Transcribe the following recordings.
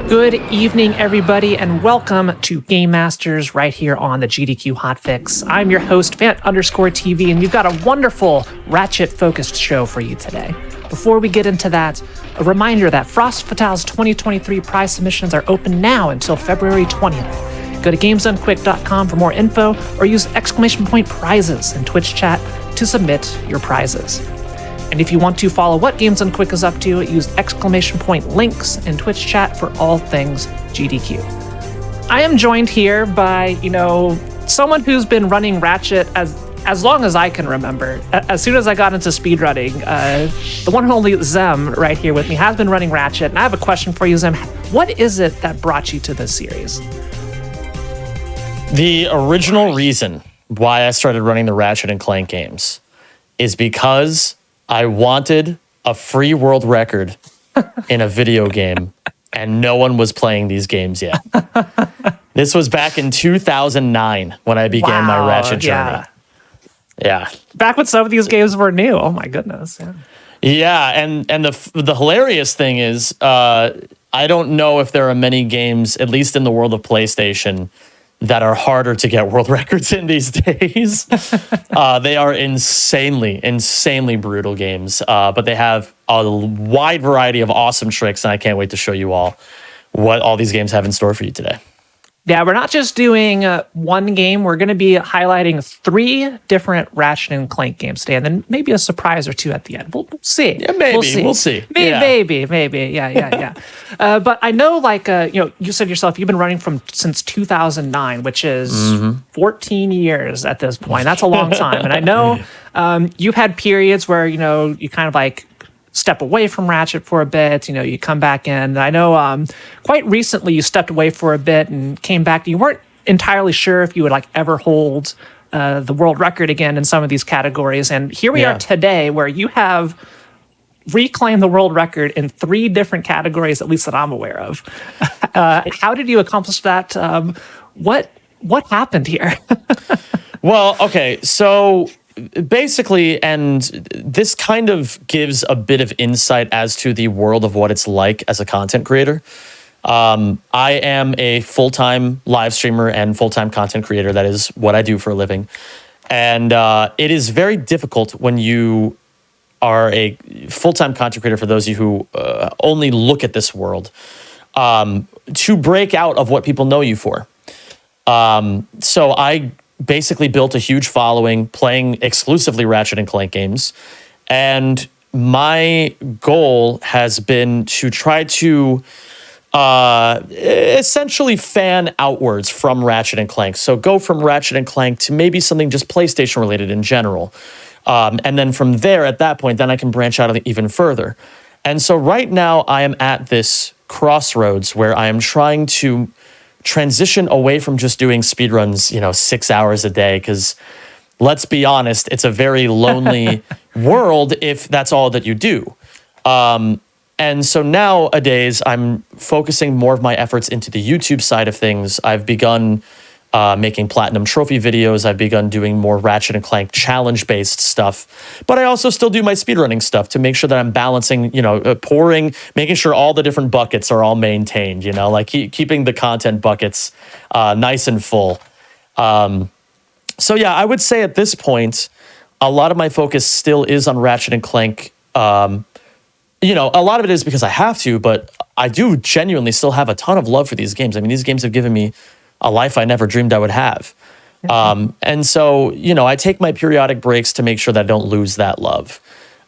Good evening, everybody, and welcome to Game Masters right here on the GDQ Hotfix. I'm your host, Fant_TV, and we've got a wonderful Ratchet-focused show for you today. Before we get into that, a reminder that Frost Fatale's 2023 prize submissions are open now until February 20th. Go to GamesDoneQuick.com for more info, or use !prizes in Twitch chat to submit your prizes. And if you want to follow what Games Done Quick is up to, use !links in Twitch chat for all things GDQ. I am joined here by, someone who's been running Ratchet as long as I can remember. As soon as I got into speedrunning, the one and only Zem right here with me has been running Ratchet. And I have a question for you, Zem. What is it that brought you to this series? The original reason why I started running the Ratchet and Clank games is because I wanted a free world record in a video game, and no one was playing these games yet. This was back in 2009 when I began my Ratchet journey. Yeah. Back when some of these games were new. Oh my goodness. Yeah, and the hilarious thing is, I don't know if there are many games, at least in the world of PlayStation, that are harder to get world records in these days. They are insanely brutal games, but they have a wide variety of awesome tricks, and I can't wait to show you all what all these games have in store for you today. Yeah, we're not just doing one game. We're going to be highlighting 3 different Ratchet and Clank games today, and then maybe a surprise or 2 at the end. We'll see. Yeah, maybe. We'll see. Maybe. Yeah. But I know, you said yourself, you've been running since 2009, which is 14 years at this point. That's a long time. And I know you've had periods where, you kind of step away from Ratchet for a bit, you come back in. I know quite recently you stepped away for a bit and came back. You weren't entirely sure if you would ever hold the world record again in some of these categories. And here we are today where you have reclaimed the world record in 3 different categories, at least that I'm aware of. How did you accomplish that? What happened here? Well, okay, so basically, and this kind of gives a bit of insight as to the world of what it's like as a content creator. I am a full-time live streamer and full-time content creator. That is what I do for a living. And it is very difficult when you are a full-time content creator, for those of you who only look at this world, to break out of what people know you for. So I basically built a huge following playing exclusively Ratchet and Clank games. And my goal has been to try to essentially fan outwards from Ratchet and Clank. So go from Ratchet and Clank to maybe something just PlayStation related in general. And then from there, at that point, then I can branch out even further. And so right now I am at this crossroads where I am trying to transition away from just doing speedruns, 6 hours a day, because let's be honest, it's a very lonely world if that's all that you do. And so nowadays, I'm focusing more of my efforts into the YouTube side of things. I've begun making platinum trophy videos. I've begun doing more Ratchet and Clank challenge-based stuff. But I also still do my speedrunning stuff to make sure that I'm balancing, pouring, making sure all the different buckets are all maintained, keeping the content buckets nice and full. So yeah, I would say at this point, a lot of my focus still is on Ratchet and Clank. A lot of it is because I have to, but I do genuinely still have a ton of love for these games. I mean, these games have given me a life I never dreamed I would have. And so, I take my periodic breaks to make sure that I don't lose that love.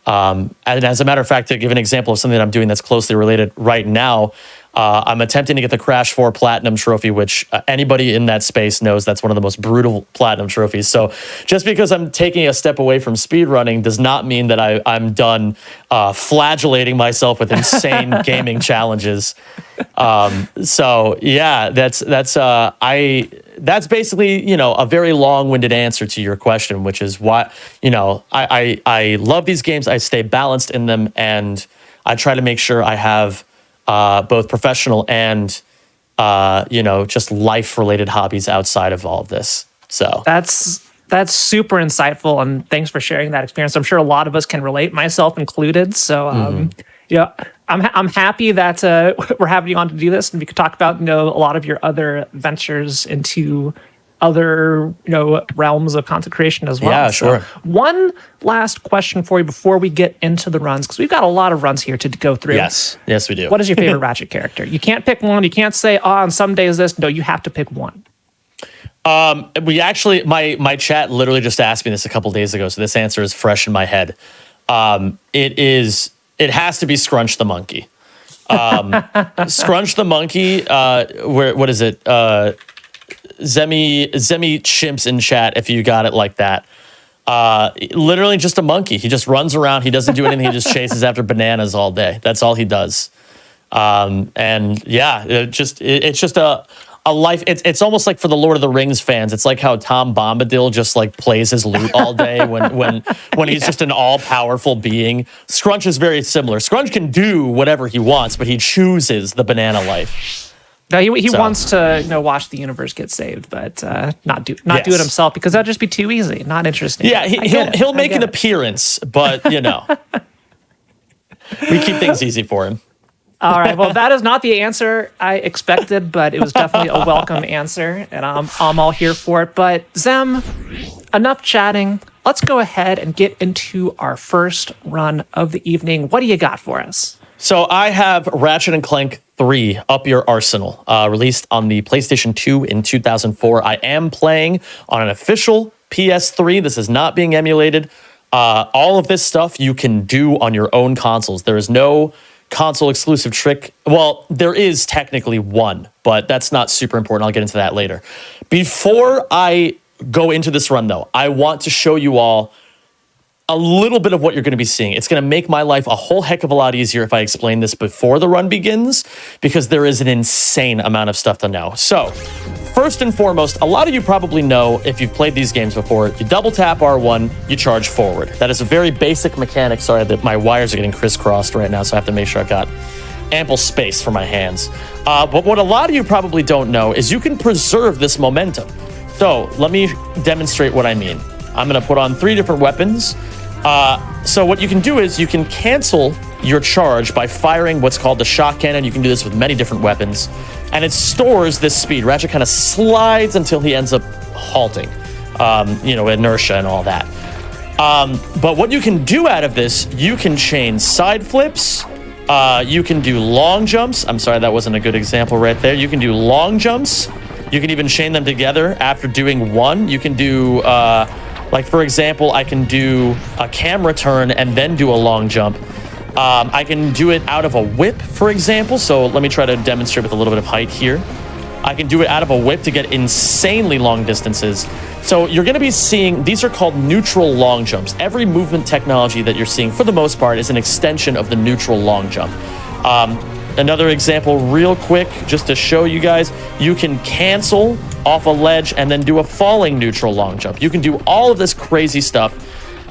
And as a matter of fact, to give an example of something that I'm doing that's closely related right now, I'm attempting to get the Crash 4 Platinum Trophy, which anybody in that space knows that's one of the most brutal Platinum trophies. So just because I'm taking a step away from speedrunning does not mean that I'm done flagellating myself with insane gaming challenges. So yeah, that's basically, a very long-winded answer to your question, which is why, I love these games. I stay balanced in them, and I try to make sure I have both professional and, just life-related hobbies outside of all of this. So that's super insightful, and thanks for sharing that experience. I'm sure a lot of us can relate, myself included. So, I'm happy that we're having you on to do this, and we could talk about a lot of your other ventures into other realms of content creation as well. Yeah, sure. So one last question for you before we get into the runs, because we've got a lot of runs here to go through. Yes, we do. What is your favorite Ratchet character? You can't pick one. You can't say, oh, on some days this. No, you have to pick one. We actually, my chat literally just asked me this a couple days ago, so this answer is fresh in my head. It has to be Scrunch the Monkey. Scrunch the Monkey, what is it? Zemi chimps in chat if you got it like that. Literally just a monkey. He just runs around. He doesn't do anything. He just chases after bananas all day. That's all he does. And yeah, it's just a life. It's almost like for the Lord of the Rings fans. It's like how Tom Bombadil just like plays his lute all day when he's just an all powerful being. Scrunch is very similar. Scrunch can do whatever he wants, but he chooses the banana life. No, he wants to watch the universe get saved, but not do it himself because that'd just be too easy. Not interesting. Yeah, he'll make an appearance, but we keep things easy for him. All right. Well, that is not the answer I expected, but it was definitely a welcome answer, and I'm all here for it. But Zem, enough chatting. Let's go ahead and get into our first run of the evening. What do you got for us? So I have Ratchet & Clank 3, Up Your Arsenal, released on the PlayStation 2 in 2004. I am playing on an official PS3. This is not being emulated. All of this stuff you can do on your own consoles. There is no console exclusive trick. Well, there is technically one, but that's not super important. I'll get into that later. Before I go into this run, though, I want to show you all a little bit of what you're going to be seeing. It's going to make my life a whole heck of a lot easier if I explain this before the run begins, because there is an insane amount of stuff to know. So, first and foremost, a lot of you probably know, if you've played these games before, you double tap R1, you charge forward. That is a very basic mechanic. Sorry that my wires are getting crisscrossed right now, so I have to make sure I've got ample space for my hands. But what a lot of you probably don't know is you can preserve this momentum. So, let me demonstrate what I mean. I'm going to put on 3 different weapons. So what you can do is you can cancel your charge by firing what's called the shot cannon. You can do this with many different weapons, and it stores this speed. Ratchet kind of slides until he ends up halting, inertia and all that. But what you can do out of this, you can chain side flips. You can do long jumps. I'm sorry, that wasn't a good example right there. You can do long jumps. You can even chain them together after doing one. You can do... like, for example, I can do a camera turn and then do a long jump. I can do it out of a whip, for example. So let me try to demonstrate with a little bit of height here. I can do it out of a whip to get insanely long distances. So you're going to be seeing, these are called neutral long jumps. Every movement technology that you're seeing, for the most part, is an extension of the neutral long jump. Another example real quick, just to show you guys, you can cancel off a ledge and then do a falling neutral long jump. You can do all of this crazy stuff.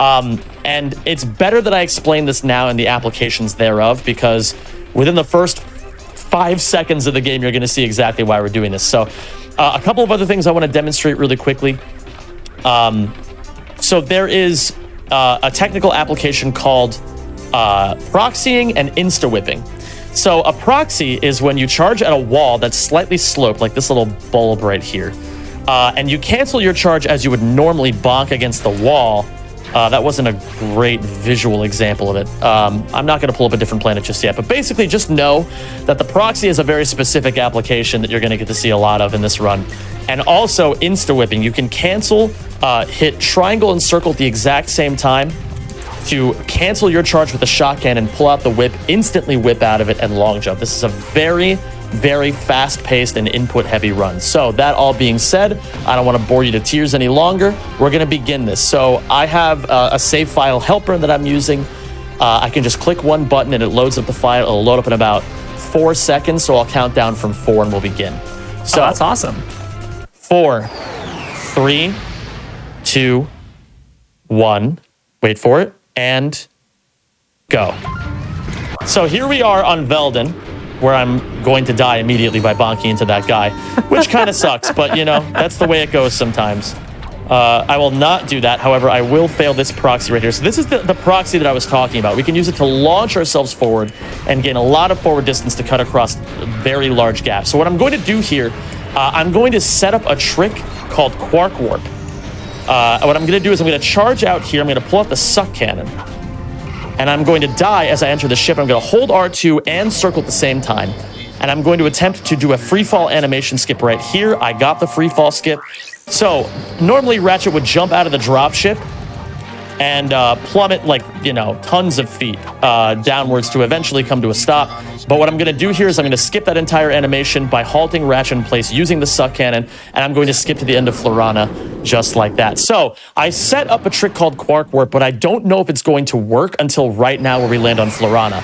And it's better that I explain this now in the applications thereof, because within the first 5 seconds of the game, you're going to see exactly why we're doing this. So a couple of other things I want to demonstrate really quickly. So there is a technical application called proxying and insta-whipping. So a proxy is when you charge at a wall that's slightly sloped, like this little bulb right here, and you cancel your charge as you would normally bonk against the wall. That wasn't a great visual example of it. I'm not going to pull up a different planet just yet, but basically just know that the proxy is a very specific application that you're going to get to see a lot of in this run. And also insta-whipping. You can cancel, hit triangle and circle at the exact same time to cancel your charge with the shot cannon, pull out the whip, instantly whip out of it, and long jump. This is a very, very fast-paced and input-heavy run. So that all being said, I don't want to bore you to tears any longer. We're going to begin this. So I have a save file helper that I'm using. I can just click one button and it loads up the file. It'll load up in about 4 seconds, so I'll count down from 4 and we'll begin. So that's awesome. 4, 3, 2, 1. Wait for it. And go. So here we are on Velden, where I'm going to die immediately by bonking into that guy, which kind of sucks, but that's the way it goes sometimes. I will not do that. However, I will fail this proxy right here. So this is the proxy that I was talking about. We can use it to launch ourselves forward and gain a lot of forward distance to cut across very large gaps. So what I'm going to do here, I'm going to set up a trick called Quark Warp. What I'm going to do is I'm going to charge out here. I'm going to pull out the suck cannon. And I'm going to die as I enter the ship. I'm going to hold R2 and circle at the same time. And I'm going to attempt to do a free fall animation skip right here. I got the free fall skip. So normally Ratchet would jump out of the dropship and plummet like, tons of feet downwards to eventually come to a stop. But what I'm going to do here is I'm going to skip that entire animation by halting Ratchet in place using the suck cannon, and I'm going to skip to the end of Florana just like that. So I set up a trick called Quark Warp, but I don't know if it's going to work until right now where we land on Florana.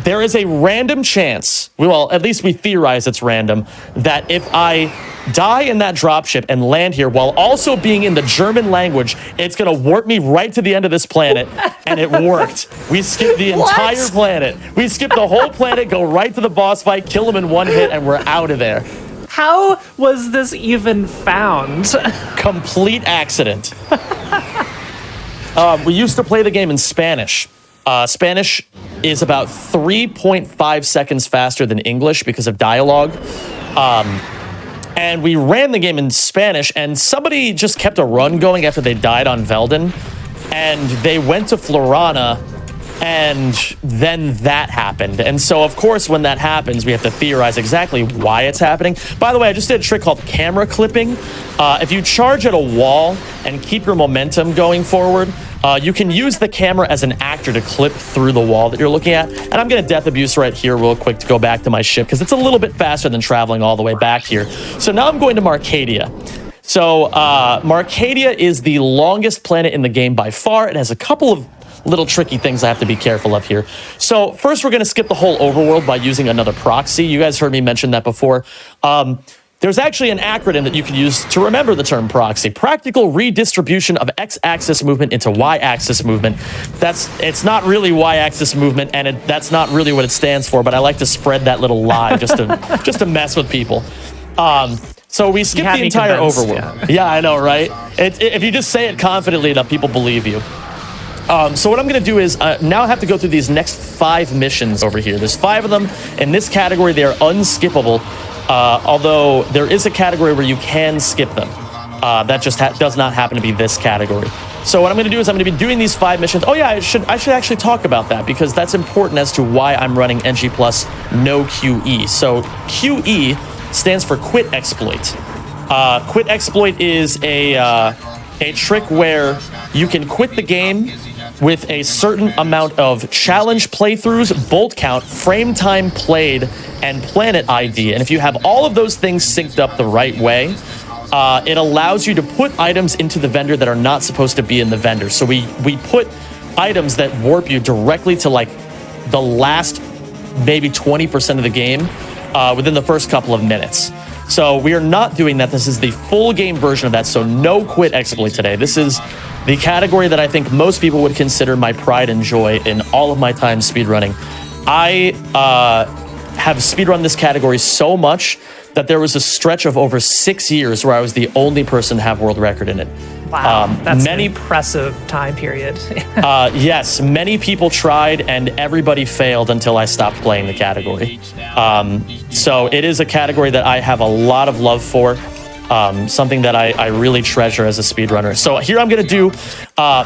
There is a random chance, well, at least we theorize it's random, that if I die in that dropship and land here while also being in the German language, it's going to warp me right to the end of this planet, and it worked. We skipped the entire planet. We skipped the whole planet, go right to the boss fight, kill him in one hit, and we're out of there. How was this even found? Complete accident. We used to play the game in Spanish. Spanish is about 3.5 seconds faster than English because of dialogue. And we ran the game in Spanish, and somebody just kept a run going after they died on Velden. And they went to Florana, and then that happened. And so, of course, when that happens, we have to theorize exactly why it's happening. By the way, I just did a trick called camera clipping. If you charge at a wall and keep your momentum going forward, you can use the camera as an actor to clip through the wall that you're looking at. And I'm going to death abuse right here real quick to go back to my ship because it's a little bit faster than traveling all the way back here. So now I'm going to Marcadia. So Marcadia is the longest planet in the game by far. It has a couple of little tricky things I have to be careful of here. So first, we're going to skip the whole overworld by using another proxy. You guys heard me mention that before. There's actually an acronym that you can use to remember the term proxy. Practical redistribution of x-axis movement into y-axis movement. It's not really y-axis movement, and that's not really what it stands for, but I like to spread that little lie just to mess with people. So we skip the entire overworld. Yeah, I know, right? If you just say it confidently enough, people believe you. So what I'm going to do is now I have to go through these next 5 missions over here. There's 5 of them. In this category, they are unskippable. Although there is a category where you can skip them. That just does not happen to be this category. So what I'm going to do is I'm going to be doing these 5 missions. Oh yeah, I should actually talk about that because that's important as to why I'm running NG Plus no QE. So QE stands for quit exploit. Quit exploit is a trick where you can quit the game with a certain amount of challenge playthroughs, bolt count, frame time played, and planet ID. And if you have all of those things synced up the right way, it allows you to put items into the vendor that are not supposed to be in the vendor. So we put items that warp you directly to like the last maybe 20% of the game within the first couple of minutes. So we are not doing that. This is the full game version of that. So no quit exploit today. This is the category that I think most people would consider my pride and joy in all of my time speedrunning. I have speedrun this category so much that there was a stretch of over 6 years where I was the only person to have world record in it. Wow, that's an impressive time period. Yes, many people tried and everybody failed until I stopped playing the category. So it is a category that I have a lot of love for. Something that I really treasure as a speedrunner. So here I'm going to do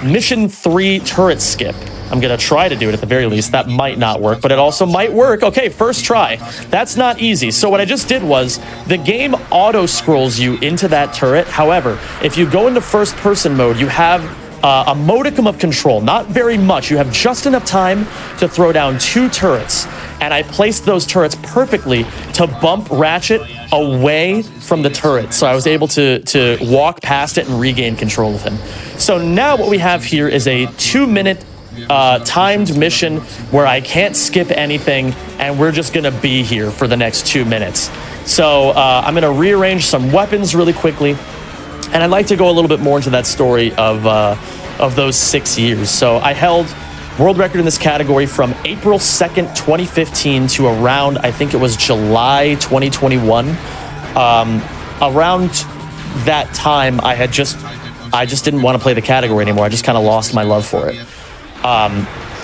Mission 3 turret skip. I'm going to try to do it at the very least. That might not work, but it also might work. Okay, first try. That's not easy. So what I just did was the game auto-scrolls you into that turret. However, if you go into first-person mode, you have a modicum of control. Not very much. You have just enough time to throw down 2 turrets. And I placed those turrets perfectly to bump Ratchet away from the turret. So I was able to walk past it and regain control of him. So now what we have here is a 2-minute timed mission where I can't skip anything, and we're just going to be here for the next 2 minutes. So I'm going to rearrange some weapons really quickly, and I'd like to go a little bit more into that story of those 6 years. So I held world record in this category from April 2nd, 2015 to around, I think it was July 2021. Around that time, I had just I just didn't want to play the category anymore. I just kind of lost my love for it.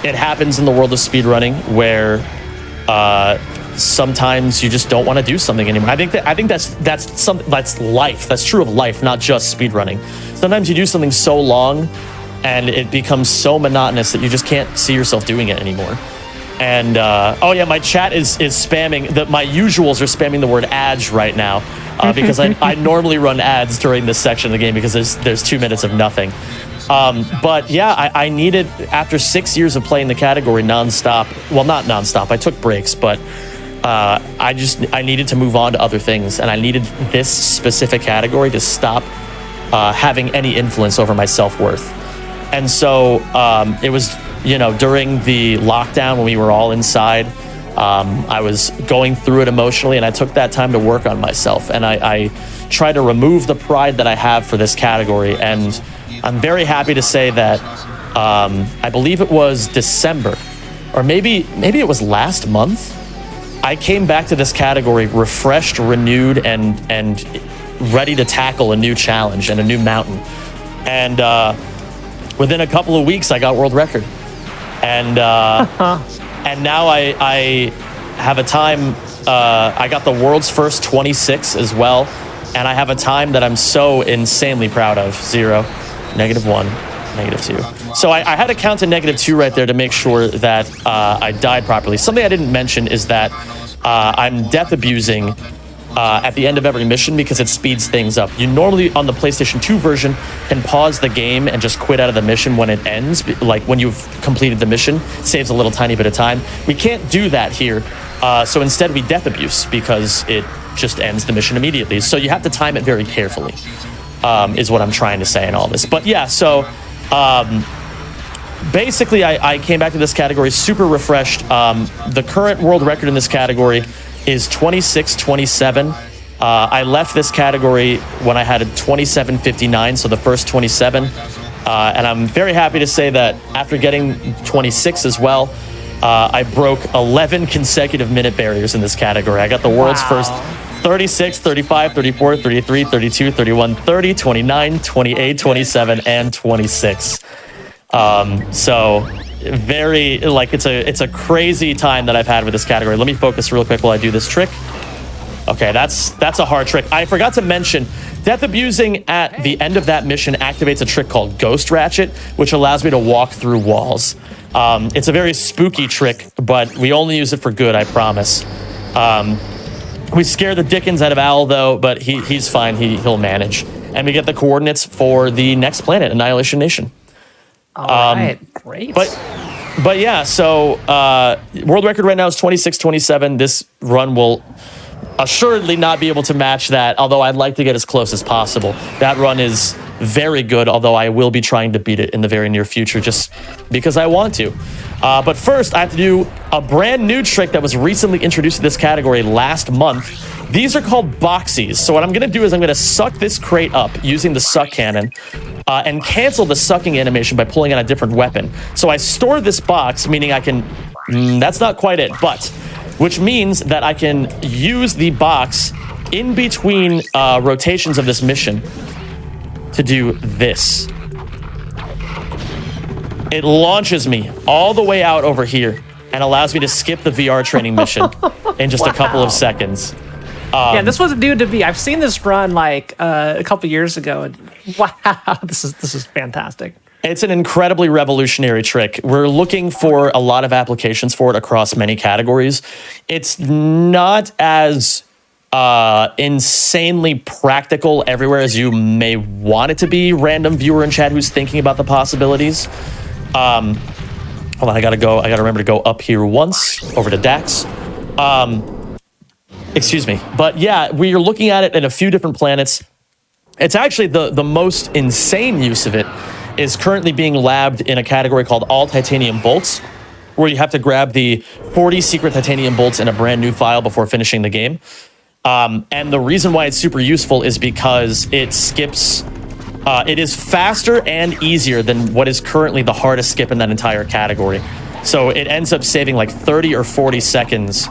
It happens in the world of speedrunning where sometimes you just don't want to do something anymore. I think that's life. That's true of life, not just speedrunning. Sometimes you do something so long and it becomes so monotonous that you just can't see yourself doing it anymore. And oh yeah, my chat is spamming. My usuals are spamming the word ads right now because I normally run ads during this section of the game because there's 2 minutes of nothing. But yeah, I needed, after 6 years of playing the category nonstop. Well, not nonstop. I took breaks, but I needed to move on to other things, and I needed this specific category to stop having any influence over my self-worth. And so it was, during the lockdown when we were all inside, I was going through it emotionally, and I took that time to work on myself, and I tried to remove the pride that I have for this category. And I'm very happy to say that I believe it was December, or maybe it was last month, I came back to this category refreshed, renewed, and ready to tackle a new challenge and a new mountain. And within a couple of weeks, I got world record. And and now I have a time. I got the world's first 26 as well, and I have a time that I'm so insanely proud of. 0, -1, -2. So I had to count to -2 right there to make sure that I died properly. Something I didn't mention is that I'm death abusing at the end of every mission because it speeds things up. You normally, on the PlayStation 2 version, can pause the game and just quit out of the mission when it ends, like when you've completed the mission. Saves a little tiny bit of time. We can't do that here, so instead we death abuse because it just ends the mission immediately. So you have to time it very carefully, is what I'm trying to say in all this. But yeah, so basically I came back to this category super refreshed. The current world record in this category is 26:27. I left this category when I had a 27:59, so the first 27. And I'm very happy to say that after getting 26 as well, I broke 11 consecutive minute barriers in this category. I got the world's first 36, 35, 34, 33, 32, 31, 30, 29, 28, 27, and 26. So very, like, it's a crazy time that I've had with this category. Let me focus real quick while I do this trick. Okay, that's a hard trick. I forgot to mention, death abusing at the end of that mission activates a trick called Ghost Ratchet, which allows me to walk through walls. It's a very spooky trick, but we only use it for good, I promise. We scare the dickens out of Owl, though, but he's fine. He'll manage. And we get the coordinates for the next planet, Annihilation Nation. All right, great. But yeah, so world record right now is 26:27. This run will assuredly not be able to match that, although I'd like to get as close as possible. That run is very good, although I will be trying to beat it in the very near future just because I want to. But first, I have to do a brand new trick that was recently introduced to this category last month. These are called boxies. So what I'm going to do is I'm going to suck this crate up using the suck cannon and cancel the sucking animation by pulling on a different weapon. So I store this box, meaning I can... that's not quite it, but... which means that I can use the box in between rotations of this mission to do this. It launches me all the way out over here and allows me to skip the VR training mission in just a couple of seconds. Yeah, this wasn't new to me. I've seen this run like a couple years ago, and wow, this is fantastic. It's an incredibly revolutionary trick. We're looking for a lot of applications for it across many categories. It's not as insanely practical everywhere as you may want it to be, random viewer in chat who's thinking about the possibilities. Hold on, I gotta remember to go up here once, over to Dax. Excuse me. But yeah, we are looking at it in a few different planets. It's actually the most insane use of it is currently being labbed in a category called All Titanium Bolts, where you have to grab the 40 secret titanium bolts in a brand new file before finishing the game. And the reason why it's super useful is because it skips... it is faster and easier than what is currently the hardest skip in that entire category. So it ends up saving like 30 or 40 seconds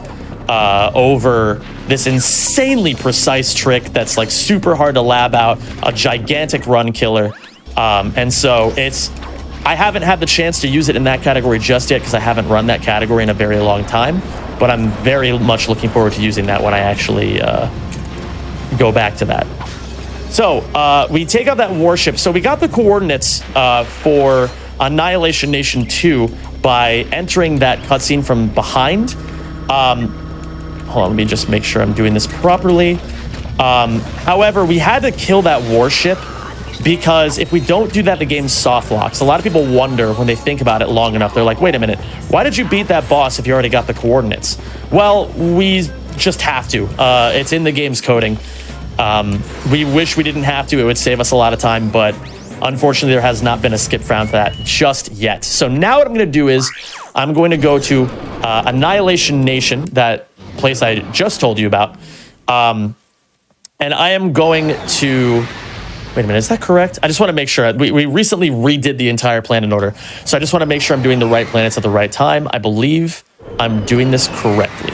over this insanely precise trick that's like super hard to lab out, a gigantic run killer. And so I haven't had the chance to use it in that category just yet because I haven't run that category in a very long time, but I'm very much looking forward to using that when I actually go back to that. So we take out that warship. So we got the coordinates for Annihilation Nation 2 by entering that cutscene from behind. Hold on, let me just make sure I'm doing this properly. However, we had to kill that warship because if we don't do that, the game soft locks. A lot of people wonder when they think about it long enough. They're like, wait a minute, why did you beat that boss if you already got the coordinates? Well, we just have to. It's in the game's coding. We wish we didn't have to. It would save us a lot of time, but unfortunately, there has not been a skip round for that just yet. So now what I'm going to do is I'm going to go to Annihilation Nation, that place I just told you about. And I am going to... Wait a minute, is that correct? I just want to make sure. We recently redid the entire planet order. So I just want to make sure I'm doing the right planets at the right time. I believe I'm doing this correctly.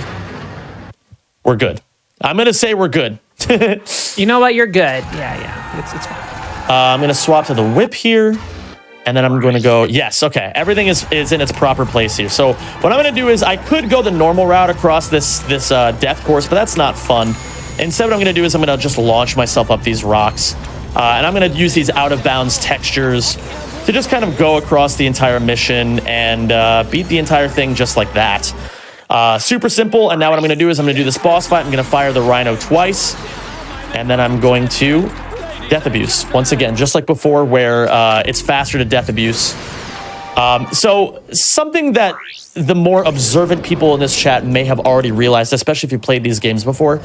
We're good. I'm going to say we're good. You know what? You're good. Yeah. It's fine. I'm going to swap to the whip here. And then I'm going to go, yes, okay. Everything is in its proper place here. So what I'm going to do is I could go the normal route across this death course, but that's not fun. Instead, what I'm going to do is I'm going to just launch myself up these rocks. And I'm going to use these out-of-bounds textures to just kind of go across the entire mission and beat the entire thing just like that. Super simple. And now what I'm going to do is I'm going to do this boss fight. I'm going to fire the Rhino twice. And then I'm going to Death Abuse. Once again, just like before, where it's faster to Death Abuse. So something that the more observant people in this chat may have already realized, especially if you played these games before.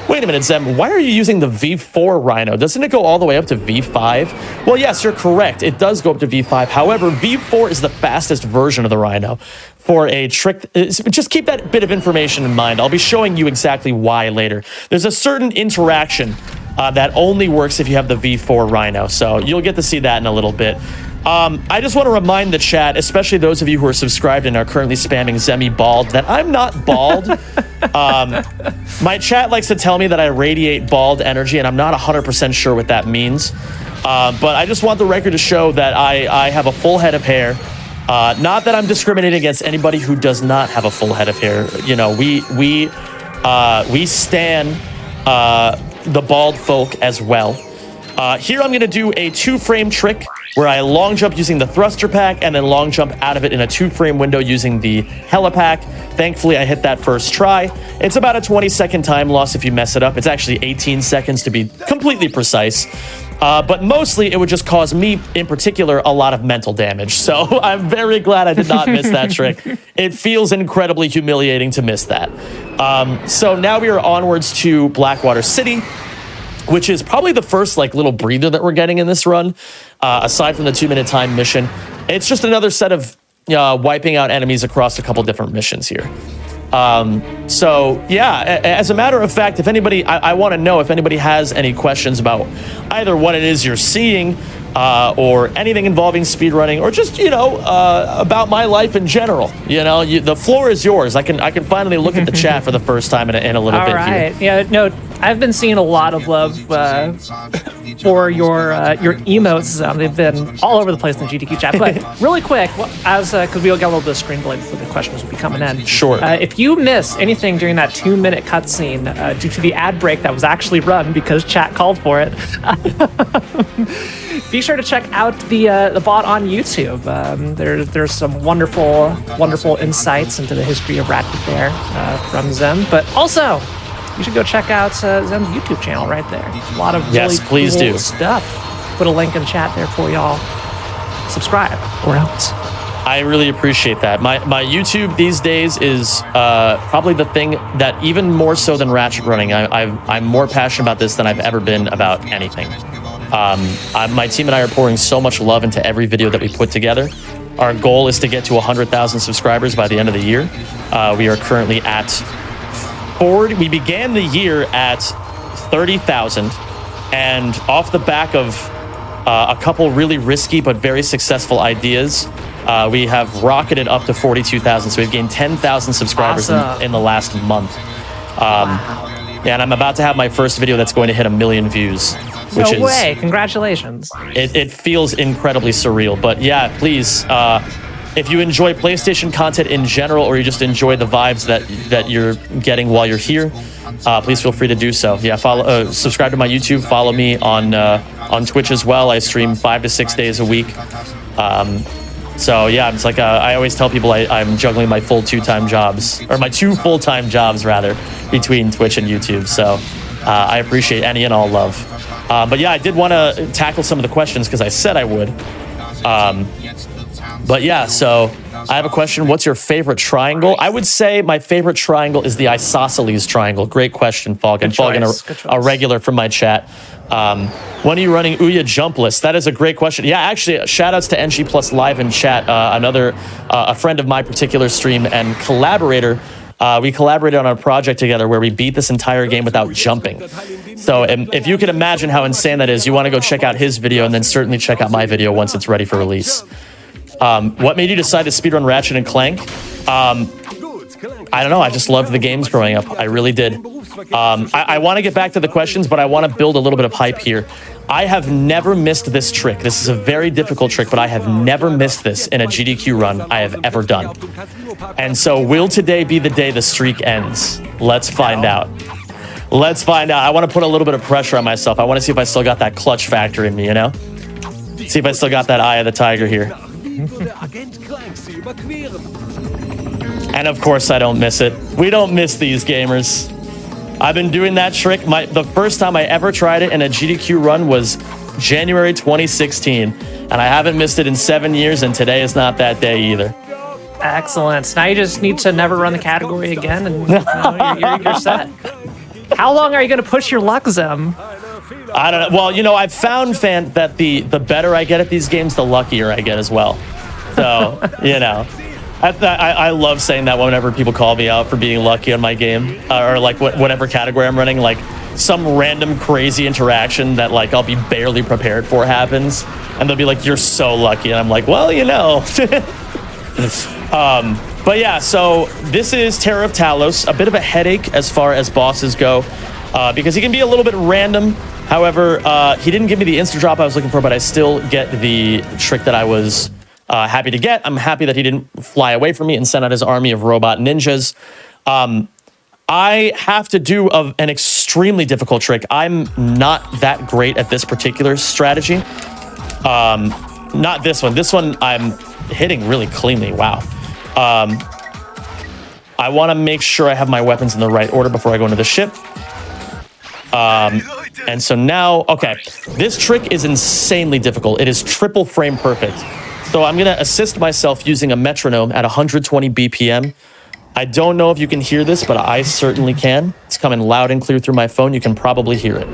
Wait a minute, Zem, why are you using the V4 Rhino? Doesn't it go all the way up to V5? Well, yes, you're correct. It does go up to V5. However, V4 is the fastest version of the Rhino. For a trick, just keep that bit of information in mind. I'll be showing you exactly why later. There's a certain interaction that only works if you have the V4 Rhino. So you'll get to see that in a little bit. I just want to remind the chat, especially those of you who are subscribed and are currently spamming Zemi bald, that I'm not bald. My chat likes to tell me that I radiate bald energy, and I'm not 100% sure what that means. But I just want the record to show that I have a full head of hair. Not that I'm discriminating against anybody who does not have a full head of hair. You know, we stan the bald folk as well. Here I'm going to do a 2-frame trick where I long jump using the thruster pack and then long jump out of it in a 2-frame window using the helipack. Thankfully, I hit that first try. It's about a 20-second time loss if you mess it up. It's actually 18 seconds to be completely precise. But mostly, it would just cause me, in particular, a lot of mental damage. So I'm very glad I did not miss that trick. It feels incredibly humiliating to miss that. So now we are onwards to Blackwater City, which is probably the first little breather that we're getting in this run, aside from the 2-minute time mission. It's just another set of wiping out enemies across a couple different missions here. So yeah, as a matter of fact, if anybody, I want to know if anybody has any questions about either what it is you're seeing, or anything involving speedrunning, or just, about my life in general. The floor is yours. I can finally look at the chat for the first time in a little bit right. here. Yeah, no, I've been seeing a lot of love for your emotes. They've been all over the place in the GDQ chat. But really quick, because we'll get a little bit of screen delay before the questions will be coming in. Sure. If you miss anything during that 2-minute cutscene due to the ad break that was actually run because chat called for it, be sure to check out the bot on YouTube. There's some wonderful insights into the history of Ratchet there from Zem. But also, you should go check out Zem's YouTube channel right there. A lot of really please cool do. stuff. Put a link in chat there for y'all. Subscribe or else. I really appreciate that. My YouTube these days is probably the thing that, even more so than Ratchet running, I'm more passionate about this than I've ever been about anything. My team and I are pouring so much love into every video that we put together. Our goal is to get to 100,000 subscribers by the end of the year. We are currently at 40. We began the year at 30,000, and off the back of a couple really risky but very successful ideas, we have rocketed up to 42,000. So we've gained 10,000 subscribers in the last month. Wow. Yeah, and I'm about to have my first video that's going to hit 1 million views. which No way. Congratulations. it feels incredibly surreal. But yeah, please, if you enjoy PlayStation content in general, or you just enjoy the vibes that you're getting while you're here, please feel free to do so. Yeah, subscribe to my YouTube, follow me on Twitch as well. I stream 5 to 6 days a week. So yeah, it's like I always tell people I'm juggling my full two-time jobs, or my 2 full-time jobs rather, between Twitch and YouTube. So I appreciate any and all love. But yeah, I did want to tackle some of the questions because I said I would. But yeah, so I have a question. What's your favorite triangle? I would say my favorite triangle is the isosceles triangle. Great question, Falcon. Falcon, a regular from my chat. When are you running Ouya jump list? That is a great question. Yeah, actually, shout outs to NG Plus Live in chat. A friend of my particular stream and collaborator. We collaborated on a project together where we beat this entire game without jumping. So if you can imagine how insane that is, you want to go check out his video and then certainly check out my video once it's ready for release. What made you decide to speedrun Ratchet and Clank? I don't know. I just loved the games growing up. I really did. I want to get back to the questions, but I want to build a little bit of hype here. I have never missed this trick. This is a very difficult trick, but I have never missed this in a GDQ run I have ever done. And so will today be the day the streak ends? Let's find out. Let's find out. I want to put a little bit of pressure on myself. I want to see if I still got that clutch factor in me, you know? See if I still got that eye of the tiger here. And of course I don't miss it. We don't miss these, gamers. I've been doing that trick. The first time I ever tried it in a GDQ run was January 2016. And I haven't missed it in 7 years, and today is not that day either. Excellent. Now you just need to never run the category again, and you're set. How long are you going to push your luck, Zem? I don't know. Well, you know, I've found, Fan, that the better I get at these games, the luckier I get as well. So, you know, I love saying that whenever people call me out for being lucky on my game, or like whatever category I'm running, like some random crazy interaction that like I'll be barely prepared for happens, and they'll be like, "You're so lucky," and I'm like, "Well, you know." But yeah, so this is Terror of Talos, a bit of a headache as far as bosses go, because he can be a little bit random. However, he didn't give me the insta drop I was looking for, but I still get the trick that I was happy to get. I'm happy that he didn't fly away from me and send out his army of robot ninjas. I have to do an extremely difficult trick. I'm not that great at this particular strategy. Not this one. This one I'm hitting really cleanly. Wow. I want to make sure I have my weapons in the right order before I go into the ship. And so now, okay, this trick is insanely difficult. It is triple frame perfect. So I'm going to assist myself using a metronome at 120 BPM. I don't know if you can hear this, but I certainly can. It's coming loud and clear through my phone. You can probably hear it.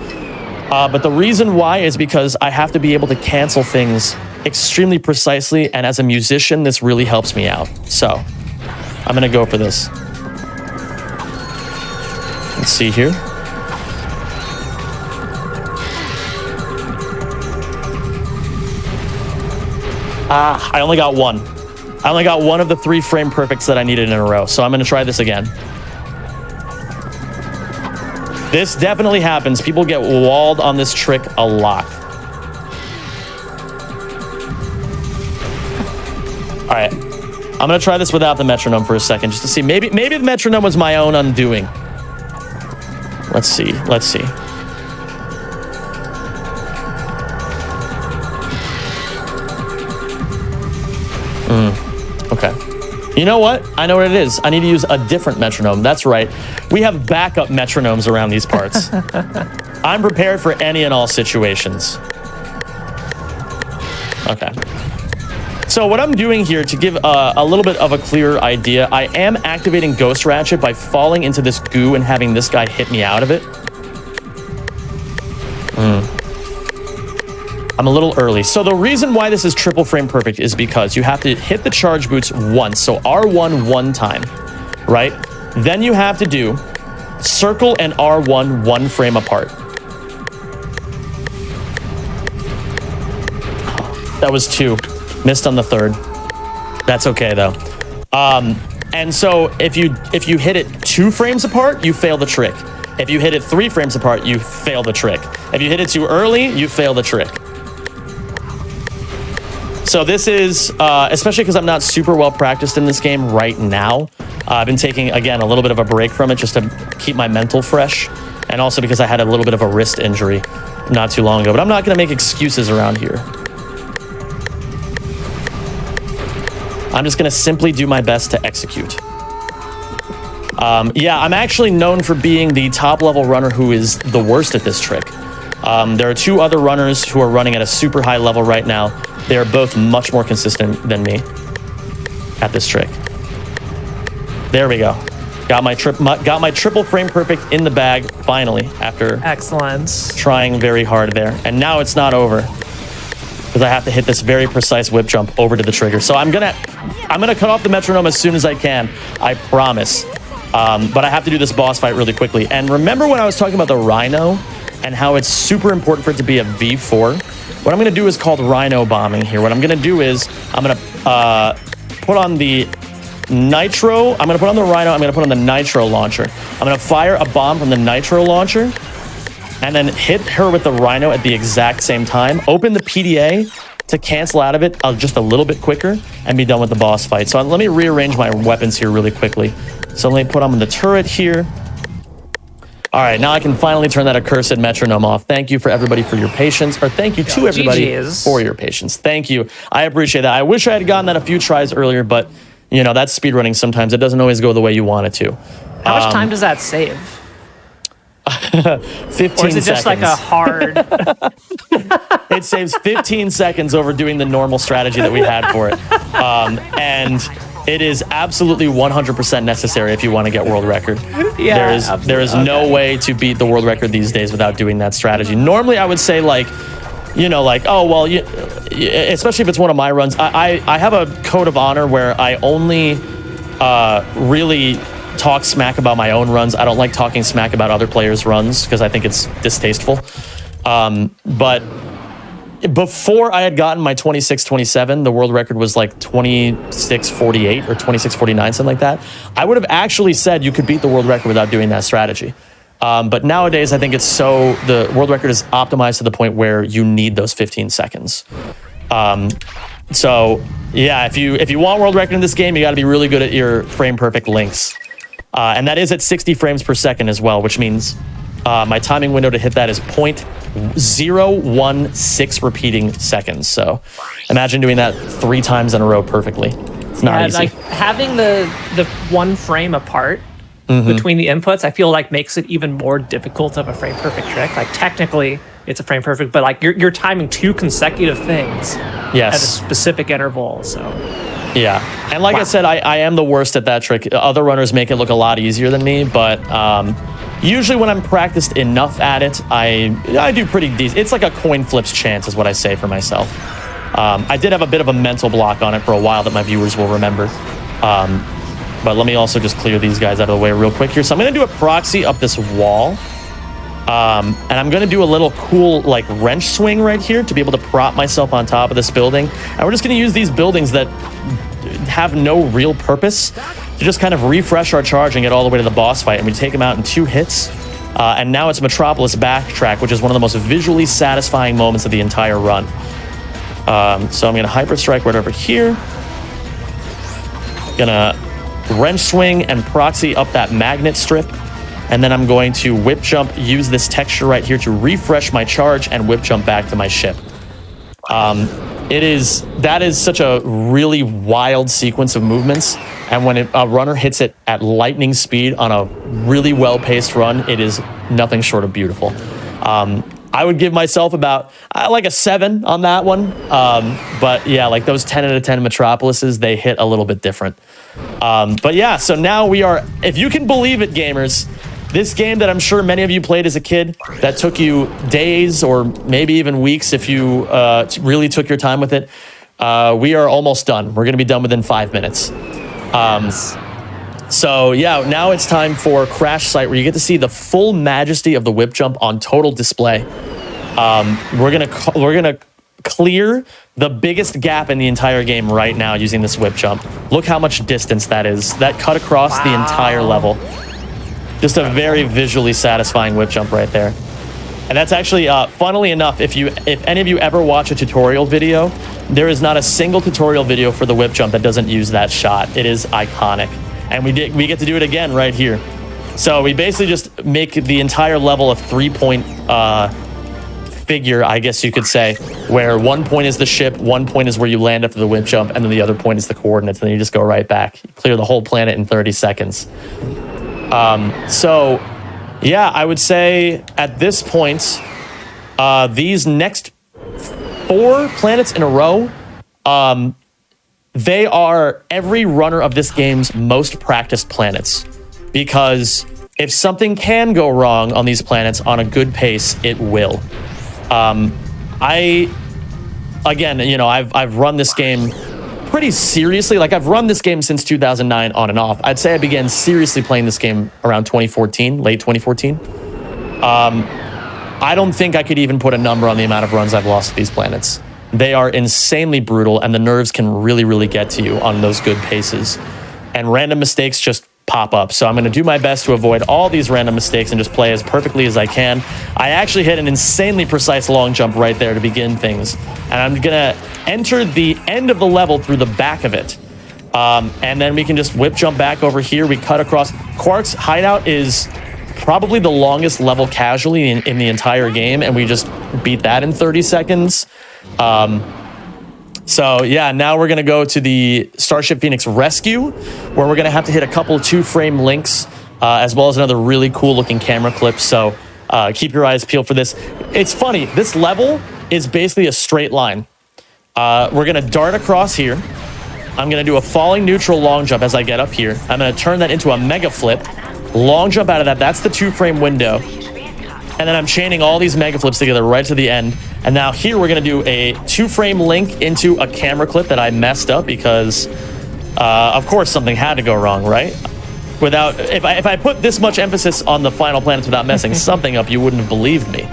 But the reason why is because I have to be able to cancel things extremely precisely. And as a musician, this really helps me out. So I'm going to go for this. Let's see here. I only got one. I only got one of the 3 frame perfects that I needed in a row. So I'm going to try this again. This definitely happens. People get walled on this trick a lot. All right. I'm going to try this without the metronome for a second just to see. Maybe the metronome was my own undoing. Let's see. Let's see. Okay. You know what? I know what it is. I need to use a different metronome. That's right. We have backup metronomes around these parts. I'm prepared for any and all situations. Okay. So what I'm doing here to give a little bit of a clearer idea, I am activating Ghost Ratchet by falling into this goo and having this guy hit me out of it. I'm a little early. So the reason why this is triple frame perfect is because you have to hit the charge boots once. So R1 one time, right? Then you have to do circle and R1 1 frame apart. That was 2. Missed on the 3rd. That's okay though. And so if you hit it 2 frames apart, you fail the trick. If you hit it 3 frames apart, you fail the trick. If you hit it too early, you fail the trick. So this is, especially because I'm not super well practiced in this game right now. I've been taking, again, a little bit of a break from it just to keep my mental fresh. And also because I had a little bit of a wrist injury not too long ago. But I'm not going to make excuses around here. I'm just going to simply do my best to execute. Yeah, I'm actually known for being the top-level runner who is the worst at this trick. There are 2 other runners who are running at a super high level right now. They are both much more consistent than me at this trick. There we go. Got my triple frame perfect in the bag finally after Excellent. trying very hard there. And now it's not over because I have to hit this very precise whip jump over to the trigger. So I'm gonna cut off the metronome as soon as I can. I promise. But I have to do this boss fight really quickly. And remember when I was talking about the Rhino and how it's super important for it to be a V4? What I'm going to do is called Rhino bombing here. What I'm going to do is I'm going to put on the Nitro. I'm going to put on the Rhino. I'm going to put on the Nitro launcher. I'm going to fire a bomb from the Nitro launcher and then hit her with the Rhino at the exact same time. Open the PDA to cancel out of it just a little bit quicker and be done with the boss fight. So let me rearrange my weapons here really quickly. So let me put on the turret here. All right, now I can finally turn that accursed metronome off. Thank you for everybody for your patience, or thank you to everybody for your patience. Thank you. I appreciate that. I wish I had gotten that a few tries earlier, but you know, that's speedrunning sometimes. It doesn't always go the way you want it to. How much time does that save? 15 seconds. Or is it just like a hard... It saves 15 seconds over doing the normal strategy that we had for it. And it is absolutely 100% necessary if you want to get world record. Yeah, there is no way to beat the world record these days without doing that strategy. Normally, I would say like, you know, like, oh, well, especially if it's one of my runs, I have a code of honor where I only really talk smack about my own runs. I don't like talking smack about other players' runs because I think it's distasteful. But before I had gotten my 26:27, the world record was like 26:48 or 26:49, something like that. I would have actually said you could beat the world record without doing that strategy. But nowadays, I think the world record is optimized to the point where you need those 15 seconds. So yeah, if you want world record in this game, you got to be really good at your frame perfect links. And that is at 60 frames per second as well, which means my timing window to hit that is 0.016 repeating seconds. So imagine doing that 3 times in a row perfectly. It's not easy. Like having the 1 frame apart between the inputs, I feel like makes it even more difficult of a frame perfect trick. Like technically it's a frame perfect, but like you're timing 2 consecutive things at a specific interval. So yeah, and like I said, I am the worst at that trick. Other runners make it look a lot easier than me, but usually when I'm practiced enough at it, I do pretty decent. It's like a coin flips chance is what I say for myself. I did have a bit of a mental block on it for a while that my viewers will remember. But let me also just clear these guys out of the way real quick here. So I'm going to do a proxy up this wall. And I'm going to do a little cool like wrench swing right here to be able to prop myself on top of this building. And we're just going to use these buildings that have no real purpose to just kind of refresh our charge and get all the way to the boss fight. And we take them out in 2 hits. And now it's Metropolis Backtrack, which is one of the most visually satisfying moments of the entire run. So I'm going to Hyper Strike right over here. Gonna wrench swing and proxy up that magnet strip. And then I'm going to whip jump, use this texture right here to refresh my charge and whip jump back to my ship. That is such a really wild sequence of movements. And when a runner hits it at lightning speed on a really well-paced run, it is nothing short of beautiful. I would give myself about like a 7 on that one. But yeah, like those 10 out of 10 Metropolises, they hit a little bit different. But yeah, so now we are, if you can believe it, gamers, this game that I'm sure many of you played as a kid that took you days or maybe even weeks if you really took your time with it, we are almost done. We're going to be done within 5 minutes. So yeah, now it's time for Crash Site, where you get to see the full majesty of the whip jump on total display. We're gonna clear the biggest gap in the entire game right now using this whip jump. Look how much distance that is. That cut across the entire level. Just a very visually satisfying whip jump right there. And that's actually, funnily enough, if any of you ever watch a tutorial video, there is not a single tutorial video for the whip jump that doesn't use that shot. It is iconic. And we get to do it again right here. So we basically just make the entire level a 3-point figure, I guess you could say, where 1 point is the ship, 1 point is where you land after the whip jump, and then the other point is the coordinates, and then you just go right back. You clear the whole planet in 30 seconds. So, yeah, I would say at this point, these next 4 planets in a row, they are every runner of this game's most practiced planets. Because if something can go wrong on these planets on a good pace, it will. Again, you know, I've run this game pretty seriously. Like, I've run this game since 2009 on and off. I'd say I began seriously playing this game around 2014, late 2014. I don't think I could even put a number on the amount of runs I've lost to these planets. They are insanely brutal, and the nerves can really, really get to you on those good paces. And random mistakes just pop up. So I'm going to do my best to avoid all these random mistakes and just play as perfectly as I can. I actually hit an insanely precise long jump right there to begin things. And I'm going to enter the end of the level through the back of it. And then we can just whip jump back over here. We cut across. Quark's hideout is probably the longest level casually in the entire game, and we just beat that in 30 seconds. So yeah, now we're going to go to the Starship Phoenix Rescue, where we're going to have to hit a couple 2-frame links, as well as another really cool looking camera clip. So keep your eyes peeled for this. It's funny, this level is basically a straight line. We're going to dart across here. I'm going to do a falling neutral long jump as I get up here. I'm going to turn that into a mega flip. Long jump out of that. That's the 2-frame window. And then I'm chaining all these mega flips together right to the end. And now here we're going to do a 2-frame link into a camera clip that I messed up because, of course, something had to go wrong, right? If I put this much emphasis on the final planets without messing something up, you wouldn't have believed me.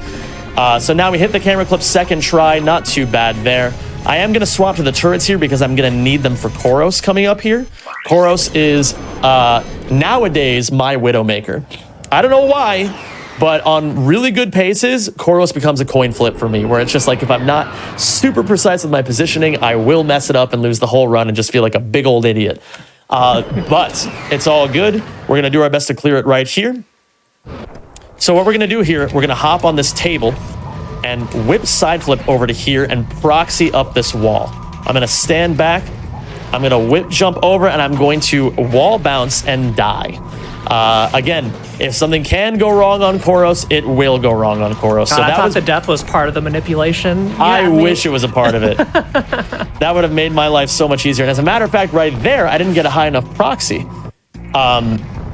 So now we hit the camera clip second try. Not too bad there. I am going to swap to the turrets here because I'm going to need them for Koros coming up here. Koros is nowadays my Widowmaker. I don't know why, but on really good paces, Koros becomes a coin flip for me, where it's just like if I'm not super precise with my positioning, I will mess it up and lose the whole run and just feel like a big old idiot. But it's all good. We're going to do our best to clear it right here. So what we're going to do here, we're going to hop on this table and whip side flip over to here and proxy up this wall. I'm going to stand back. I'm going to whip jump over, and I'm going to wall bounce and die. Again, if something can go wrong on Koros, it will go wrong on Koros. God, so I thought the death was part of the manipulation. I wish it was a part of it. That would have made my life so much easier. And as a matter of fact, right there, I didn't get a high enough proxy.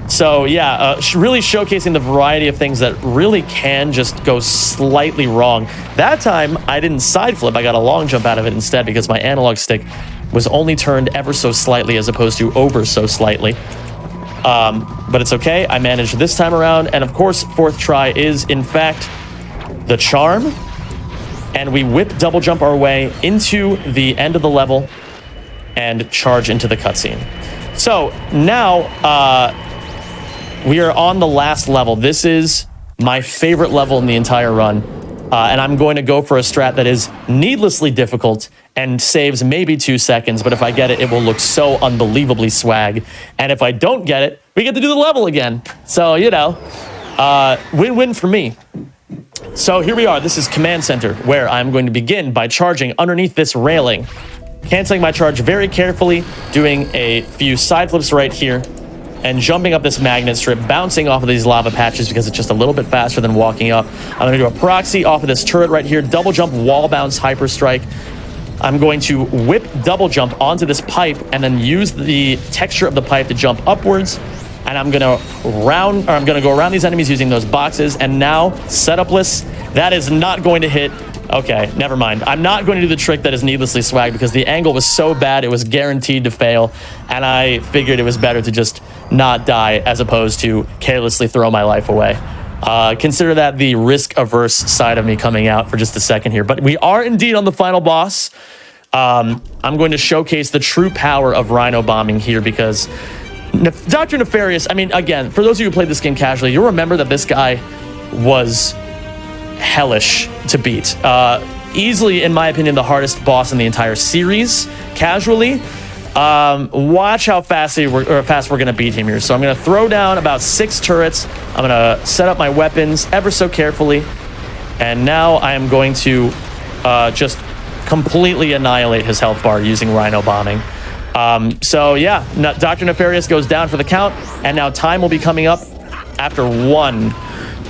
So yeah, really showcasing the variety of things that really can just go slightly wrong. That time, I didn't side flip. I got a long jump out of it instead because my analog stick was only turned ever so slightly as opposed to over so slightly. But it's okay. I managed this time around. And of course, fourth try is, in fact, the charm. And we whip double jump our way into the end of the level and charge into the cutscene. So now we are on the last level. This is my favorite level in the entire run. And I'm going to go for a strat that is needlessly difficult and saves maybe 2 seconds, but if I get it, it will look so unbelievably swag. And if I don't get it, we get to do the level again. So, you know, win-win for me. So here we are. This is Command Center, where I'm going to begin by charging underneath this railing, canceling my charge very carefully, doing a few side flips right here, and jumping up this magnet strip, bouncing off of these lava patches because it's just a little bit faster than walking up. I'm going to do a proxy off of this turret right here, double jump, wall bounce, hyper strike. I'm going to whip double jump onto this pipe and then use the texture of the pipe to jump upwards. And I'm going to go around these enemies using those boxes. And now, setupless, that is not going to hit. Okay, never mind. I'm not going to do the trick that is needlessly swag because the angle was so bad, it was guaranteed to fail. And I figured it was better to just not die as opposed to carelessly throw my life away. Consider that the risk-averse side of me coming out for just a second here. But we are indeed on the final boss. I'm going to showcase the true power of Rhino bombing here because Dr. Nefarious, I mean, again, for those of you who played this game casually, you'll remember that this guy was hellish to beat. Easily, in my opinion, the hardest boss in the entire series, casually. Watch how fast we're going to beat him here. So I'm going to throw down about 6 turrets. I'm going to set up my weapons ever so carefully. And now I am going to just completely annihilate his health bar using Rhino bombing. So yeah, Dr. Nefarious goes down for the count. And now time will be coming up after 1,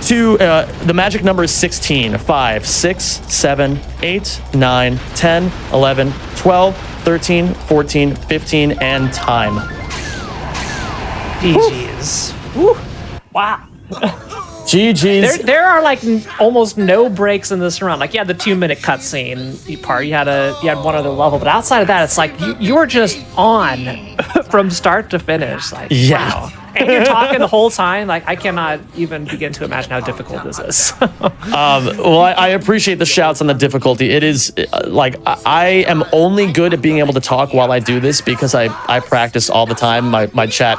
2, the magic number is 16. 5, 6, 7, 8, 9, 10, 11, 12, 13, 14, 15, and time. GG's. Woo. Wow. GG's. There are like almost no breaks in this run. Like you had the 2-minute cutscene part, you had one other level, but outside of that, it's like you were just on from start to finish. Like wow. And you're talking the whole time. Like I cannot even begin to imagine how difficult this is. Well, I appreciate the shouts on the difficulty. It is like I am only good at being able to talk while I do this because I practice all the time. My chat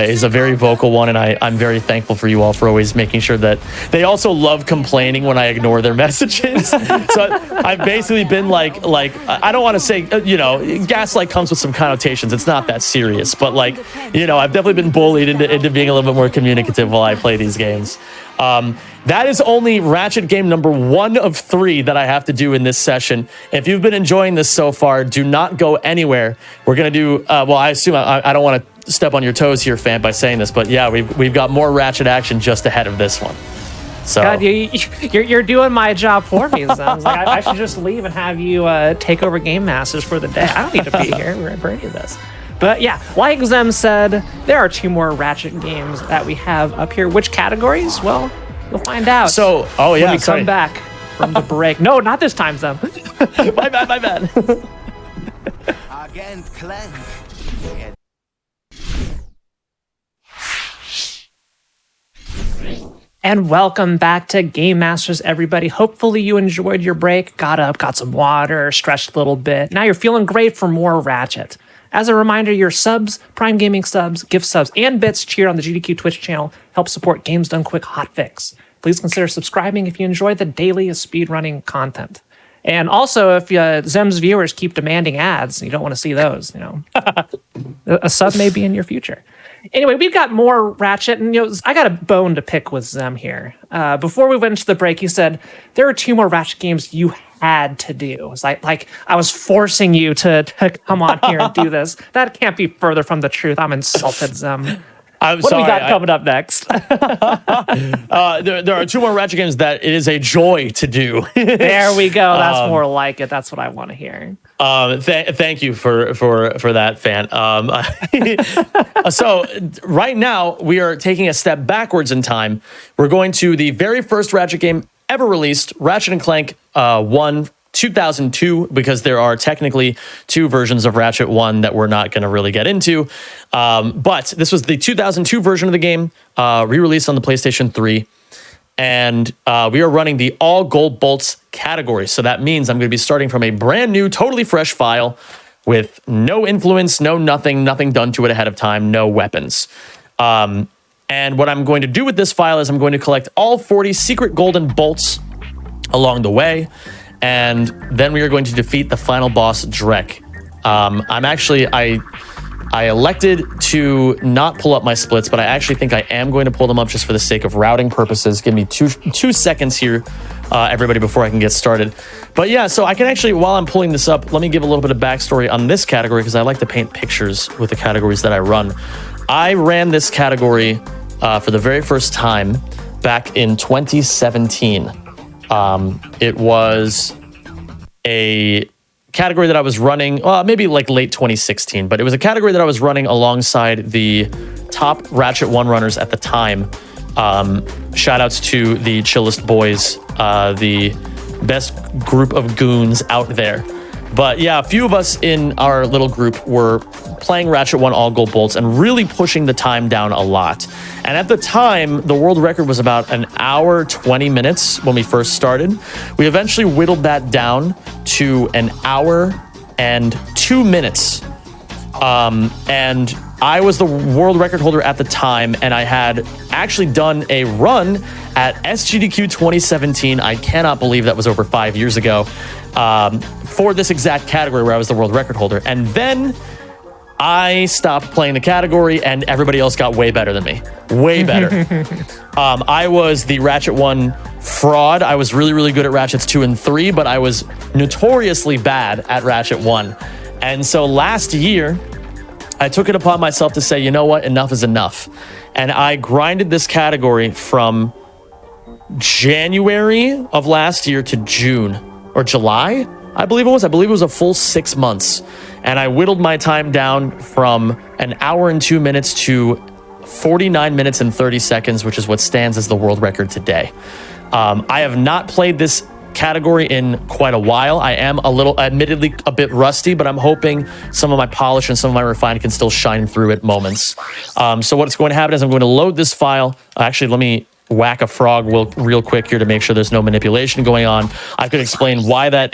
is a very vocal one, and I'm very thankful for you all for always making sure that they also love complaining when I ignore their messages. So I've basically been like I don't want to say gaslight comes with some connotations. It's not that serious, but I've definitely been bullied into being a little bit more communicative while I play these games. That is only Ratchet game number 1 of 3 that I have to do in this session. If you've been enjoying this so far, do not go anywhere. We're gonna do I assume I don't want to step on your toes here, fan, by saying this, but yeah, we've got more Ratchet action just ahead of this one. So God, you're doing my job for me. So I was like, I should just leave and have you take over Game Masters for the day. I don't need to be here for any of this. But yeah, like Zem said, there are 2 more Ratchet games that we have up here. Which categories? Well, you'll find out. So, when we come back from the break. No, not this time, Zem. My bad. Again, Clank. And welcome back to Game Masters, everybody. Hopefully you enjoyed your break, got up, got some water, stretched a little bit. Now you're feeling great for more Ratchet. As a reminder, your subs, Prime Gaming subs, gift subs, and bits cheered on the GDQ Twitch channel help support Games Done Quick Hotfix. Please consider subscribing if you enjoy the daily speedrunning content. And also, if Zem's viewers keep demanding ads, and you don't want to see those, a sub may be in your future. Anyway, we've got more Ratchet, and I got a bone to pick with Zem here. Before we went into the break, he said there are 2 more Ratchet games you had to do. It's like I was forcing you to come on here and do this. That can't be further from the truth. I'm insulted, Zem. What do we got coming up next? There are 2 more Ratchet games that it is a joy to do. There we go. That's more like it. That's what I want to hear. Thank you for that, fan. So right now we are taking a step backwards in time. We're going to the very first Ratchet game ever released, Ratchet and Clank 1, 2002, because there are technically 2 versions of Ratchet 1 that we're not going to really get into. But this was the 2002 version of the game, re-released on the PlayStation 3. And we are running the all gold bolts category. So that means I'm going to be starting from a brand new, totally fresh file with no influence, nothing done to it ahead of time, no weapons. And what I'm going to do with this file is I'm going to collect all 40 secret golden bolts along the way. And then we are going to defeat the final boss, Drek. I elected to not pull up my splits, but I actually think I am going to pull them up just for the sake of routing purposes. Give me two seconds here, everybody, before I can get started. But yeah, so I can actually, while I'm pulling this up, let me give a little bit of backstory on this category because I like to paint pictures with the categories that I run. I ran this category for the very first time back in 2017. It was a category that I was running, maybe like late 2016, but it was a category that I was running alongside the top Ratchet 1 runners at the time. Shout outs to the chillest boys, the best group of goons out there. But yeah, a few of us in our little group were playing Ratchet 1 all gold bolts and really pushing the time down a lot. And at the time, the world record was about 1 hour, 20 minutes when we first started. We eventually whittled that down to 1 hour and 2 minutes. And I was the world record holder at the time, and I had actually done a run at SGDQ 2017. I cannot believe that was over 5 years ago, for this exact category where I was the world record holder. And then I stopped playing the category, and everybody else got way better than me. Way better. I was the Ratchet 1 fraud. I was really, really good at Ratchets 2 and 3, but I was notoriously bad at Ratchet 1. And so last year, I took it upon myself to say, you know what, enough is enough. And I grinded this category from January of last year to June or July, I believe it was. I believe it was a full 6 months. And I whittled my time down from an hour and 2 minutes to 49 minutes and 30 seconds, which is what stands as the world record today. I have not played this category in quite a while. I am admittedly a bit rusty, but I'm hoping some of my polish and some of my refine can still shine through at moments. So what's going to happen is I'm going to load this file. Actually, let me whack a frog real quick here to make sure there's no manipulation going on. I could explain why that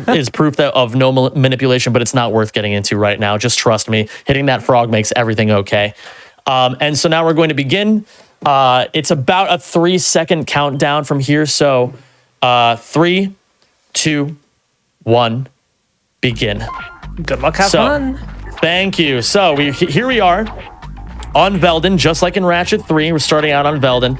is proof of no manipulation, but it's not worth getting into right now. Just trust me. Hitting that frog makes everything okay. And so now we're going to begin. It's about a 3-second countdown from here. So 3, 2, 1, begin. Good luck, have fun. Thank you. So here we are on Veldin, just like in Ratchet 3. We're starting out on Veldin,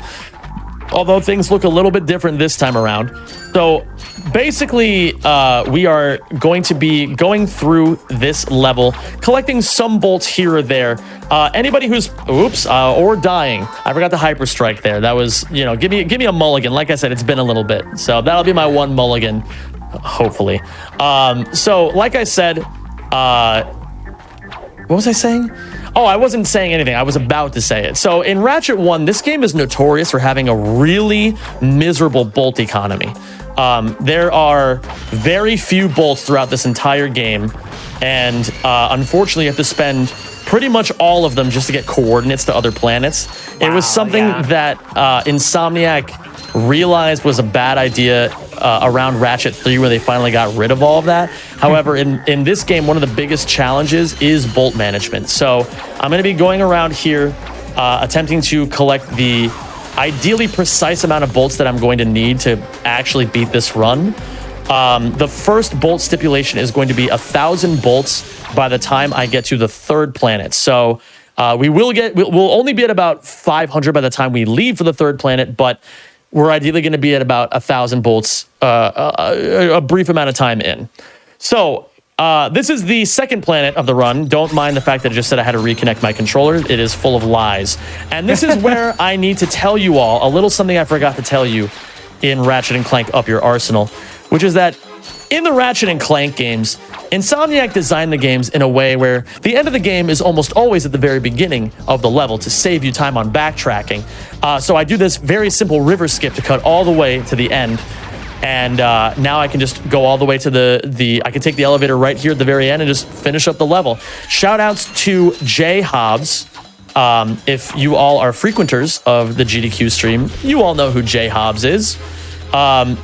although things look a little bit different this time around. So basically, we are going to be going through this level, collecting some bolts here or there. Anybody who's or dying, I forgot the hyper strike there. That was, give me a mulligan. Like I said, it's been a little bit, so that'll be my one mulligan, hopefully. So like I said, what was I saying? Oh, I wasn't saying anything. I was about to say it. So in Ratchet 1, this game is notorious for having a really miserable bolt economy. There are very few bolts throughout this entire game, and unfortunately you have to spend pretty much all of them just to get coordinates to other planets. Wow, it was something that Insomniac realized was a bad idea around Ratchet 3 where they finally got rid of all of that. However, in this game, one of the biggest challenges is bolt management. So I'm going to be going around here attempting to collect the ideally precise amount of bolts that I'm going to need to actually beat this run. The first bolt stipulation is going to be 1,000 bolts by the time I get to the 3rd planet. So we'll only be at about 500 by the time we leave for the 3rd planet, but we're ideally going to be at about 1,000 bolts a brief amount of time in. So this is the 2nd planet of the run. Don't mind the fact that I just said I had to reconnect my controller. It is full of lies. And this is where I need to tell you all a little something I forgot to tell you in Ratchet & Clank Up Your Arsenal, which is that in the Ratchet & Clank games, Insomniac designed the games in a way where the end of the game is almost always at the very beginning of the level to save you time on backtracking. So I do this very simple river skip to cut all the way to the end. And now I can just go all the way to I can take the elevator right here at the very end and just finish up the level. Shout outs to Jay Hobbs. If you all are frequenters of the GDQ stream, you all know who Jay Hobbs is.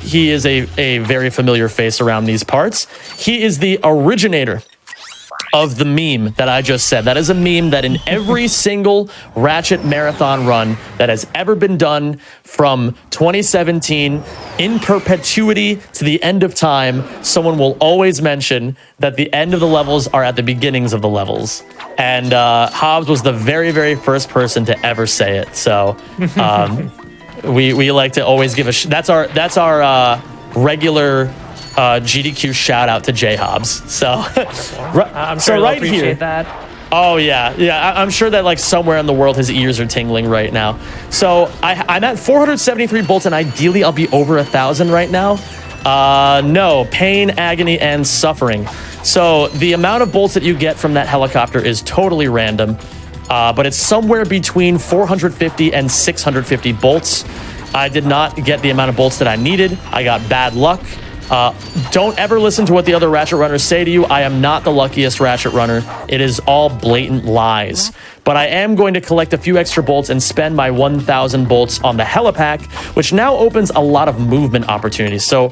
He is a very familiar face around these parts. He is the originator of the meme that I just said. That is a meme that in every single Ratchet marathon run that has ever been done from 2017 in perpetuity to the end of time, someone will always mention that the end of the levels are at the beginnings of the levels. And Hobbs was the very, very first person to ever say it. So we like to always give that's our regular GDQ shout out to Jay Hobbs. So I'm sure right appreciate here, that. Oh yeah. I'm sure that like somewhere in the world his ears are tingling right now. So I'm at 473 bolts, and ideally I'll be over 1,000 right now. No, pain, agony, and suffering. So the amount of bolts that you get from that helicopter is totally random, but it's somewhere between 450 and 650 bolts. I did not get the amount of bolts that I needed. I got bad luck. Don't ever listen to what the other Ratchet runners say to you. I am not the luckiest Ratchet runner. It is all blatant lies. But I am going to collect a few extra bolts and spend my 1,000 bolts on the helipack, which now opens a lot of movement opportunities. So,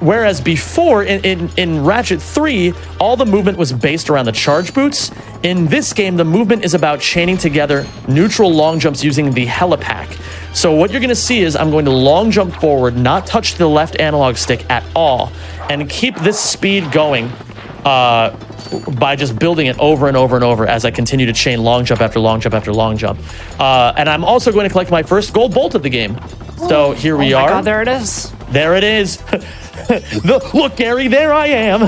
whereas before in Ratchet 3, all the movement was based around the charge boots, in this game, the movement is about chaining together neutral long jumps using the helipack. So what you're going to see is I'm going to long jump forward, not touch the left analog stick at all, and keep this speed going by just building it over and over and over as I continue to chain long jump after long jump after long jump. And I'm also going to collect my first gold bolt of the game. So here we are. Oh my God, there it is. There it is. Look, Gary, there I am.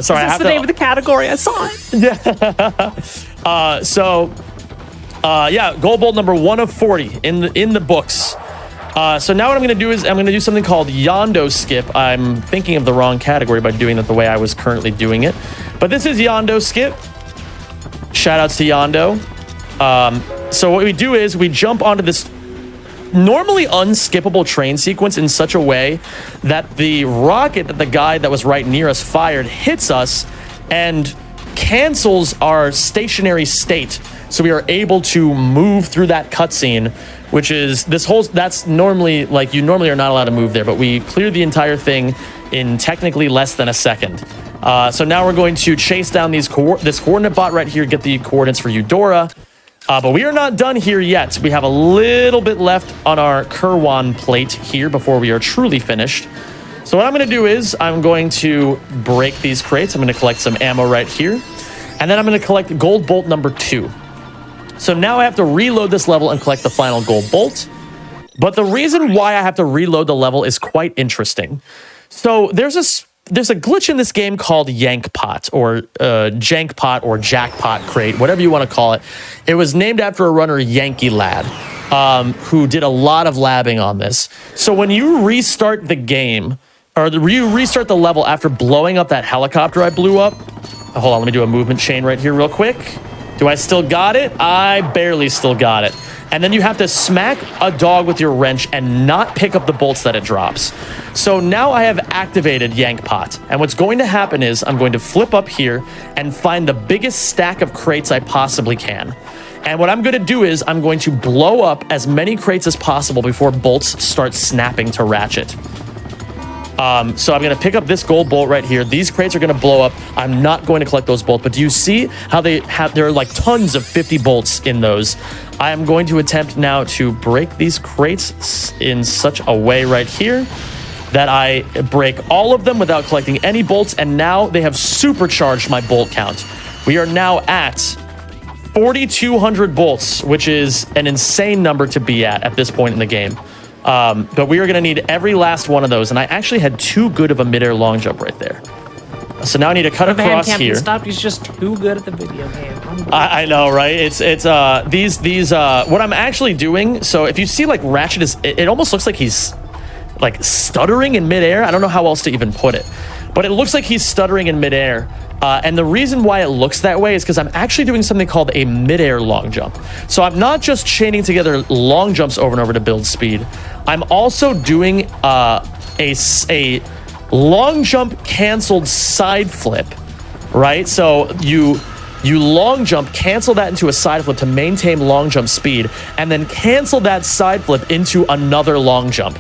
Sorry, That's the name of the category. I saw it. Yeah, gold bolt number 1 of 40 in the books. So now what I'm going to do is I'm going to do something called Yondo Skip. I'm thinking of the wrong category by doing it the way I was currently doing it. But this is Yondo Skip. Shout outs to Yondo. So what we do is we jump onto this normally unskippable train sequence in such a way that the rocket that the guy that was right near us fired hits us and cancels our stationary state. So we are able to move through that cutscene, which is that's normally, like, you normally are not allowed to move there, but we cleared the entire thing in technically less than a second. So now we're going to chase down this coordinate bot right here, get the coordinates for Eudora. But we are not done here yet. We have a little bit left on our Kerwan plate here before we are truly finished. So what I'm going to do is I'm going to break these crates. I'm going to collect some ammo right here. And then I'm going to collect gold bolt number 2. So now I have to reload this level and collect the final gold bolt. But the reason why I have to reload the level is quite interesting. So there's a glitch in this game called Yankpot or Jankpot or Jackpot crate, whatever you want to call it. It was named after a runner, Yankee Lad, who did a lot of labbing on this. So when you restart the game, or you restart the level after blowing up that helicopter I blew up. Hold on, let me do a movement chain right here real quick. Do I still got it? I barely still got it. And then you have to smack a dog with your wrench and not pick up the bolts that it drops. So now I have activated Yankpot. And what's going to happen is I'm going to flip up here and find the biggest stack of crates I possibly can. And what I'm going to do is I'm going to blow up as many crates as possible before bolts start snapping to Ratchet. So I'm going to pick up this gold bolt right here. These crates are going to blow up. I'm not going to collect those bolts, but do you see how there are like tons of 50 bolts in those? I am going to attempt now to break these crates in such a way right here that I break all of them without collecting any bolts, and now they have supercharged my bolt count. We are now at 4,200 bolts, which is an insane number to be at this point in the game. But we are going to need every last one of those. And I actually had too good of a midair long jump right there. So now I need to cut across here. Stop. He's just too good at the video game. I know, right? It's what I'm actually doing. So if you see, like, Ratchet is, it almost looks like he's like stuttering in midair. I don't know how else to even put it, but it looks like he's stuttering in midair. And the reason why it looks that way is because I'm actually doing something called a midair long jump. So I'm not just chaining together long jumps over and over to build speed. I'm also doing a long jump canceled side flip, right? So you long jump, cancel that into a side flip to maintain long jump speed, and then cancel that side flip into another long jump.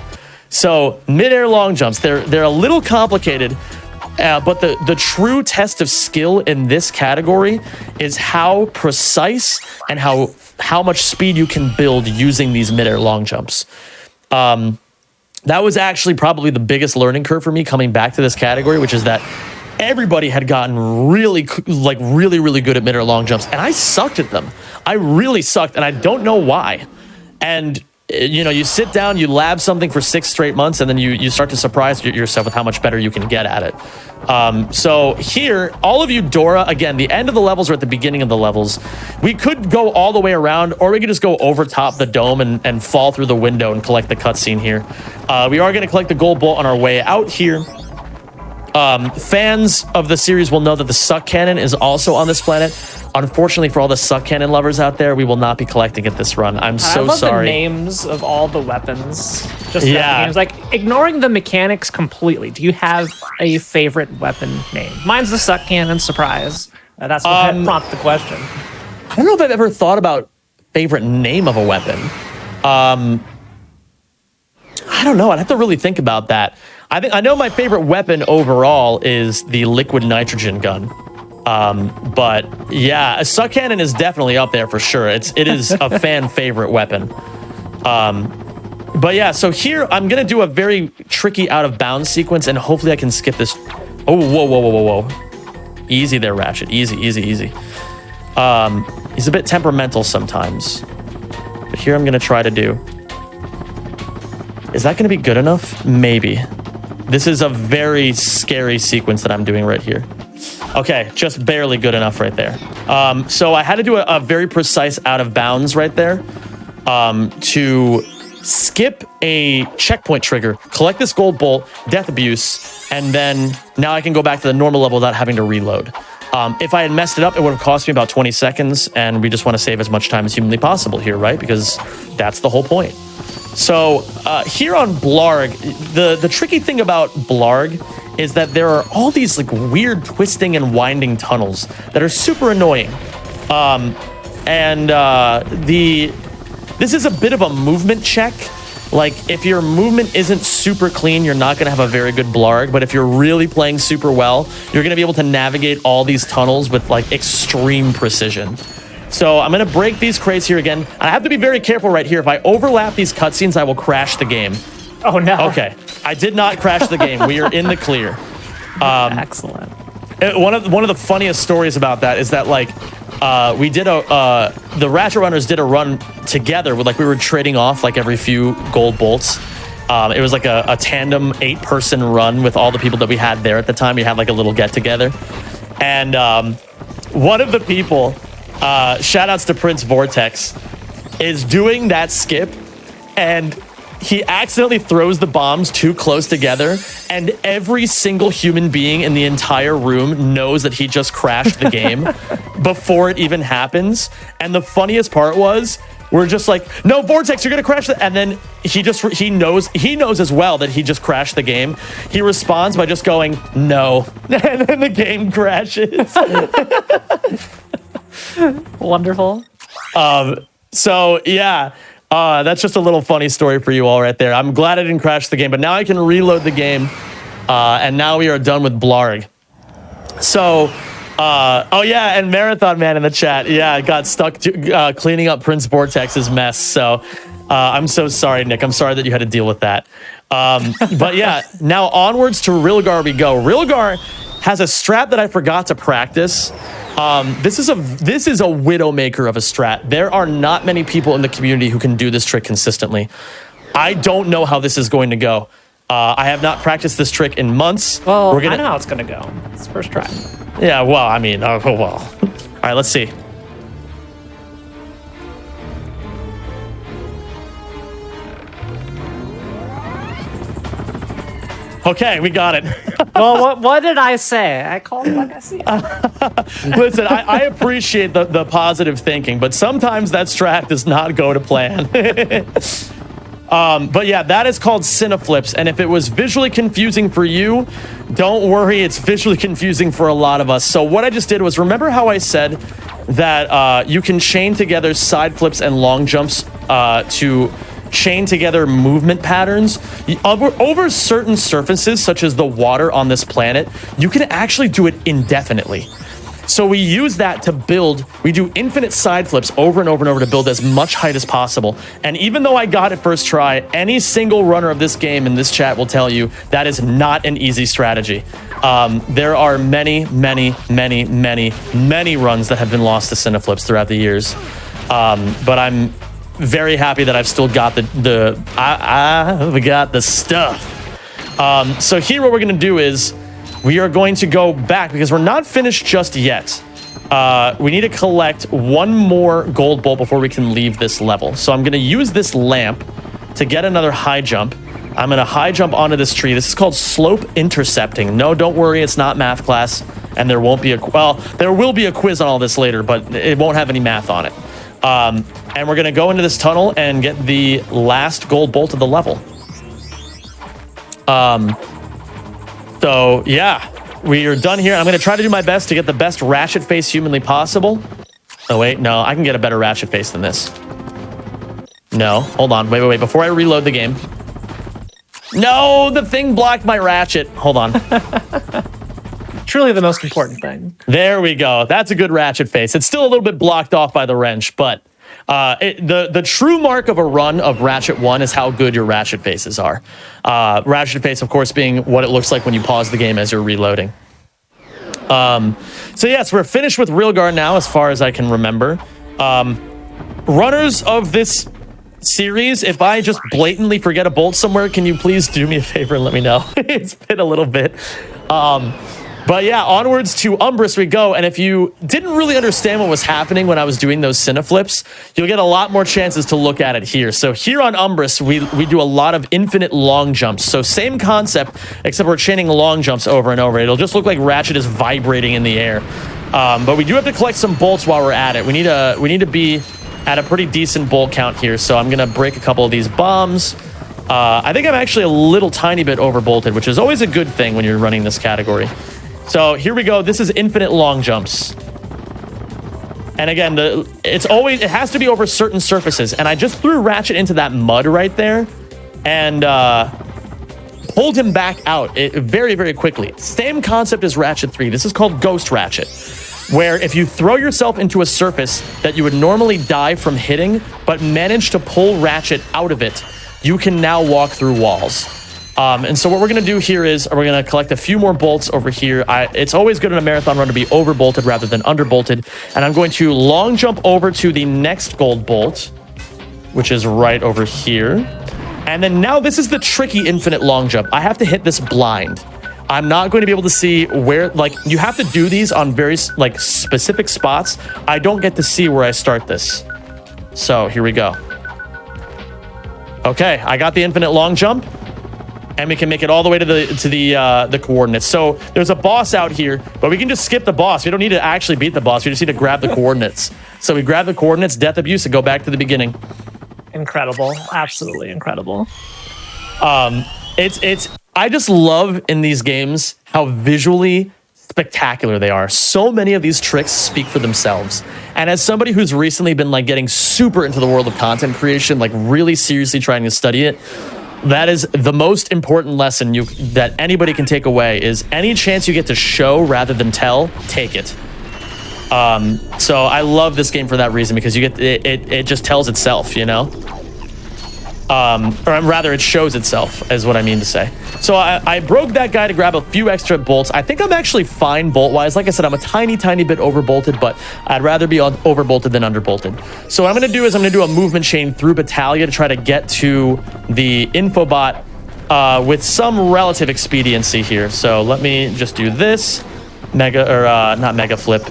So midair long jumps, they're a little complicated. But the true test of skill in this category is how precise and how much speed you can build using these midair long jumps. That was actually probably the biggest learning curve for me coming back to this category, which is that everybody had gotten really good at midair long jumps, and I sucked at them. I really sucked, and I don't know why. And you know, you sit down, you lab something for 6 straight months, and then you start to surprise yourself with how much better you can get at it. So here, all of Eudora, again, the end of the levels are at the beginning of the levels. We could go all the way around, or we could just go over top the dome and fall through the window and collect the cutscene here. We are going to collect the gold bolt on our way out here. Fans of the series will know that the suck cannon is also on this planet. Unfortunately for all the suck cannon lovers out there, we will not be collecting it this run. I'm so I love sorry. the names of all the weapons. Just Yeah. the games. Like, ignoring the mechanics completely, do you have a favorite weapon name? Mine's the suck cannon, surprise. That's what prompted the question. I don't know if I've ever thought about favorite name of a weapon. I don't know. I'd have to really think about that. I know my favorite weapon overall is the liquid nitrogen gun. But yeah, a suck cannon is definitely up there for sure. It is a fan favorite weapon. But yeah, so here I'm gonna do a very tricky out of bounds sequence, and hopefully I can skip this. Oh, whoa. Easy there, Ratchet. Easy. He's a bit temperamental sometimes. But here I'm gonna try to do. Is that gonna be good enough? Maybe. This is a very scary sequence that I'm doing right here. Okay, just barely good enough right there. So I had to do a very precise out of bounds right there to skip a checkpoint trigger, collect this gold bolt, death abuse, and then now I can go back to the normal level without having to reload. If I had messed it up, it would have cost me about 20 seconds, and we just want to save as much time as humanly possible here, right? Because that's the whole point. So here on Blarg, the tricky thing about Blarg is that there are all these like weird twisting and winding tunnels that are super annoying. This is a bit of a movement check. Like, if your movement isn't super clean, you're not going to have a very good Blarg. But if you're really playing super well, you're going to be able to navigate all these tunnels with like extreme precision. So I'm going to break these crates here again. I have to be very careful right here. If I overlap these cutscenes, I will crash the game. Oh, no. Okay. I did not crash the game. We are in the clear. Excellent. One of the funniest stories about that is that like we did the Ratchet runners did a run together with like we were trading off like every few gold bolts. It was like a tandem 8-person run with all the people that we had there at the time. We had like a little get together, and one of the people, shout outs to Prince Vortex, is doing that skip, and he accidentally throws the bombs too close together, and every single human being in the entire room knows that he just crashed the game before it even happens. And the funniest part was, we're just like, no, Vortex, you're gonna crash it. And then he knows as well that he just crashed the game. He responds by just going, no. And then the game crashes. Wonderful. So yeah. That's just a little funny story for you all right there. I'm glad I didn't crash the game, but now I can reload the game, and now we are done with Blarg. So, oh yeah, and Marathon Man in the chat, yeah, got stuck cleaning up Prince Vortex's mess. So, I'm so sorry, Nick. I'm sorry that you had to deal with that. But yeah, now onwards to Rilgar we go. Rilgar has a strat that I forgot to practice. This is a Widowmaker of a strat. There are not many people in the community who can do this trick consistently. I don't know how this is going to go. I have not practiced this trick in months. Well, I know how it's going to go. It's first try. Yeah, well, I mean, well. All right, let's see. Okay, we got it. Well, what did I say? I called it like I see it. Listen, I appreciate the positive thinking, but sometimes that strat does not go to plan. But yeah, that is called Cineflips, and if it was visually confusing for you, don't worry, it's visually confusing for a lot of us. So what I just did was, remember how I said that you can chain together side flips and long jumps to chain together movement patterns over certain surfaces, such as the water on this planet? You can actually do it indefinitely. So we use that to build, we do infinite side flips over and over and over to build as much height as possible. And even though I got it first try, any single runner of this game in this chat will tell you that is not an easy strategy. There are many, many, many, many, many runs that have been lost to Cineflips throughout the years. But I'm very happy that I've still got I've got the stuff. So here what we're gonna do is we are going to go back because we're not finished just yet. We need to collect one more gold bolt before we can leave this level. So I'm gonna use this lamp to get another high jump. I'm gonna high jump onto this tree. This is called slope intercepting. No, don't worry, it's not math class. and there won't be there will be a quiz on all this later, but it won't have any math on it. And we're going to go into this tunnel and get the last gold bolt of the level. So, yeah, we are done here. I'm going to try to do my best to get the best Ratchet face humanly possible. Oh, wait, no, I can get a better Ratchet face than this. No, hold on. Wait. Before I reload the game. No, the thing blocked my Ratchet. Hold on. Truly the most important thing. There we go. That's a good Ratchet face. It's still a little bit blocked off by the wrench, but the true mark of a run of Ratchet 1 is how good your Ratchet faces are. Ratchet face, of course, being what it looks like when you pause the game as you're reloading. So yes, we're finished with Rilgar now, as far as I can remember. Runners of this series, if I just blatantly forget a bolt somewhere, can you please do me a favor and let me know? It's been a little bit. But yeah, onwards to Umbris we go, and if you didn't really understand what was happening when I was doing those Cineflips, you'll get a lot more chances to look at it here. So here on Umbris, we do a lot of infinite long jumps. So same concept, except we're chaining long jumps over and over. It'll just look like Ratchet is vibrating in the air. But we do have to collect some bolts while we're at it. We need to be at a pretty decent bolt count here, so I'm gonna break a couple of these bombs. I think I'm actually a little tiny bit overbolted, which is always a good thing when you're running this category. So here we go. This is infinite long jumps. And again, it has to be over certain surfaces. And I just threw Ratchet into that mud right there and pulled him back out very, very quickly. Same concept as Ratchet 3. This is called Ghost Ratchet, where if you throw yourself into a surface that you would normally die from hitting, but manage to pull Ratchet out of it, you can now walk through walls. And so what we're going to do here is we're going to collect a few more bolts over here. It's always good in a marathon run to be over-bolted rather than under-bolted. And I'm going to long jump over to the next gold bolt, which is right over here. And then now this is the tricky infinite long jump. I have to hit this blind. I'm not going to be able to see where, like, you have to do these on very, like, specific spots. I don't get to see where I start this. So here we go. Okay, I got the infinite long jump. And we can make it all the way to the coordinates. So there's a boss out here, but we can just skip the boss. We don't need to actually beat the boss. We just need to grab the coordinates. So we grab the coordinates, death abuse, and go back to the beginning. Incredible. Absolutely incredible. I just love in these games how visually spectacular they are. So many of these tricks speak for themselves. And as somebody who's recently been like getting super into the world of content creation, like really seriously trying to study it, that is the most important lesson that anybody can take away is any chance you get to show rather than tell, take it. So I love this game for that reason, because you get it just tells itself, you know? Or rather, it shows itself, is what I mean to say. So I broke that guy to grab a few extra bolts. I think I'm actually fine bolt-wise. Like I said, I'm a tiny, tiny bit over-bolted, but I'd rather be over-bolted than under-bolted. So what I'm going to do is I'm going to do a movement chain through Battalia to try to get to the infobot with some relative expediency here. So let me just do this. Not mega flip.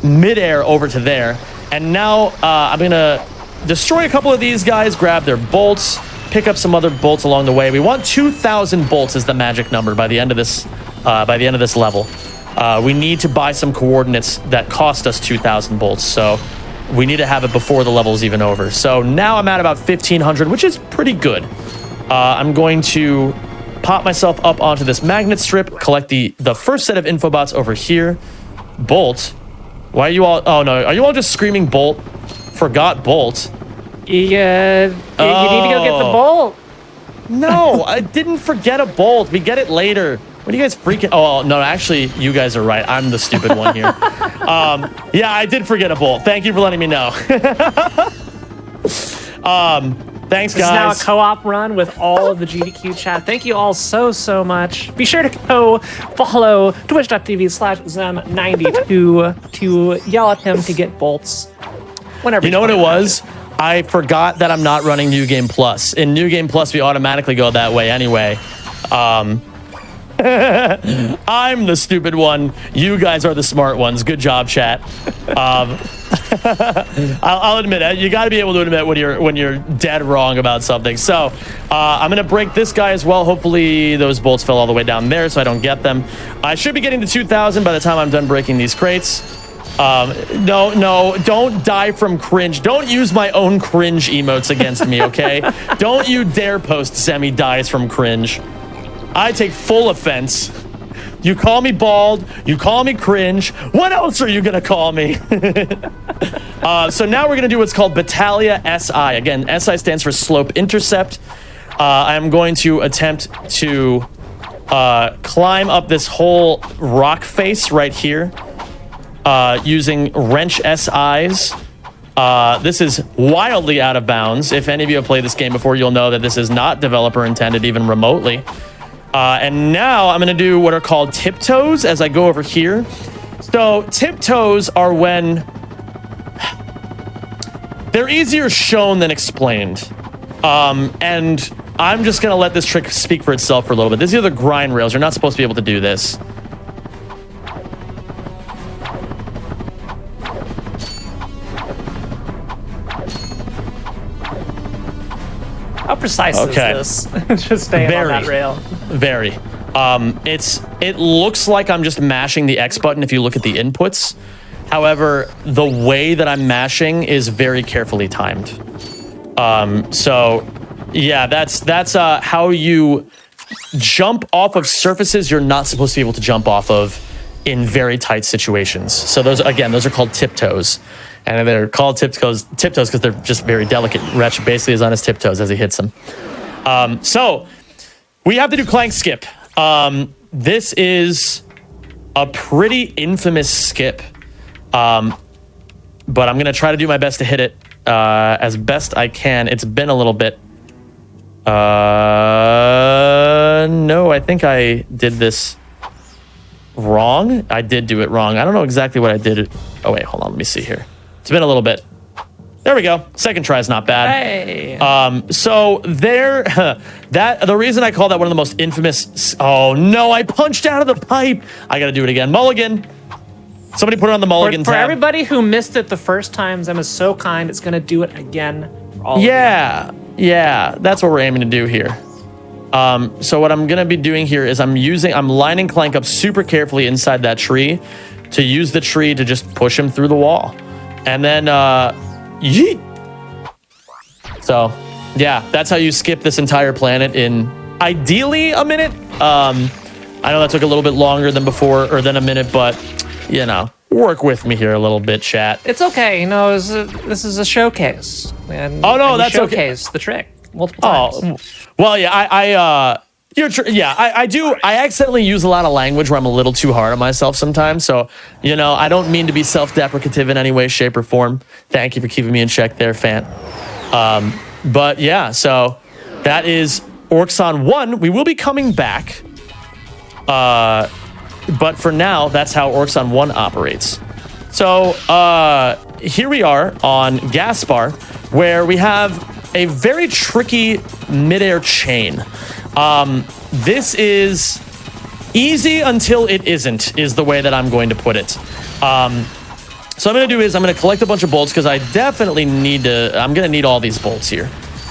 Mid-air over to there. And now I'm going to destroy a couple of these guys, grab their bolts, pick up some other bolts along the way. We want 2,000 bolts as the magic number by the end of this level. We need to buy some coordinates that cost us 2,000 bolts, so we need to have it before the level's even over. So now I'm at about 1,500, which is pretty good. I'm going to pop myself up onto this magnet strip, collect the first set of infobots over here. Bolt. Why are you all... Oh, no. Are you all just screaming bolt? Forgot bolt. You need to go get the bolt. No, I didn't forget a bolt. We get it later. What are you guys freaking... Oh, no, actually, you guys are right. I'm the stupid one here. Yeah, I did forget a bolt. Thank you for letting me know. Thanks, guys. This is now a co-op run with all of the GDQ chat. Thank you all so much. Be sure to go follow twitch.tv/Zem92 to yell at him to get bolts. Whenever you know what it was? I forgot that I'm not running New Game Plus. In New Game Plus, we automatically go that way anyway. I'm the stupid one. You guys are the smart ones. Good job, chat. I'll admit it. You got to be able to admit when you're dead wrong about something. So I'm going to break this guy as well. Hopefully those bolts fell all the way down there so I don't get them. I should be getting to 2,000 by the time I'm done breaking these crates. No, don't die from cringe. Don't use my own cringe emotes against me, okay? Don't you dare post Semi dies from cringe. I take full offense. You call me bald, you call me cringe. What else are you gonna call me? So now we're gonna do what's called Battaglia SI. Again, SI stands for Slope Intercept. I'm going to attempt to climb up this whole rock face right here using wrench SIs. This is wildly out of bounds. If any of you have played this game before, you'll know that this is not developer intended even remotely. And now I'm going to do what are called tiptoes as I go over here. So tiptoes are when they're easier shown than explained. And I'm just going to let this trick speak for itself for a little bit. These are the grind rails. You're not supposed to be able to do this. How precise is this? Just staying on that rail. Very. It looks like I'm just mashing the X button if you look at the inputs. However, the way that I'm mashing is very carefully timed. So yeah, that's how you jump off of surfaces you're not supposed to be able to jump off of in very tight situations. So those are called tiptoes. And they're called tiptoes because they're just very delicate. Ratchet basically is on his tiptoes as he hits them. So we have to do Clank Skip. This is a pretty infamous skip. But I'm going to try to do my best to hit it as best I can. It's been a little bit. No, I think I did this wrong. I did do it wrong. I don't know exactly what I did. Oh, wait, hold on. Let me see here. It's been a little bit. There we go. Second try is not bad. Hey. So there, the reason I call that one of the most infamous. Oh no! I punched out of the pipe. I got to do it again. Mulligan. Somebody put it on the mulligan tab. For everybody who missed it the first time, Zem is so kind. It's going to do it again. For all yeah, that's what we're aiming to do here. So what I'm going to be doing here is I'm lining Clank up super carefully inside that tree to use the tree to just push him through the wall. And then, yeet. So, yeah, that's how you skip this entire planet in ideally a minute. I know that took a little bit longer than before, or than a minute, but, you know, work with me here a little bit, chat. It's okay. You know, this is a showcase. And, that's showcase the trick multiple times. Oh, well, yeah, I do. I accidentally use a lot of language where I'm a little too hard on myself sometimes. So, you know, I don't mean to be self-deprecative in any way, shape, or form. Thank you for keeping me in check there, Fant. But yeah, so that is Orxon 1. We will be coming back. But for now, that's how Orxon 1 operates. So here we are on Gaspar, where we have a very tricky midair chain. This is easy until it isn't, is the way that I'm going to put it. So what I'm going to do is I'm going to collect a bunch of bolts because I definitely I'm going to need all these bolts here.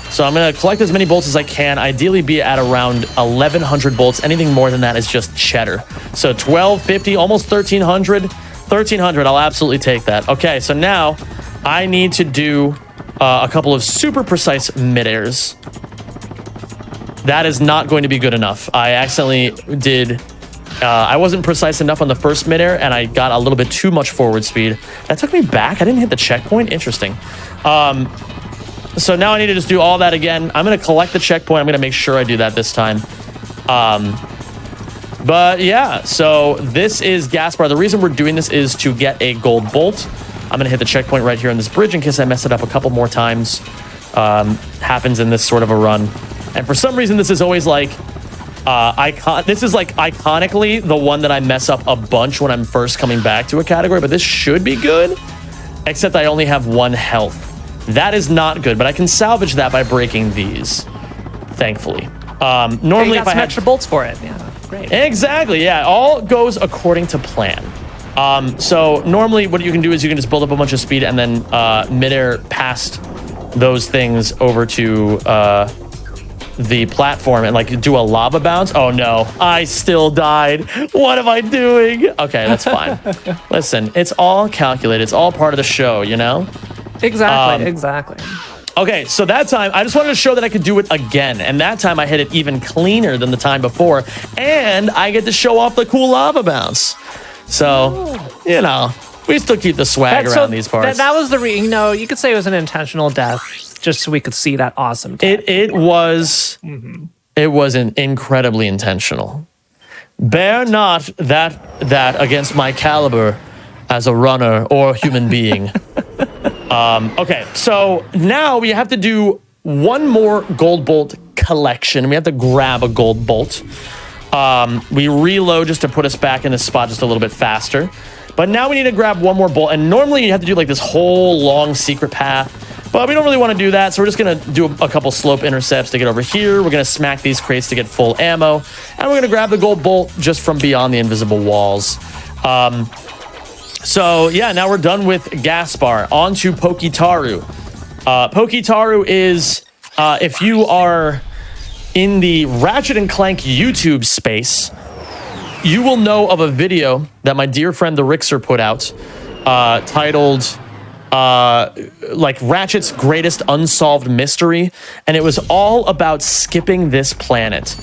So I'm going to collect as many bolts as I can, ideally be at around 1,100 bolts. Anything more than that is just cheddar. So 1,250, almost 1,300. 1,300, I'll absolutely take that. Okay, so now I need to do a couple of super precise midairs. That is not going to be good enough. I accidentally did... I wasn't precise enough on the first midair, and I got a little bit too much forward speed. That took me back. I didn't hit the checkpoint. Interesting. So now I need to just do all that again. I'm going to collect the checkpoint. I'm going to make sure I do that this time. But yeah, so this is Gaspar. The reason we're doing this is to get a gold bolt. I'm going to hit the checkpoint right here on this bridge in case I mess it up a couple more times. Happens in this sort of a run. And for some reason, this is always like... this is like iconically the one that I mess up a bunch when I'm first coming back to a category, but this should be good, except I only have 1 health. That is not good, but I can salvage that by breaking these, thankfully. Normally, you got some extra bolts for it. Yeah, great. Exactly. Yeah, all goes according to plan. So normally what you can do is you can just build up a bunch of speed and then midair past those things over to the platform and like do a lava bounce. Oh no, I still died. What am I doing? Okay, that's fine. Listen, it's all calculated. It's all part of the show, you know? Exactly. Okay, so that time, I just wanted to show that I could do it again. And that time I hit it even cleaner than the time before. And I get to show off the cool lava bounce. So, you know, we still keep the swag around these parts. That was you could say it was an intentional death, just so we could see that awesome death. It was incredibly intentional. Bear not that against my caliber as a runner or human being. Okay, so now we have to do one more gold bolt collection. We have to grab a gold bolt. We reload just to put us back in this spot just a little bit faster. But now we need to grab one more bolt. And normally you have to do like this whole long secret path. But we don't really want to do that. So we're just going to do a couple slope intercepts to get over here. We're going to smack these crates to get full ammo. And we're going to grab the gold bolt just from beyond the invisible walls. So yeah, now we're done with Gaspar. On to Pokitaru. Pokitaru is, if you are in the Ratchet and Clank YouTube space, you will know of a video that my dear friend the Rixer put out, titled like Ratchet's Greatest Unsolved Mystery, and it was all about skipping this planet.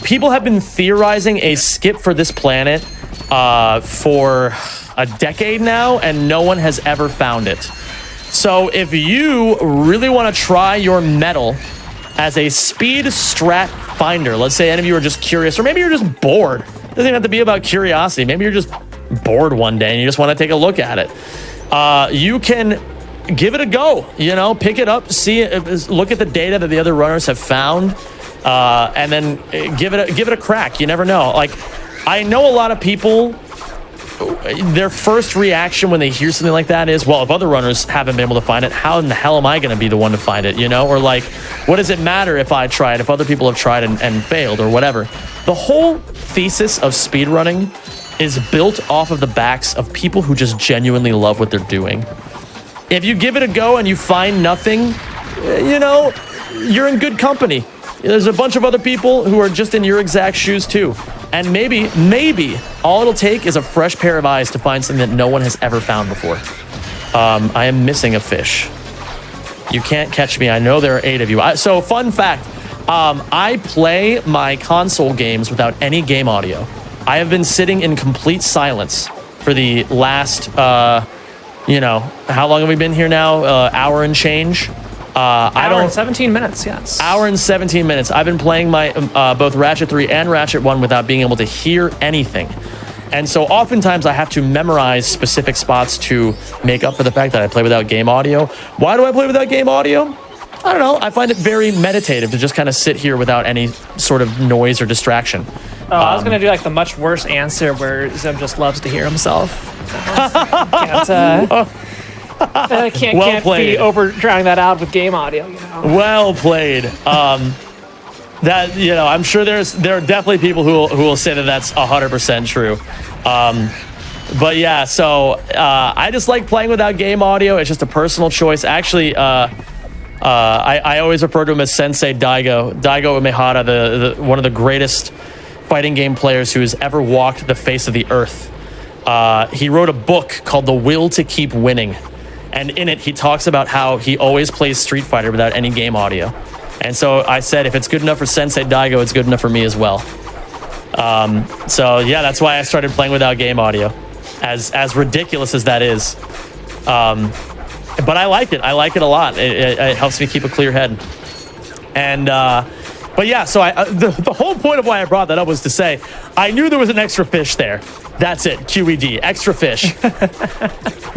People have been theorizing a skip for this planet for a decade now, and no one has ever found it. So if you really want to try your mettle as a speed strat finder, let's say any of you are just curious, or maybe you're just bored. It doesn't even have to be about curiosity. Maybe you're just bored one day and you just want to take a look at it. You can give it a go, you know, pick it up, look at the data that the other runners have found, and then give it a crack. You never know. Like, I know a lot of people, their first reaction when they hear something like that is, well, if other runners haven't been able to find it, how in the hell am I going to be the one to find it, you know? Or like, what does it matter if I tried, if other people have tried and failed or whatever? The whole thesis of speedrunning is built off of the backs of people who just genuinely love what they're doing. If you give it a go and you find nothing, you know, you're in good company. There's a bunch of other people who are just in your exact shoes too. And maybe all it'll take is a fresh pair of eyes to find something that no one has ever found before. I am missing a fish. You can't catch me. I know there are 8 of you. So fun fact, I play my console games without any game audio. I have been sitting in complete silence for the last, you know, how long have we been here now? Hour and change. Hour and 17 minutes, yes. Hour and 17 minutes. I've been playing my both Ratchet 3 and Ratchet 1 without being able to hear anything. And so oftentimes I have to memorize specific spots to make up for the fact that I play without game audio. Why do I play without game audio? I don't know. I find it very meditative to just kind of sit here without any sort of noise or distraction. Oh, I was going to do like the much worse answer where Zim just loves to hear himself. Can't be over-drowning that out with game audio, you know. Well played. That, you know, I'm sure there are definitely people who will say that that's 100% true. But yeah, so I just like playing without game audio. It's just a personal choice. Actually, I always refer to him as Sensei Daigo Umehara, one of the greatest fighting game players who has ever walked the face of the earth. He wrote a book called The Will to Keep Winning. And in it, he talks about how he always plays Street Fighter without any game audio. And so I said, if it's good enough for Sensei Daigo, it's good enough for me as well. So yeah, that's why I started playing without game audio, as ridiculous as that is. But I like it. I like it a lot. It helps me keep a clear head. And but yeah, so the whole point of why I brought that up was to say I knew there was an extra fish there. That's it. QED. Extra fish.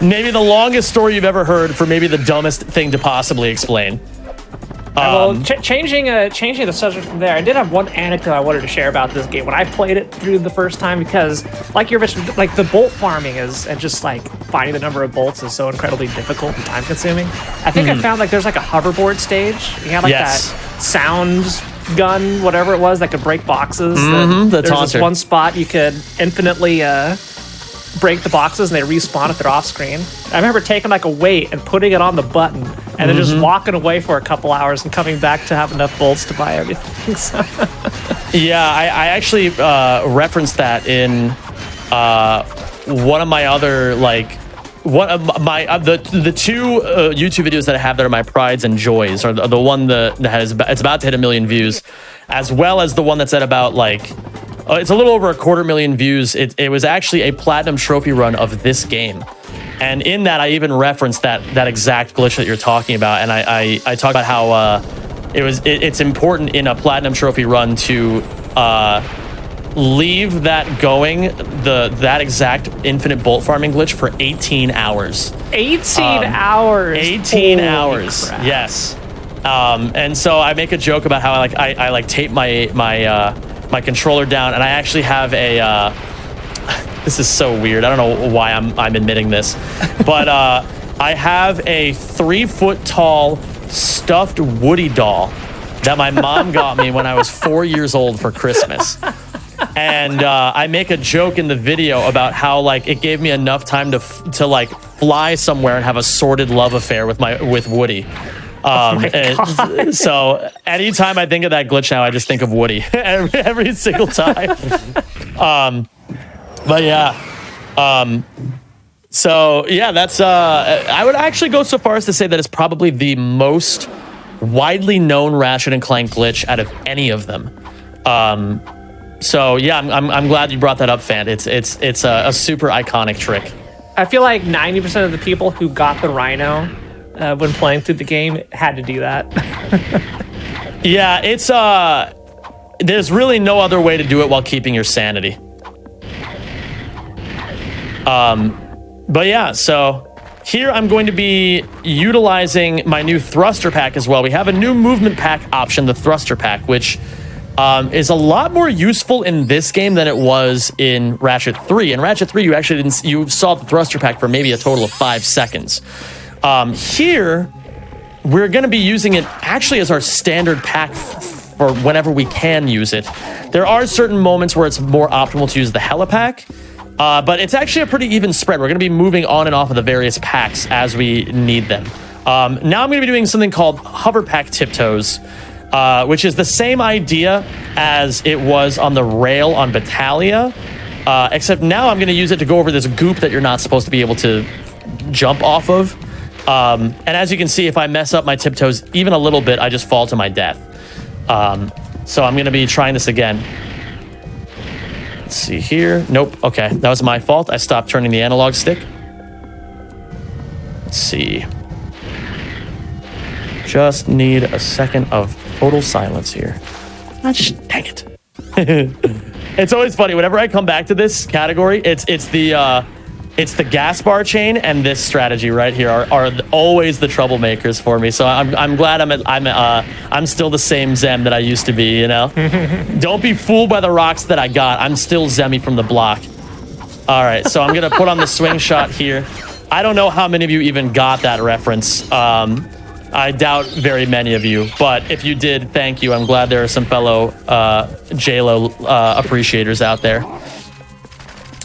Maybe the longest story you've ever heard for maybe the dumbest thing to possibly explain. Well, changing the subject from there, I did have one anecdote I wanted to share about this game when I played it through the first time, because like like the bolt farming is, and just like finding the number of bolts is so incredibly difficult and time consuming. I think I found like there's like a hoverboard stage. You have like that sound gun, whatever it was, that could break boxes. The There's this taunter. one spot you could infinitely break the boxes and they respawn if they're off screen. I remember taking like a weight and putting it on the button and then just walking away for a couple hours and coming back to have enough bolts to buy everything. So. Yeah, I actually referenced that in one of my other one of my the two YouTube videos that I have that are my prides and joys, or the one that has it's about to hit 1 million views, as well as the one that's at about it's a little over 250,000 views. It was actually a platinum trophy run of this game. And in that, I even referenced that exact glitch that you're talking about. And I talk about how it's important in a platinum trophy run to leave that going, that exact infinite bolt farming glitch for 18 hours. 18 hours. 18 Holy hours. crap. Yes. And so I make a joke about how I tape my controller down, and I actually have a this is so weird. I don't know why I'm admitting this, but I have a 3-foot tall stuffed Woody doll that my mom got me when I was 4 years old for Christmas. And I make a joke in the video about how it gave me enough time to fly somewhere and have a sordid love affair with Woody. And so anytime I think of that glitch now, I just think of Woody every single time. But yeah. So yeah, that's I would actually go so far as to say that it's probably the most widely known Ratchet and Clank glitch out of any of them. So yeah, I'm glad you brought that up, Fan. It's a super iconic trick. I feel like 90% of the people who got the Rhino when playing through the game had to do that. Yeah, it's there's really no other way to do it while keeping your sanity. But yeah, so here I'm going to be utilizing my new thruster pack as well. We have a new movement pack option, the thruster pack, which is a lot more useful in this game than it was in Ratchet 3. In Ratchet 3, you saw the thruster pack for maybe a total of 5 seconds. Here, we're going to be using it actually as our standard pack for whenever we can use it. There are certain moments where it's more optimal to use the helipack, but it's actually a pretty even spread. We're going to be moving on and off of the various packs as we need them. Now I'm going to be doing something called hover pack tiptoes, which is the same idea as it was on the rail on Battalia, except now I'm going to use it to go over this goop that you're not supposed to be able to jump off of. And as you can see, if I mess up my tiptoes even a little bit, I just fall to my death. So I'm going to be trying this again. Let's see here. Nope. Okay, that was my fault. I stopped turning the analog stick. Let's see. Just need a second of total silence here. Dang it. It's always funny. Whenever I come back to this category, it's the gas bar chain and this strategy right here are always the troublemakers for me. So I'm glad I'm still the same Zem that I used to be, you know? Don't be fooled by the rocks that I got. I'm still Zemmy from the block. All right, so I'm going to put on the swing shot here. I don't know how many of you even got that reference. I doubt very many of you, but if you did, thank you. I'm glad there are some fellow JLo appreciators out there.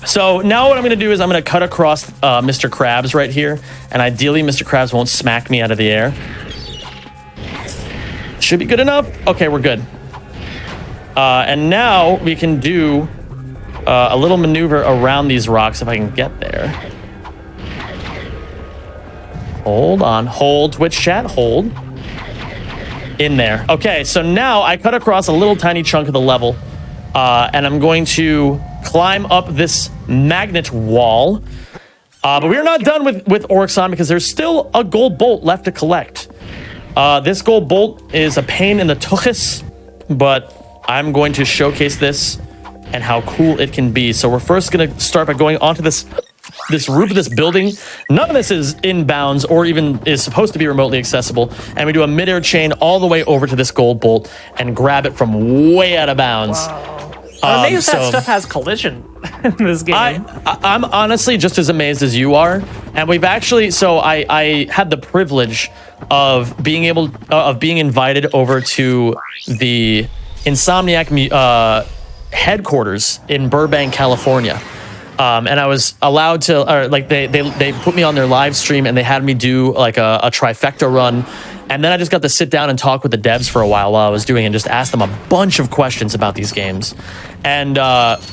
So now what I'm going to do is I'm going to cut across Mr. Krabs right here, and ideally Mr. Krabs won't smack me out of the air. Should be good enough. Okay, we're good. And now we can do a little maneuver around these rocks if I can get there. Hold on. Hold, Twitch chat. Hold. In there. Okay, so now I cut across a little tiny chunk of the level, and I'm going to climb up this magnet wall. But we're not done with Orxon because there's still a gold bolt left to collect. This gold bolt is a pain in the tuchus, but I'm going to showcase this and how cool it can be. So we're first going to start by going onto this roof of this building. None of this is inbounds or even is supposed to be remotely accessible. And we do a midair chain all the way over to this gold bolt and grab it from way out of bounds. Wow. I'm amazed that stuff has collision in this game. I'm honestly just as amazed as you are, and we've actually. So I had the privilege of being invited over to the Insomniac headquarters in Burbank, California. And I was allowed to, or like they put me on their live stream and they had me do like a trifecta run. And then I just got to sit down and talk with the devs for a while I was doing and just ask them a bunch of questions about these games. And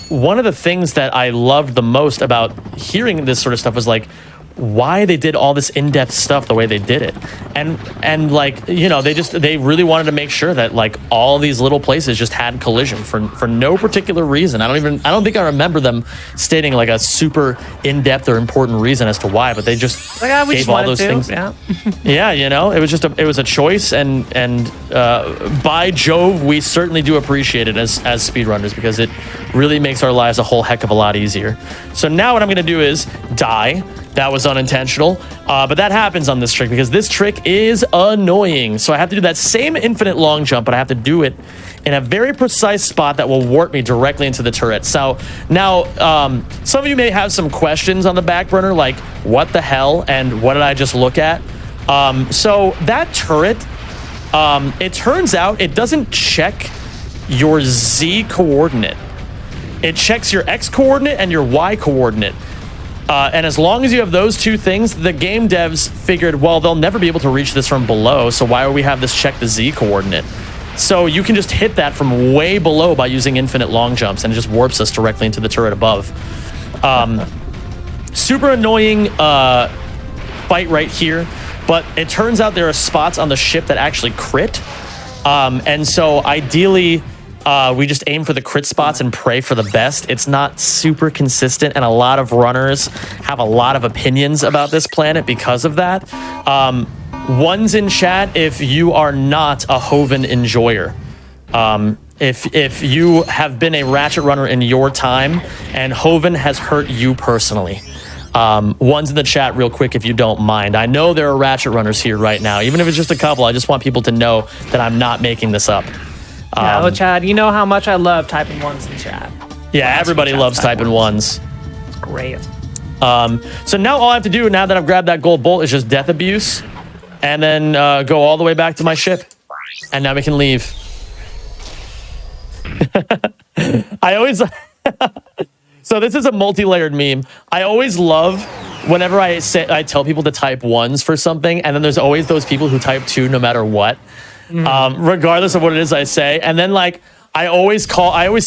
one of the things that I loved the most about hearing this sort of stuff was like, why they did all this in-depth stuff the way they did it, and like, you know, they really wanted to make sure that like all these little places just had collision for no particular reason. I don't think I remember them stating like a super in-depth or important reason as to why, but they just like, we gave just all those things. Yeah. Yeah, you know, it was a choice, and by Jove, we certainly do appreciate it as speedrunners, because it really makes our lives a whole heck of a lot easier. So now what I'm gonna do is die. That was unintentional, but that happens on this trick because this trick is annoying. So I have to do that same infinite long jump, but I have to do it in a very precise spot that will warp me directly into the turret. So now, some of you may have some questions on the back burner, like what the hell and what did I just look at? So that turret, it turns out it doesn't check your Z coordinate. It checks your X coordinate and your Y coordinate. And as long as you have those two things, the game devs figured, well, they'll never be able to reach this from below, so why would we have this check the Z coordinate? So you can just hit that from way below by using infinite long jumps, and it just warps us directly into the turret above. Super annoying fight right here, but it turns out there are spots on the ship that actually crit. And so ideally, we just aim for the crit spots and pray for the best. It's not super consistent, and a lot of runners have a lot of opinions about this planet because of that. One's in chat if you are not a Hoven enjoyer. If you have been a Ratchet runner in your time and Hoven has hurt you personally. One's in the chat real quick if you don't mind. I know there are Ratchet runners here right now. Even if it's just a couple, I just want people to know that I'm not making this up. Yeah, Chad, you know how much I love typing ones in chat. Yeah, everybody loves typing ones. It's great. So now all I have to do, now that I've grabbed that gold bolt, is just death abuse, and then go all the way back to my ship. And now we can leave. I always... So this is a multi-layered meme. I always love whenever I tell people to type ones for something, and then there's always those people who type two no matter what. Regardless of what it is I say. And then like I always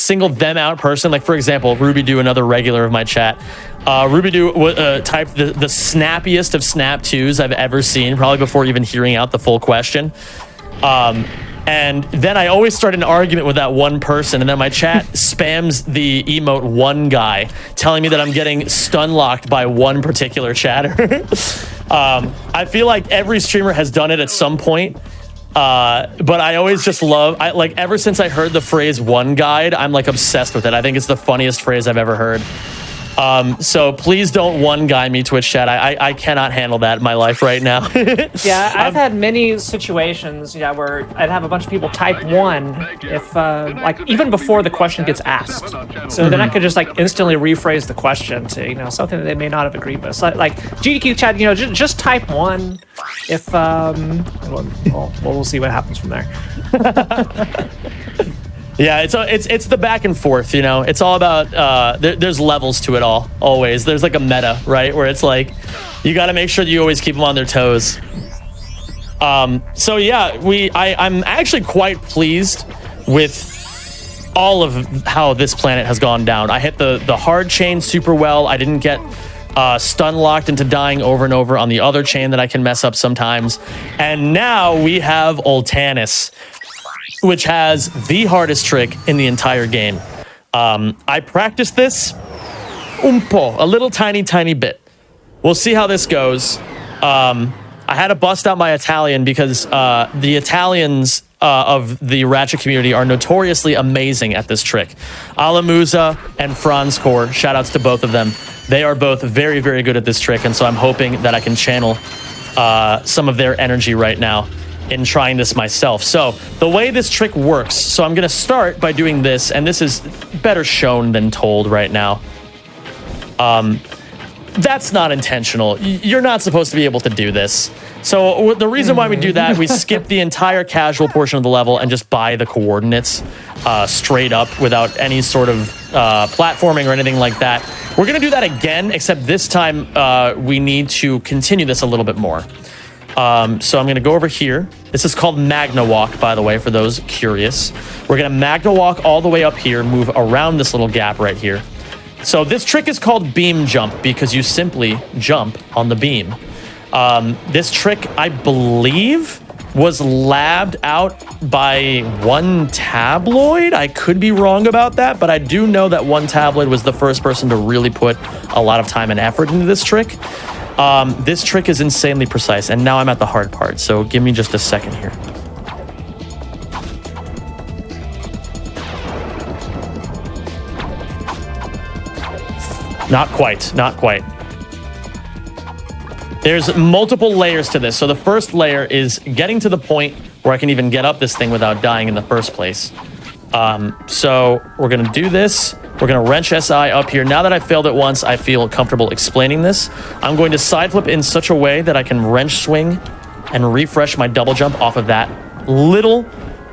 single them out personally. Like for example, Ruby Doo, another regular of my chat. Ruby Doo typed the snappiest of snap twos I've ever seen, probably before even hearing out the full question. And then I always start an argument with that one person, and then my chat spams the emote one guy, telling me that I'm getting stun locked by one particular chatter. I feel like every streamer has done it at some point. But I always just love, like ever since I heard the phrase one guide, I'm like obsessed with it. I think it's the funniest phrase I've ever heard. So please don't one guy me, Twitch chat. I cannot handle that in my life right now. Yeah, I've had many situations, yeah, where I'd have a bunch of people type one if, like, even before the question gets asked. So then I could just like instantly rephrase the question to, you know, something that they may not have agreed with. So, like GDQ chat, you know, just type one if, we'll see what happens from there. Yeah, it's the back and forth, you know. It's all about there's levels to it all. Always, there's like a meta, right, where it's like you got to make sure that you always keep them on their toes. So yeah, I'm actually quite pleased with all of how this planet has gone down. I hit the hard chain super well. I didn't get stun locked into dying over and over on the other chain that I can mess up sometimes. And now we have Ultanis, which has the hardest trick in the entire game. I practiced this a little tiny bit. We'll see how this goes. I had to bust out my Italian because the Italians of the Ratchet community are notoriously amazing at this trick. Alamusa and Franzcore, shout outs to both of them. They are both very, very good at this trick, and so I'm hoping that I can channel some of their energy right now in trying this myself. So the way this trick works, so I'm gonna start by doing this, and this is better shown than told right now. That's not intentional. You're not supposed to be able to do this. So the reason why we do that, we skip the entire casual portion of the level and just buy the coordinates straight up without any sort of platforming or anything like that. We're gonna do that again, except this time we need to continue this a little bit more. So I'm gonna go over here. This is called Magna Walk, by the way, for those curious. We're gonna Magna Walk all the way up here, move around this little gap right here. So this trick is called beam jump because you simply jump on the beam. This trick, I believe, was labbed out by One Tabloid. I could be wrong about that, but I do know that One Tabloid was the first person to really put a lot of time and effort into this trick. This trick is insanely precise, and now I'm at the hard part, so give me just a second here. Not quite, not quite. There's multiple layers to this. So the first layer is getting to the point where I can even get up this thing without dying in the first place. So we're gonna do this. We're gonna wrench SI up here. Now that I failed it once, I feel comfortable explaining this. I'm going to side flip in such a way that I can wrench swing and refresh my double jump off of that little,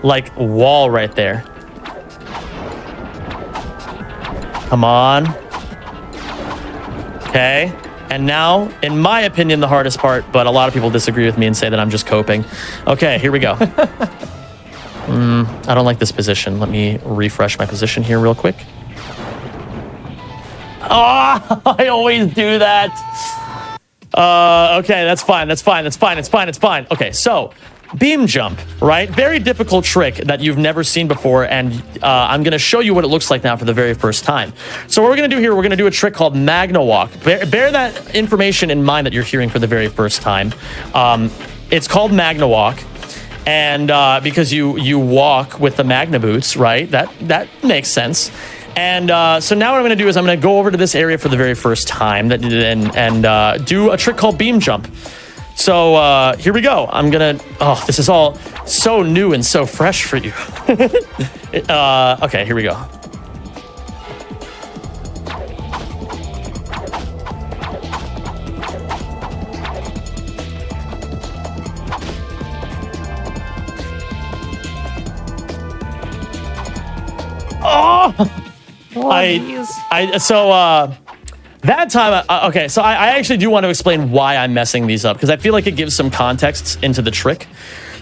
like, wall right there. Come on. Okay. And now, in my opinion, the hardest part, but a lot of people disagree with me and say that I'm just coping. Okay, here we go. I don't like this position. Let me refresh my position here real quick. Oh, I always do that. Okay, that's fine. That's fine. That's fine. It's fine. It's fine. Okay, so beam jump, right? Very difficult trick that you've never seen before, and I'm going to show you what it looks like now for the very first time. So what we're going to do here, we're going to do a trick called Magna Walk. Bear that information in mind that you're hearing for the very first time. It's called Magna Walk, and because you walk with the Magna boots, right? That makes sense. And so now what I'm going to do is I'm going to go over to this area for the very first time and do a trick called beam jump. So here we go. I'm gonna, oh, this is all so new and so fresh for you. Okay, here we go. Oh! That time, okay, so I actually do want to explain why I'm messing these up, because I feel like it gives some context into the trick.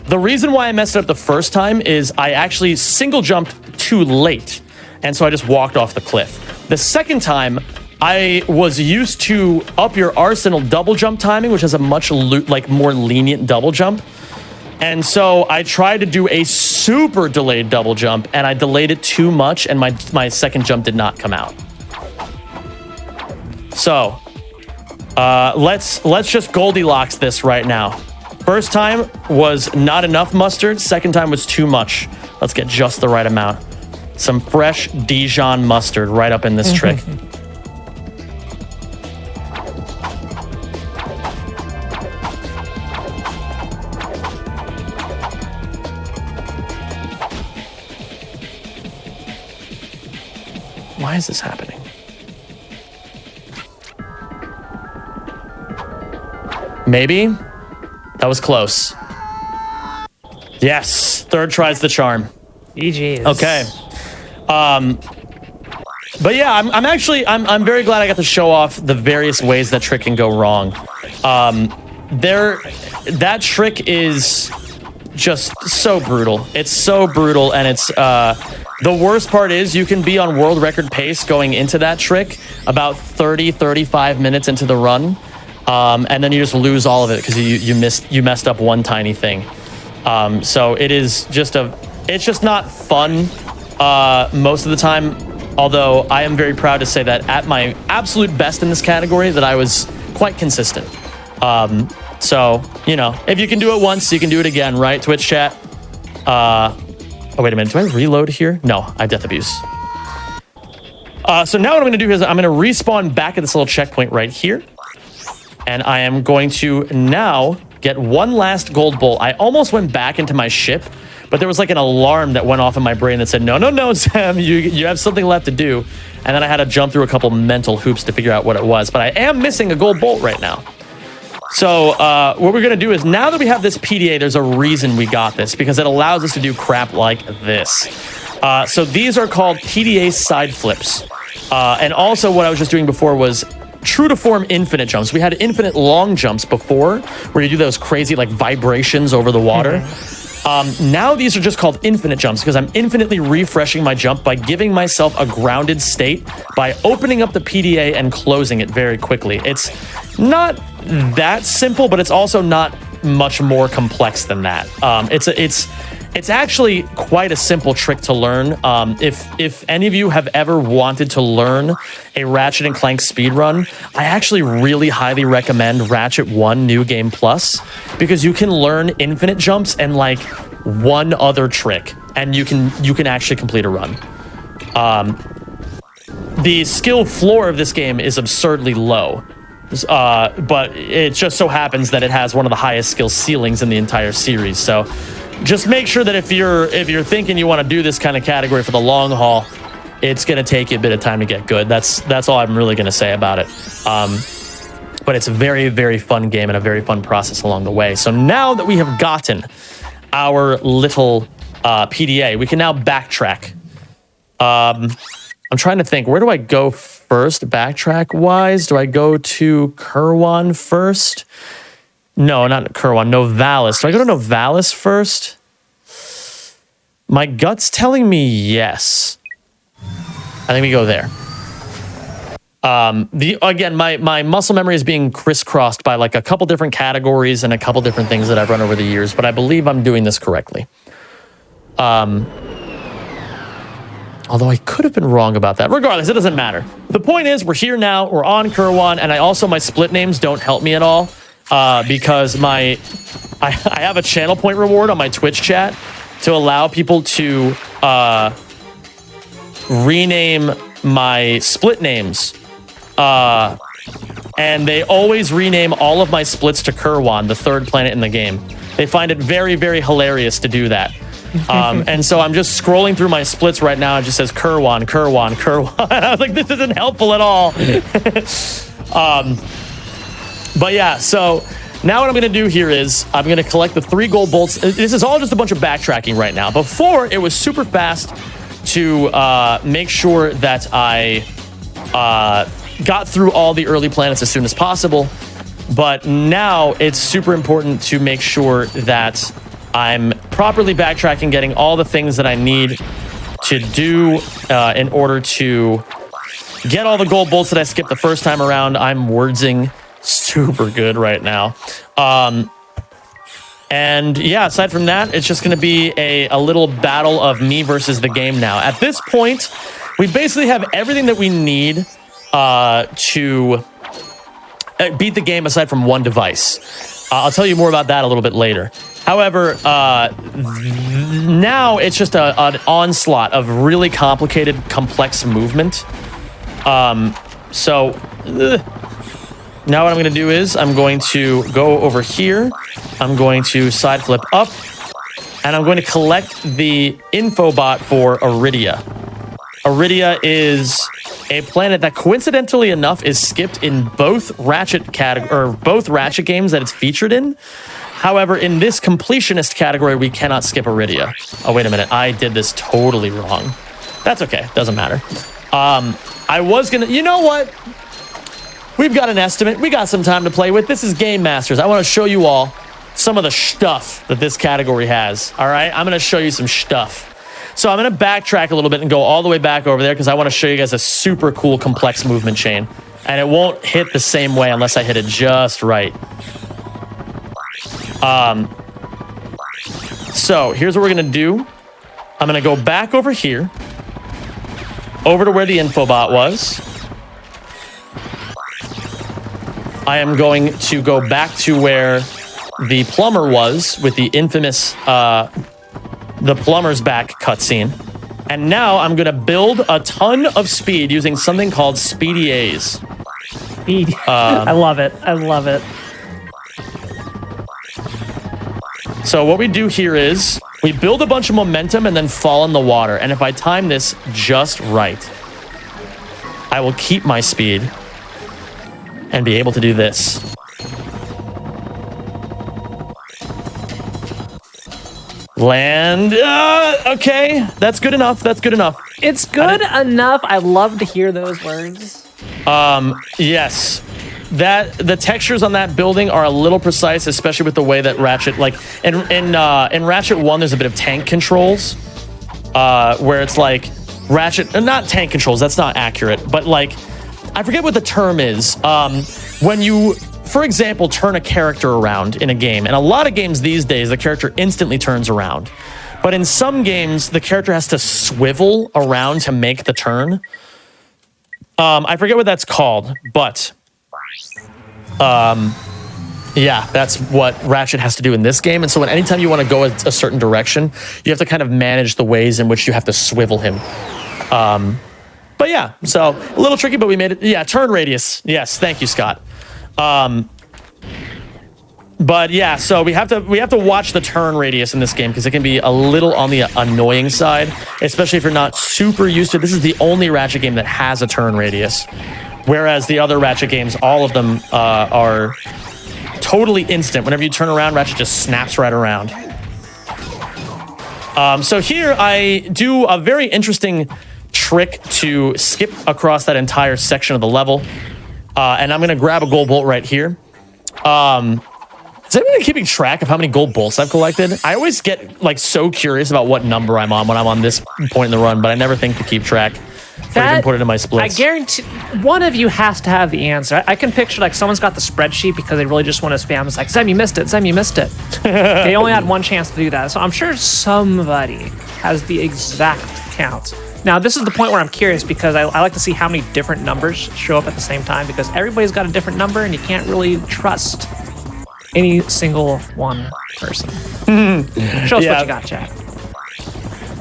The reason why I messed it up the first time is I actually single jumped too late, and so I just walked off the cliff. The second time, I was used to Up Your Arsenal double jump timing, which has a much more lenient double jump. And so I tried to do a super delayed double jump, and I delayed it too much, and my second jump did not come out. So, let's just Goldilocks this right now. First time was not enough mustard. Second time was too much. Let's get just the right amount. Some fresh Dijon mustard right up in this trick. Why is this happening? Maybe? That was close. Yes, third try's the charm. GG's. Okay. But yeah, I'm very glad I got to show off the various ways that trick can go wrong. That trick is just so brutal. It's so brutal, and it's the worst part is you can be on world record pace going into that trick about 35 minutes into the run. And then you just lose all of it because you messed up one tiny thing. So it's just not fun most of the time. Although I am very proud to say that at my absolute best in this category, that I was quite consistent. So you know, if you can do it once, you can do it again, right? Twitch chat. Oh wait a minute, do I reload here? No, I death abuse. So now what I'm going to do is I'm going to respawn back at this little checkpoint right here. And I am going to now get one last gold bolt. I almost went back into my ship, but there was like an alarm that went off in my brain that said, no, Sam, you have something left to do. And then I had to jump through a couple mental hoops to figure out what it was. But I am missing a gold bolt right now. So what we're going to do is, now that we have this PDA, there's a reason we got this, because it allows us to do crap like this. So these are called PDA side flips. And also what I was just doing before was true to form infinite jumps. We had infinite long jumps before, where you do those crazy like vibrations over the water. Now these are just called infinite jumps, because I'm infinitely refreshing my jump by giving myself a grounded state by opening up the PDA and closing it very quickly. It's not that simple, but it's also not much more complex than that. It's actually quite a simple trick to learn. If any of you have ever wanted to learn a Ratchet and Clank speedrun, I actually really highly recommend Ratchet 1 New Game Plus, because you can learn infinite jumps and like one other trick, and you can actually complete a run. The skill floor of this game is absurdly low. But it just so happens that it has one of the highest skill ceilings in the entire series. So just make sure that if you're thinking you want to do this kind of category for the long haul, it's going to take you a bit of time to get good. That's all I'm really going to say about it. But it's a very, very fun game and a very fun process along the way. So now that we have gotten our little PDA, we can now backtrack. I'm trying to think, where do I go first, backtrack-wise? Do I go to Kerwan first? No, not Kerwan, Novalis. Do I go to Novalis first? My gut's telling me yes. I think we go there. Again, my muscle memory is being crisscrossed by like a couple different categories and a couple different things that I've run over the years, but I believe I'm doing this correctly. Although I could have been wrong about that. Regardless, it doesn't matter. The point is, we're here now, we're on Kerwan, and my split names don't help me at all, because I have a channel point reward on my Twitch chat to allow people to rename my split names. And they always rename all of my splits to Kerwan, the third planet in the game. They find it very, very hilarious to do that. And so I'm just scrolling through my splits right now. It just says Kerwan. I was like, this isn't helpful at all. But yeah, so now what I'm going to do here is I'm going to collect the 3 gold bolts. This is all just a bunch of backtracking right now. Before, it was super fast to make sure that I got through all the early planets as soon as possible. But now it's super important to make sure that I'm properly backtracking, getting all the things that I need to do in order to get all the gold bolts that I skipped the first time around. I'm wordsing super good right now. And yeah, aside from that, it's just going to be a little battle of me versus the game now. At this point, we basically have everything that we need to beat the game aside from one device. I'll tell you more about that a little bit later. However, now it's just an onslaught of really complicated, complex movement. So now what I'm going to do is I'm going to go over here. I'm going to side flip up, and I'm going to collect the info bot for Iridia. Iridia is a planet that, coincidentally enough, is skipped in both Ratchet games that it's featured in. However, in this completionist category, we cannot skip Iridia. Oh, wait a minute. I did this totally wrong. That's okay. Doesn't matter. I was going to... You know what? We've got an estimate. We got some time to play with. This is Game Masters. I want to show you all some of the stuff that this category has. All right? I'm going to show you some stuff. So I'm going to backtrack a little bit and go all the way back over there because I want to show you guys a super cool complex movement chain. And it won't hit the same way unless I hit it just right. So here's what we're going to do. I'm going to go back over here, over to where the infobot was. I am going to go back to where the plumber was with the infamous, the plumber's back cutscene. And now I'm going to build a ton of speed using something called Speedy A's. I love it. I love it. So what we do here is we build a bunch of momentum and then fall in the water. And if I time this just right, I will keep my speed and be able to do this. Land. Okay, that's good enough. That's good enough. It's good enough. I love to hear those words. Yes. The textures on that building are a little precise, especially with the way that Ratchet, like in Ratchet 1, there's a bit of tank controls, where it's like Ratchet, not tank controls, that's not accurate, but like, I forget what the term is. When you, for example, turn a character around in a game, and a lot of games these days, the character instantly turns around. But in some games, the character has to swivel around to make the turn. I forget what that's called, but yeah, that's what Ratchet has to do in this game. And so anytime you want to go a certain direction, you have to kind of manage the ways in which you have to swivel him. But yeah, so a little tricky, but we made it. Yeah, turn radius. Yes, thank you, Scott. But yeah, so we have to watch the turn radius in this game because it can be a little on the annoying side, especially if you're not super used to it. This is the only Ratchet game that has a turn radius, whereas the other Ratchet games, all of them are totally instant. Whenever you turn around, Ratchet just snaps right around. So here I do a very interesting trick to skip across that entire section of the level, and I'm going to grab a gold bolt right here. Is anyone keeping track of how many gold bolts I've collected? I always get like so curious about what number I'm on when I'm on this point in the run, but I never think to keep track. Or even put it in my splits. I guarantee one of you has to have the answer. I can picture like someone's got the spreadsheet because they really just want to spam. It's like, Zem, you missed it. Zem, you missed it. They only had one chance to do that. So I'm sure somebody has the exact count. Now, this is the point where I'm curious because I like to see how many different numbers show up at the same time because everybody's got a different number and you can't really trust any single one person. Show us what you got, chat.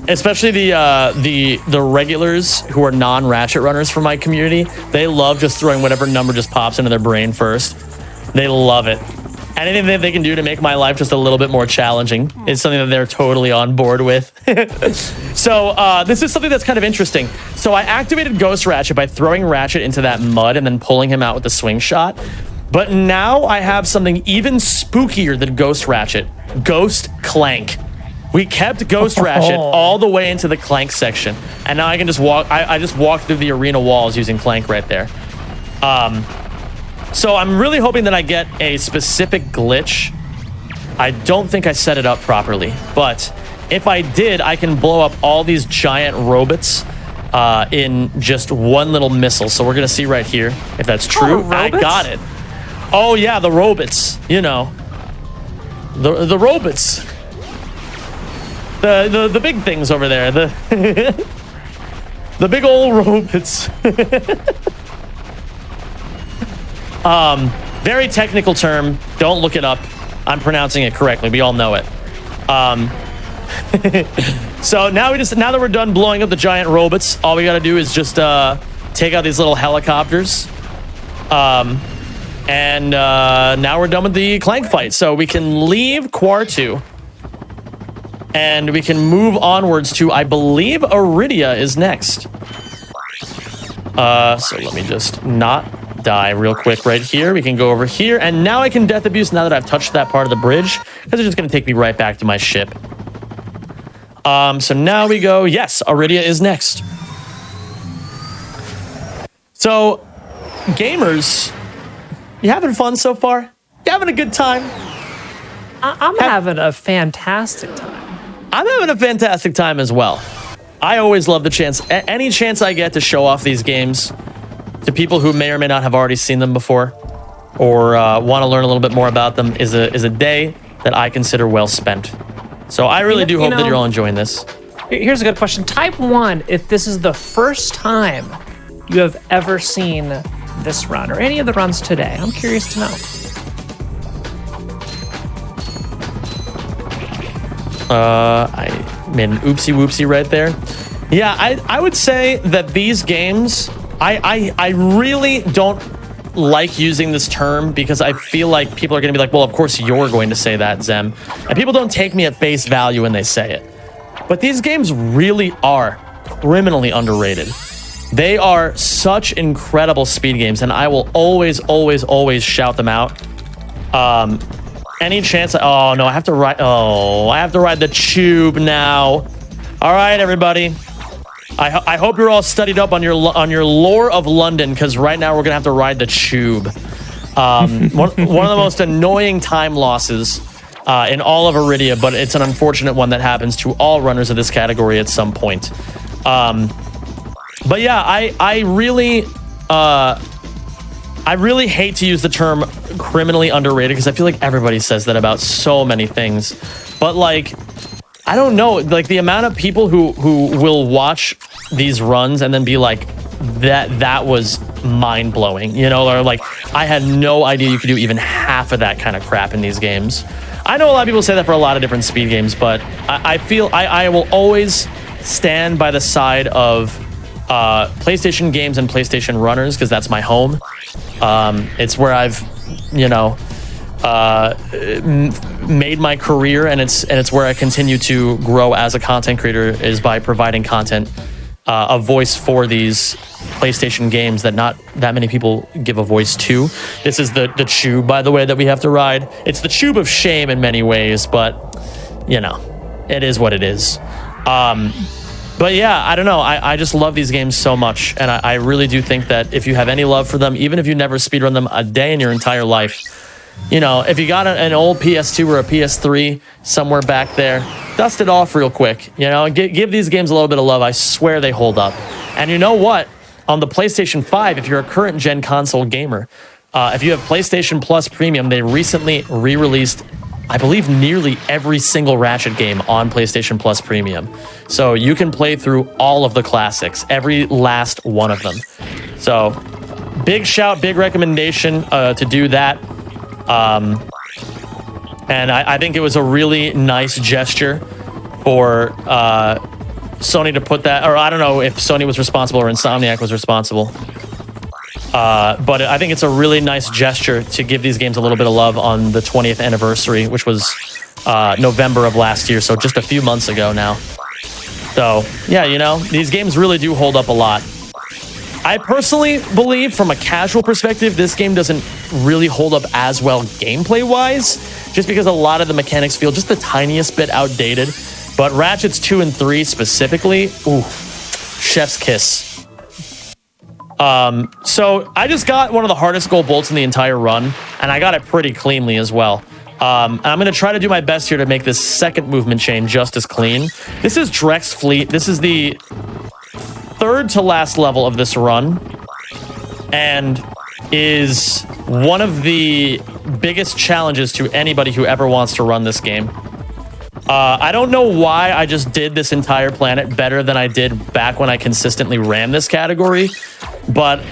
Especially the regulars who are non-Ratchet runners from my community, they love just throwing whatever number just pops into their brain first. They love it. Anything that they can do to make my life just a little bit more challenging is something that they're totally on board with. So this is something that's kind of interesting. So I activated Ghost Ratchet by throwing Ratchet into that mud and then pulling him out with the swing shot. But now I have something even spookier than Ghost Ratchet, Ghost Clank. We kept Ghost Ratchet all the way into the Clank section, and now I can just walk. I just walked through the arena walls using Clank right there. So I'm really hoping that I get a specific glitch. I don't think I set it up properly, but if I did, I can blow up all these giant robots in just one little missile. So we're gonna see right here if that's true. I got it. Oh yeah, the robots. You know, the robots. The big things over there, the big old robots. Very technical term. Don't look it up. I'm pronouncing it correctly. We all know it. So now that we're done blowing up the giant robots, all we got to do is just take out these little helicopters. And now we're done with the Clank fight, so we can leave Quartu. And we can move onwards to, I believe, Iridia is next. So let me just not die real quick right here. We can go over here, and now I can Death Abuse now that I've touched that part of the bridge, because it's just going to take me right back to my ship. So now we go, yes, Iridia is next. So, gamers, you having fun so far? You having a good time? I'm having a fantastic time. I'm having a fantastic time as well. I always love the chance, any chance I get to show off these games to people who may or may not have already seen them before or want to learn a little bit more about them is a day that I consider well spent. So I really do hope that you're all enjoying this. Here's a good question. Type 1 if this is the first time you have ever seen this run or any of the runs today. I'm curious to know. I made an oopsie whoopsie right there. Yeah, I would say that these games, I really don't like using this term because I feel like people are going to be like, well, of course you're going to say that, Zem. And people don't take me at face value when they say it. But these games really are criminally underrated. They are such incredible speed games, and I will always, always, always shout them out. Any chance? Oh no, I have to ride. Oh, I have to ride the tube now. All right, everybody. I hope you're all studied up on your lore of London, because right now we're gonna have to ride the tube. One of the most annoying time losses in all of Iridia, but it's an unfortunate one that happens to all runners of this category at some point. But yeah, I really hate to use the term criminally underrated because I feel like everybody says that about so many things. But like, I don't know, like the amount of people who will watch these runs and then be like, that was mind blowing, you know, or like, I had no idea you could do even half of that kind of crap in these games. I know a lot of people say that for a lot of different speed games, but I feel I will always stand by the side of PlayStation games and PlayStation runners because that's my home. It's where I've, you know, made my career, and it's where I continue to grow as a content creator, is by providing content, a voice for these PlayStation games that not that many people give a voice to. This is the tube, by the way, that we have to ride. It's the tube of shame in many ways, but you know, it is what it is. But yeah, I don't know. I just love these games so much, and I really do think that if you have any love for them, even if you never speedrun them a day in your entire life, you know, if you got an old PS2 or a PS3 somewhere back there, dust it off real quick. You know, give these games a little bit of love. I swear they hold up. And you know what? On the PlayStation 5, if you're a current gen console gamer, if you have PlayStation Plus Premium, they recently re-released, I believe, nearly every single Ratchet game on PlayStation Plus Premium. So you can play through all of the classics, every last one of them. So big shout, big recommendation to do that. And I think it was a really nice gesture for Sony to put that, or I don't know if Sony was responsible or Insomniac was responsible. But I think it's a really nice gesture to give these games a little bit of love on the 20th anniversary, which was November of last year, so just a few months ago now. So, yeah, you know, these games really do hold up a lot. I personally believe, from a casual perspective, this game doesn't really hold up as well gameplay-wise, just because a lot of the mechanics feel just the tiniest bit outdated. But Ratchets 2 and 3 specifically, ooh, chef's kiss. So I just got one of the hardest gold bolts in the entire run, and I got it pretty cleanly as well. I'm going to try to do my best here to make this second movement chain just as clean. This is Drek's Fleet. This is the third to last level of this run, and is one of the biggest challenges to anybody who ever wants to run this game. I don't know why I just did this entire planet better than I did back when I consistently ran this category, but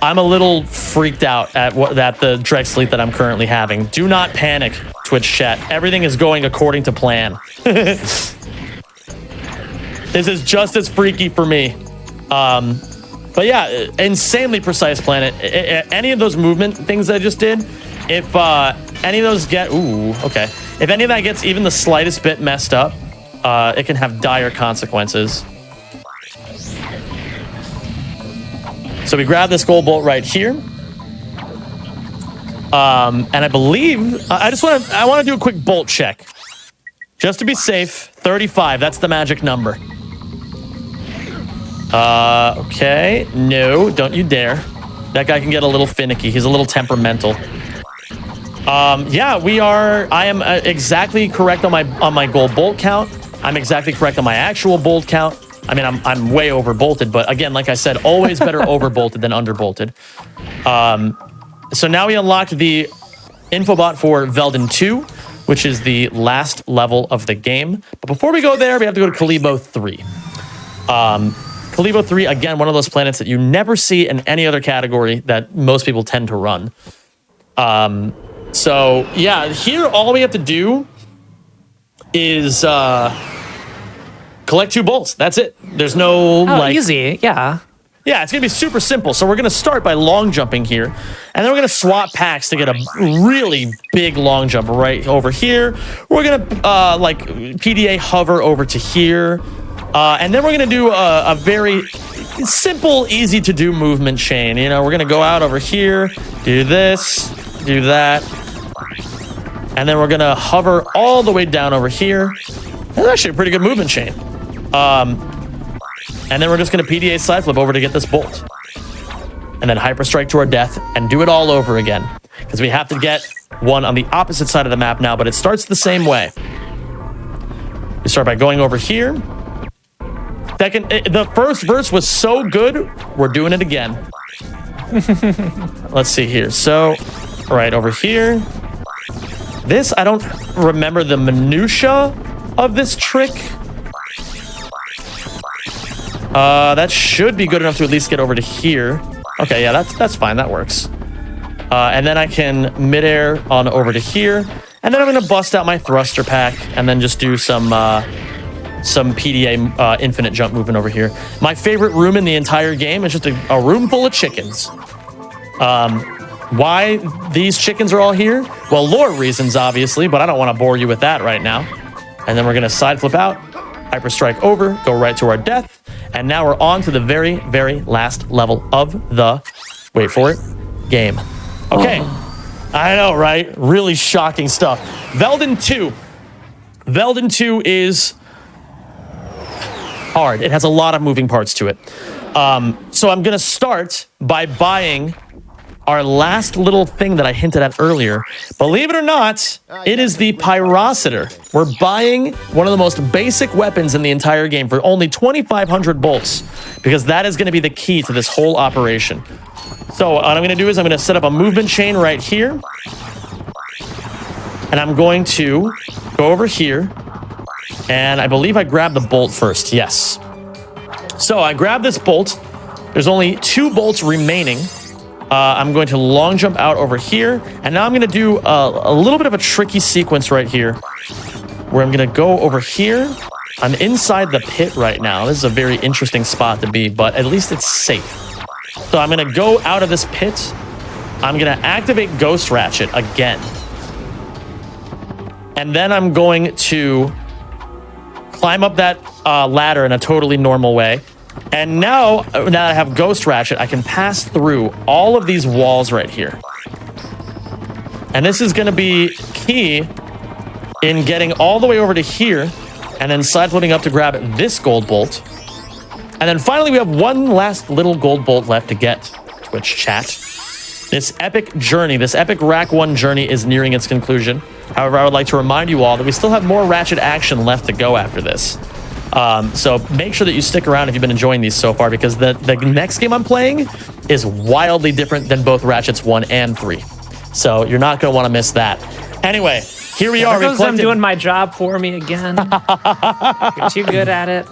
I'm a little freaked out at the Drek's Fleet that I'm currently having. Do not panic, Twitch chat. Everything is going according to plan. This is just as freaky for me. But yeah, insanely precise planet. Any of those movement things I just did, if any of those get, ooh, okay. If any of that gets even the slightest bit messed up, it can have dire consequences. So we grab this gold bolt right here. And I believe, I want to do a quick bolt check. Just to be safe, 35, that's the magic number. Okay, no, don't you dare. That guy can get a little finicky. He's a little temperamental. Yeah, I am exactly correct on my gold bolt count. I'm exactly correct on my actual bolt count. I mean, I'm way over bolted, but again, like I said, always better over bolted than under bolted. So now we unlocked the infobot for Velden 2, which is the last level of the game. But before we go there, we have to go to Kalibo 3. Kalibo 3, again, one of those planets that you never see in any other category that most people tend to run. So yeah, here all we have to do is collect 2 bolts. That's it. There's no easy, yeah. Yeah, it's going to be super simple. So we're going to start by long jumping here, and then we're going to swap packs to get a really big long jump right over here. We're going to like PDA hover over to here, and then we're going to do a very simple, easy to do movement chain. You know, we're going to go out over here, do this, do that, and then we're going to hover all the way down over here. That's actually a pretty good movement chain. And then we're just going to PDA side flip over to get this bolt. And then hyper strike to our death and do it all over again. Because we have to get one on the opposite side of the map now, but it starts the same way. We start by going over here. The first verse was so good, we're doing it again. Let's see here. So, right over here. This, I don't remember the minutia of this trick. That should be good enough to at least get over to here. Okay, yeah, that's fine. That works. And then I can midair on over to here. And then I'm going to bust out my thruster pack and then just do some PDA infinite jump movement over here. My favorite room in the entire game is just a room full of chickens. Why these chickens are all here? Well, lore reasons, obviously, but I don't want to bore you with that right now. And then we're going to side flip out, hyper strike over, go right to our death. And now we're on to the very, very last level of the, wait for it, game. Okay. I know, right? Really shocking stuff. Velden 2. Velden 2 is hard. It has a lot of moving parts to it. So I'm going to start by buying our last little thing that I hinted at earlier. Believe it or not, it is the Pyrocitor. We're buying one of the most basic weapons in the entire game for only 2,500 bolts, because that is going to be the key to this whole operation. So what I'm going to do is I'm going to set up a movement chain right here. And I'm going to go over here. And I believe I grabbed the bolt first. Yes. So I grab this bolt. There's only 2 bolts remaining. I'm going to long jump out over here. And now I'm going to do a little bit of a tricky sequence right here, where I'm going to go over here. I'm inside the pit right now. This is a very interesting spot to be, but at least it's safe. So I'm going to go out of this pit. I'm going to activate Ghost Ratchet again. And then I'm going to climb up that ladder in a totally normal way. And now that I have Ghost Ratchet, I can pass through all of these walls right here. And this is going to be key in getting all the way over to here and then side flipping up to grab this gold bolt. And then finally, we have one last little gold bolt left to get, Twitch chat. This epic journey, this epic Rack 1 journey is nearing its conclusion. However, I would like to remind you all that we still have more Ratchet action left to go after this. So make sure that you stick around if you've been enjoying these so far, because the next game I'm playing is wildly different than both Ratchets 1 and 3. So you're not going to want to miss that. Anyway, here we are. I'm doing my job for me again. You're too good at it.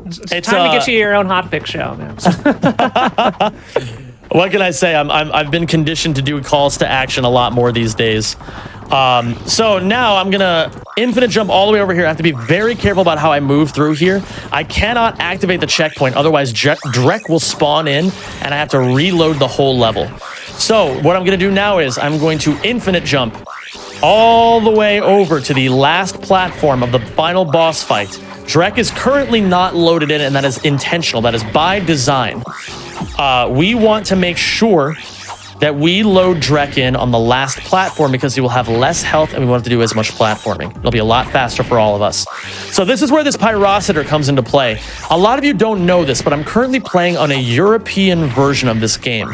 It's time to get you your own hotfix show, man. What can I say? I've been conditioned to do calls to action a lot more these days. So now I'm gonna infinite jump all the way over here. I have to be very careful about how I move through here. I cannot activate the checkpoint, otherwise Drek will spawn in and I have to reload the whole level. So what I'm gonna do now is I'm going to infinite jump all the way over to the last platform of the final boss fight. Drek is currently not loaded in, and that is intentional. That is by design. We want to make sure that we load Drek in on the last platform because he will have less health and we want to do as much platforming. It'll be a lot faster for all of us. So this is where this Pyrocitor comes into play. A lot of you don't know this, but I'm currently playing on a European version of this game.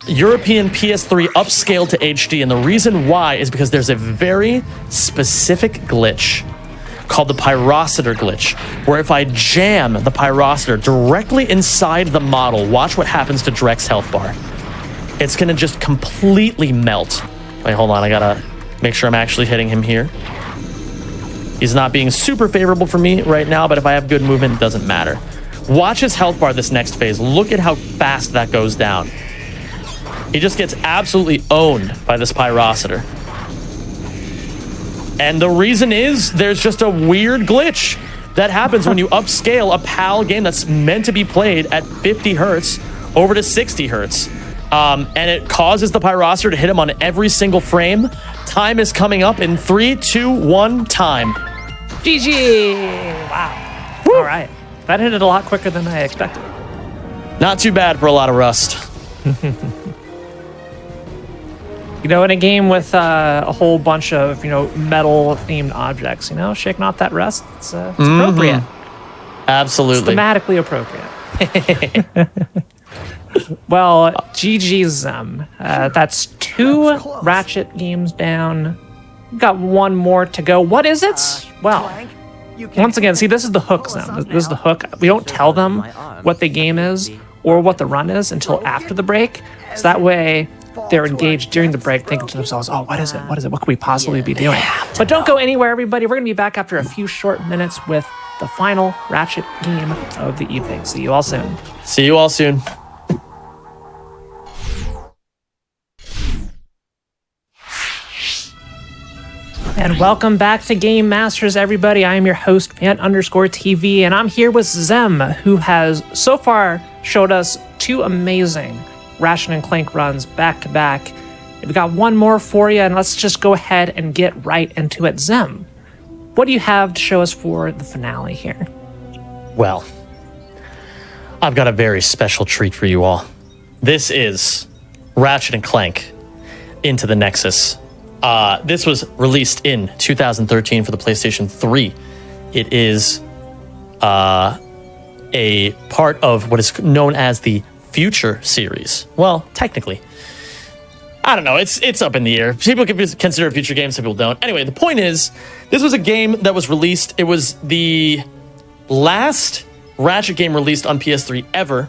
European PS3 upscaled to HD, and the reason why is because there's a very specific glitch called the Pyrocitor glitch, where if I jam the Pyrocitor directly inside the model, watch what happens to Drek's health bar. It's gonna just completely melt. Wait, hold on, I gotta make sure I'm actually hitting him here. He's not being super favorable for me right now, but if I have good movement, it doesn't matter. Watch his health bar this next phase. Look at how fast that goes down. He just gets absolutely owned by this Pyrocitor. And the reason is there's just a weird glitch. that happens when you upscale a PAL game that's meant to be played at 50 hertz over to 60 hertz. And it causes the Pyrosphere to hit him on every single frame. Time is coming up in 3, 2, 1, time. GG! Wow. Woo. All right. That hit it a lot quicker than I expected. Not too bad for a lot of rust. You know, in a game with a whole bunch of, metal-themed objects, shaking off that rust, it's appropriate. Absolutely. It's thematically appropriate. Well, GG's Zem. That's 2 Ratchet games down. We've got 1 more to go. What is it? Well, once again, see, this is the hook, Zem. This is the hook. We don't tell them what the game is or what the run is until after the break. So that way, they're engaged during the break thinking to themselves, oh, what is it? What is it? What could we possibly be doing? But don't go anywhere, everybody. We're going to be back after a few short minutes with the final Ratchet game of the evening. See you all soon. See you all soon. And welcome back to Game Masters, everybody. I am your host, Fant_TV, and I'm here with Zem, who has so far showed us 2 amazing Ratchet and Clank runs back to back. We've got 1 more for you, and let's just go ahead and get right into it. Zem, what do you have to show us for the finale here? Well, I've got a very special treat for you all. This is Ratchet and Clank Into the Nexus. This was released in 2013 for the PlayStation 3. It is a part of what is known as the Future series. Well, technically. I don't know. It's up in the air. People can consider it a future game, some people don't. Anyway, the point is, this was a game that was released. It was the last Ratchet game released on PS3 ever.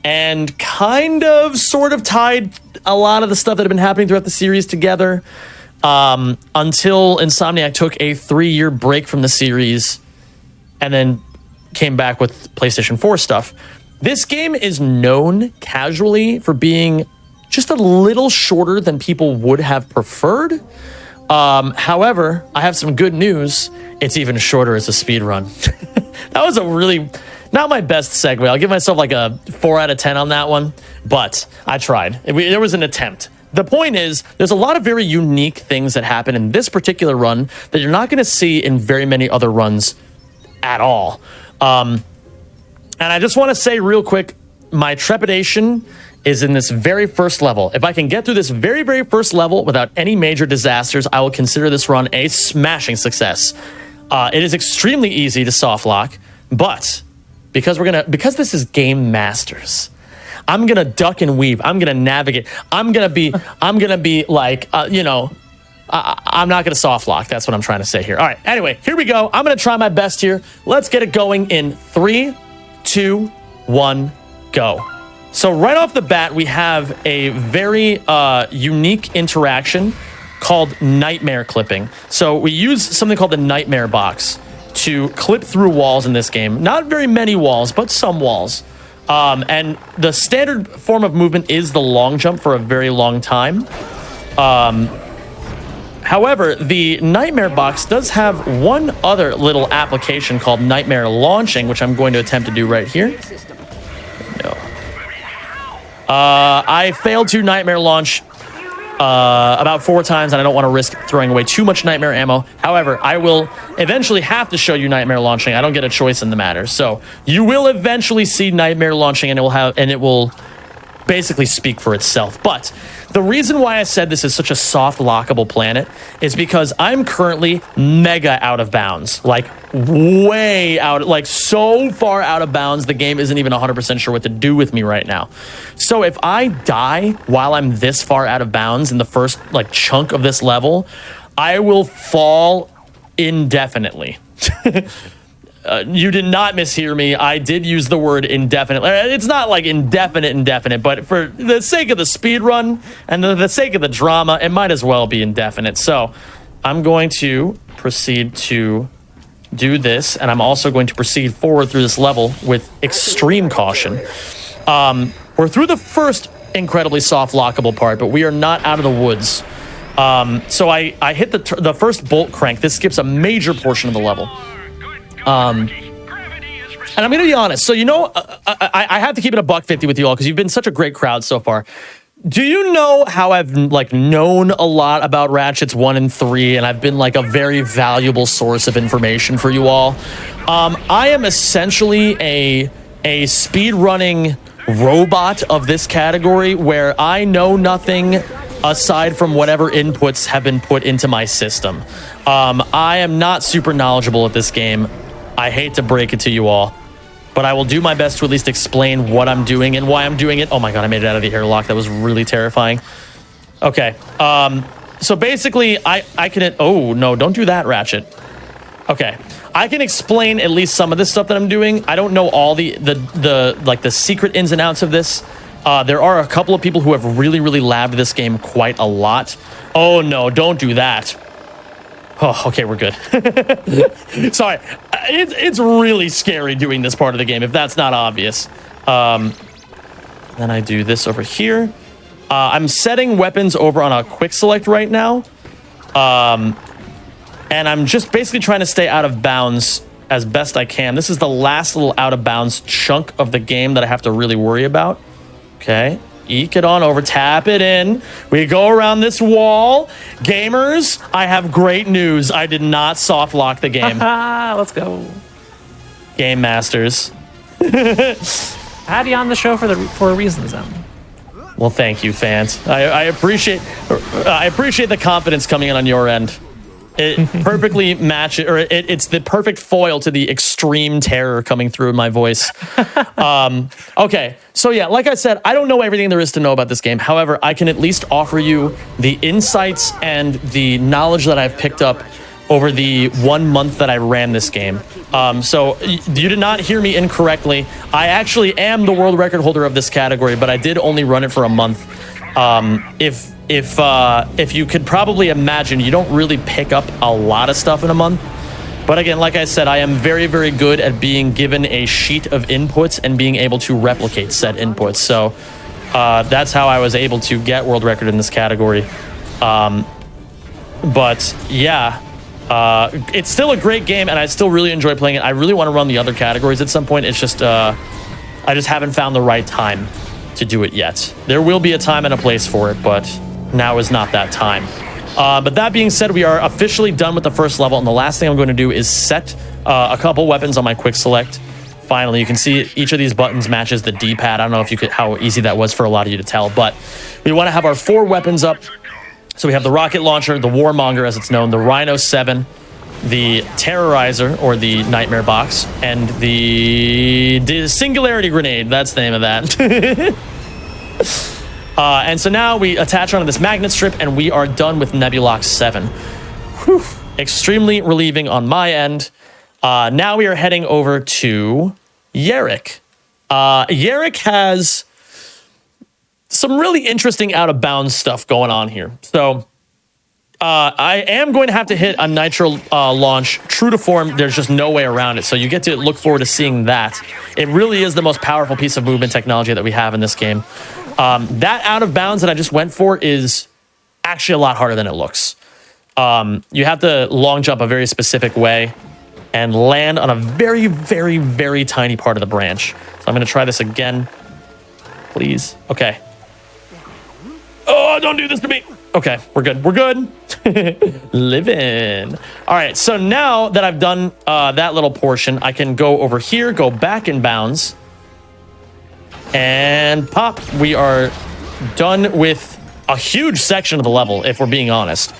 And kind of sort of tied a lot of the stuff that had been happening throughout the series together. Until Insomniac took a 3-year break from the series and then came back with PlayStation 4 stuff. This game is known casually for being just a little shorter than people would have preferred. However, I have some good news. It's even shorter as a speed run. That was a really, not my best segue. I'll give myself like a 4 out of 10 on that one, but I tried. There was an attempt. The point is, there's a lot of very unique things that happen in this particular run that you're not going to see in very many other runs at all. And I just want to say real quick, my trepidation is in this very first level. If I can get through this very, very first level without any major disasters, I will consider this run a smashing success. It is extremely easy to soft lock, but because this is Game Masters, I'm gonna duck and weave. I'm gonna navigate. I'm gonna be like, I'm not gonna soft lock. That's what I'm trying to say here. All right. Anyway, here we go. I'm gonna try my best here. Let's get it going in 3, 2, 1, go. So right off the bat, we have a very unique interaction called nightmare clipping. So we use something called the nightmare box to clip through walls in this game. Not very many walls, but some walls. And the standard form of movement is the long jump for a very long time. However, the nightmare box does have one other little application called nightmare launching, which I'm going to attempt to do right here. No. I failed to nightmare launch about 4 times, and I don't want to risk throwing away too much nightmare ammo. However, I will eventually have to show you nightmare launching. I don't get a choice in the matter. So you will eventually see nightmare launching, and it will basically speak for itself. But the reason why I said this is such a soft lockable planet is because I'm currently mega out of bounds, like way out, like so far out of bounds, the game isn't even 100% sure what to do with me right now. So if I die while I'm this far out of bounds in the first like chunk of this level, I will fall indefinitely. You did not mishear me. I did use the word indefinite. It's not like indefinite, but for the sake of the speed run and the sake of the drama, it might as well be indefinite. So I'm going to proceed to do this, and I'm also going to proceed forward through this level with extreme caution. We're through the first incredibly soft lockable part, but we are not out of the woods. So I hit the first bolt crank. This skips a major portion of the level. And I'm going to be honest. So, I have to keep it a $1.50 with you all because you've been such a great crowd so far. Do you know how I've known a lot about Ratchets 1 and 3, and I've been a very valuable source of information for you all? I am essentially a speed running robot of this category where I know nothing aside from whatever inputs have been put into my system. I am not super knowledgeable at this game. I hate to break it to you all, but I will do my best to at least explain what I'm doing and why I'm doing it. Oh my god, I made it out of the airlock. That was really terrifying. Okay, so basically, I can... Oh, no, don't do that, Ratchet. Okay, I can explain at least some of this stuff that I'm doing. I don't know all the secret ins and outs of this. There are a couple of people who have really, really labbed this game quite a lot. Oh no, don't do that. Oh, okay, we're good. Sorry, it's really scary doing this part of the game, if that's not obvious. Then I do this over here. I'm setting weapons over on a quick select right now. And I'm just basically trying to stay out of bounds as best I can. This is the last little out of bounds chunk of the game that I have to really worry about. Okay. Eke it on over, tap it in. We go around this wall. Gamers, I have great news. I did not soft lock the game. Let's go. Game Masters. I had you on the show for a reason, Zem. Well, thank you, fans. I appreciate the confidence coming in on your end. It perfectly matches, or it's the perfect foil to the extreme terror coming through in my voice. Okay, so yeah, like I said, I don't know everything there is to know about this game. However, I can at least offer you the insights and the knowledge that I've picked up over the 1 month that I ran this game. So you did not hear me incorrectly. I actually am the world record holder of this category, but I did only run it for a month. If you could probably imagine, you don't really pick up a lot of stuff in a month. But again, like I said, I am very, very good at being given a sheet of inputs and being able to replicate said inputs. So that's how I was able to get world record in this category. But yeah, it's still a great game, and I still really enjoy playing it. I really want to run the other categories at some point. It's just I just haven't found the right time to do it yet. There will be a time and a place for it, but now is not that time. But that being said, we are officially done with the first level, and the last thing I'm going to do is set a couple weapons on my quick select. Finally, you can see each of these buttons matches the D-pad. I don't know if you could, how easy that was for a lot of you to tell, but we want to have our 4 weapons up. So we have the rocket launcher, the Warmonger as it's known, the Rhino 7, the Terrorizer, or the Nightmare Box, and the Singularity Grenade. That's the name of that. And so now we attach onto this magnet strip, and we are done with Nebulox 7. Whew. Extremely relieving on my end. Now we are heading over to Yerrick. Yerrick has some really interesting out-of-bounds stuff going on here. So I am going to have to hit a Nitro launch. True to form, there's just no way around it. So you get to look forward to seeing that. It really is the most powerful piece of movement technology that we have in this game. That out-of-bounds that I just went for is actually a lot harder than it looks. You have to long jump a very specific way and land on a very, very, very tiny part of the branch. So I'm going to try this again. Please. Okay. Oh, don't do this to me. Okay, we're good. We're good. Living. All right, so now that I've done that little portion, I can go over here, go back in bounds, and pop. We are done with a huge section of the level, if we're being honest.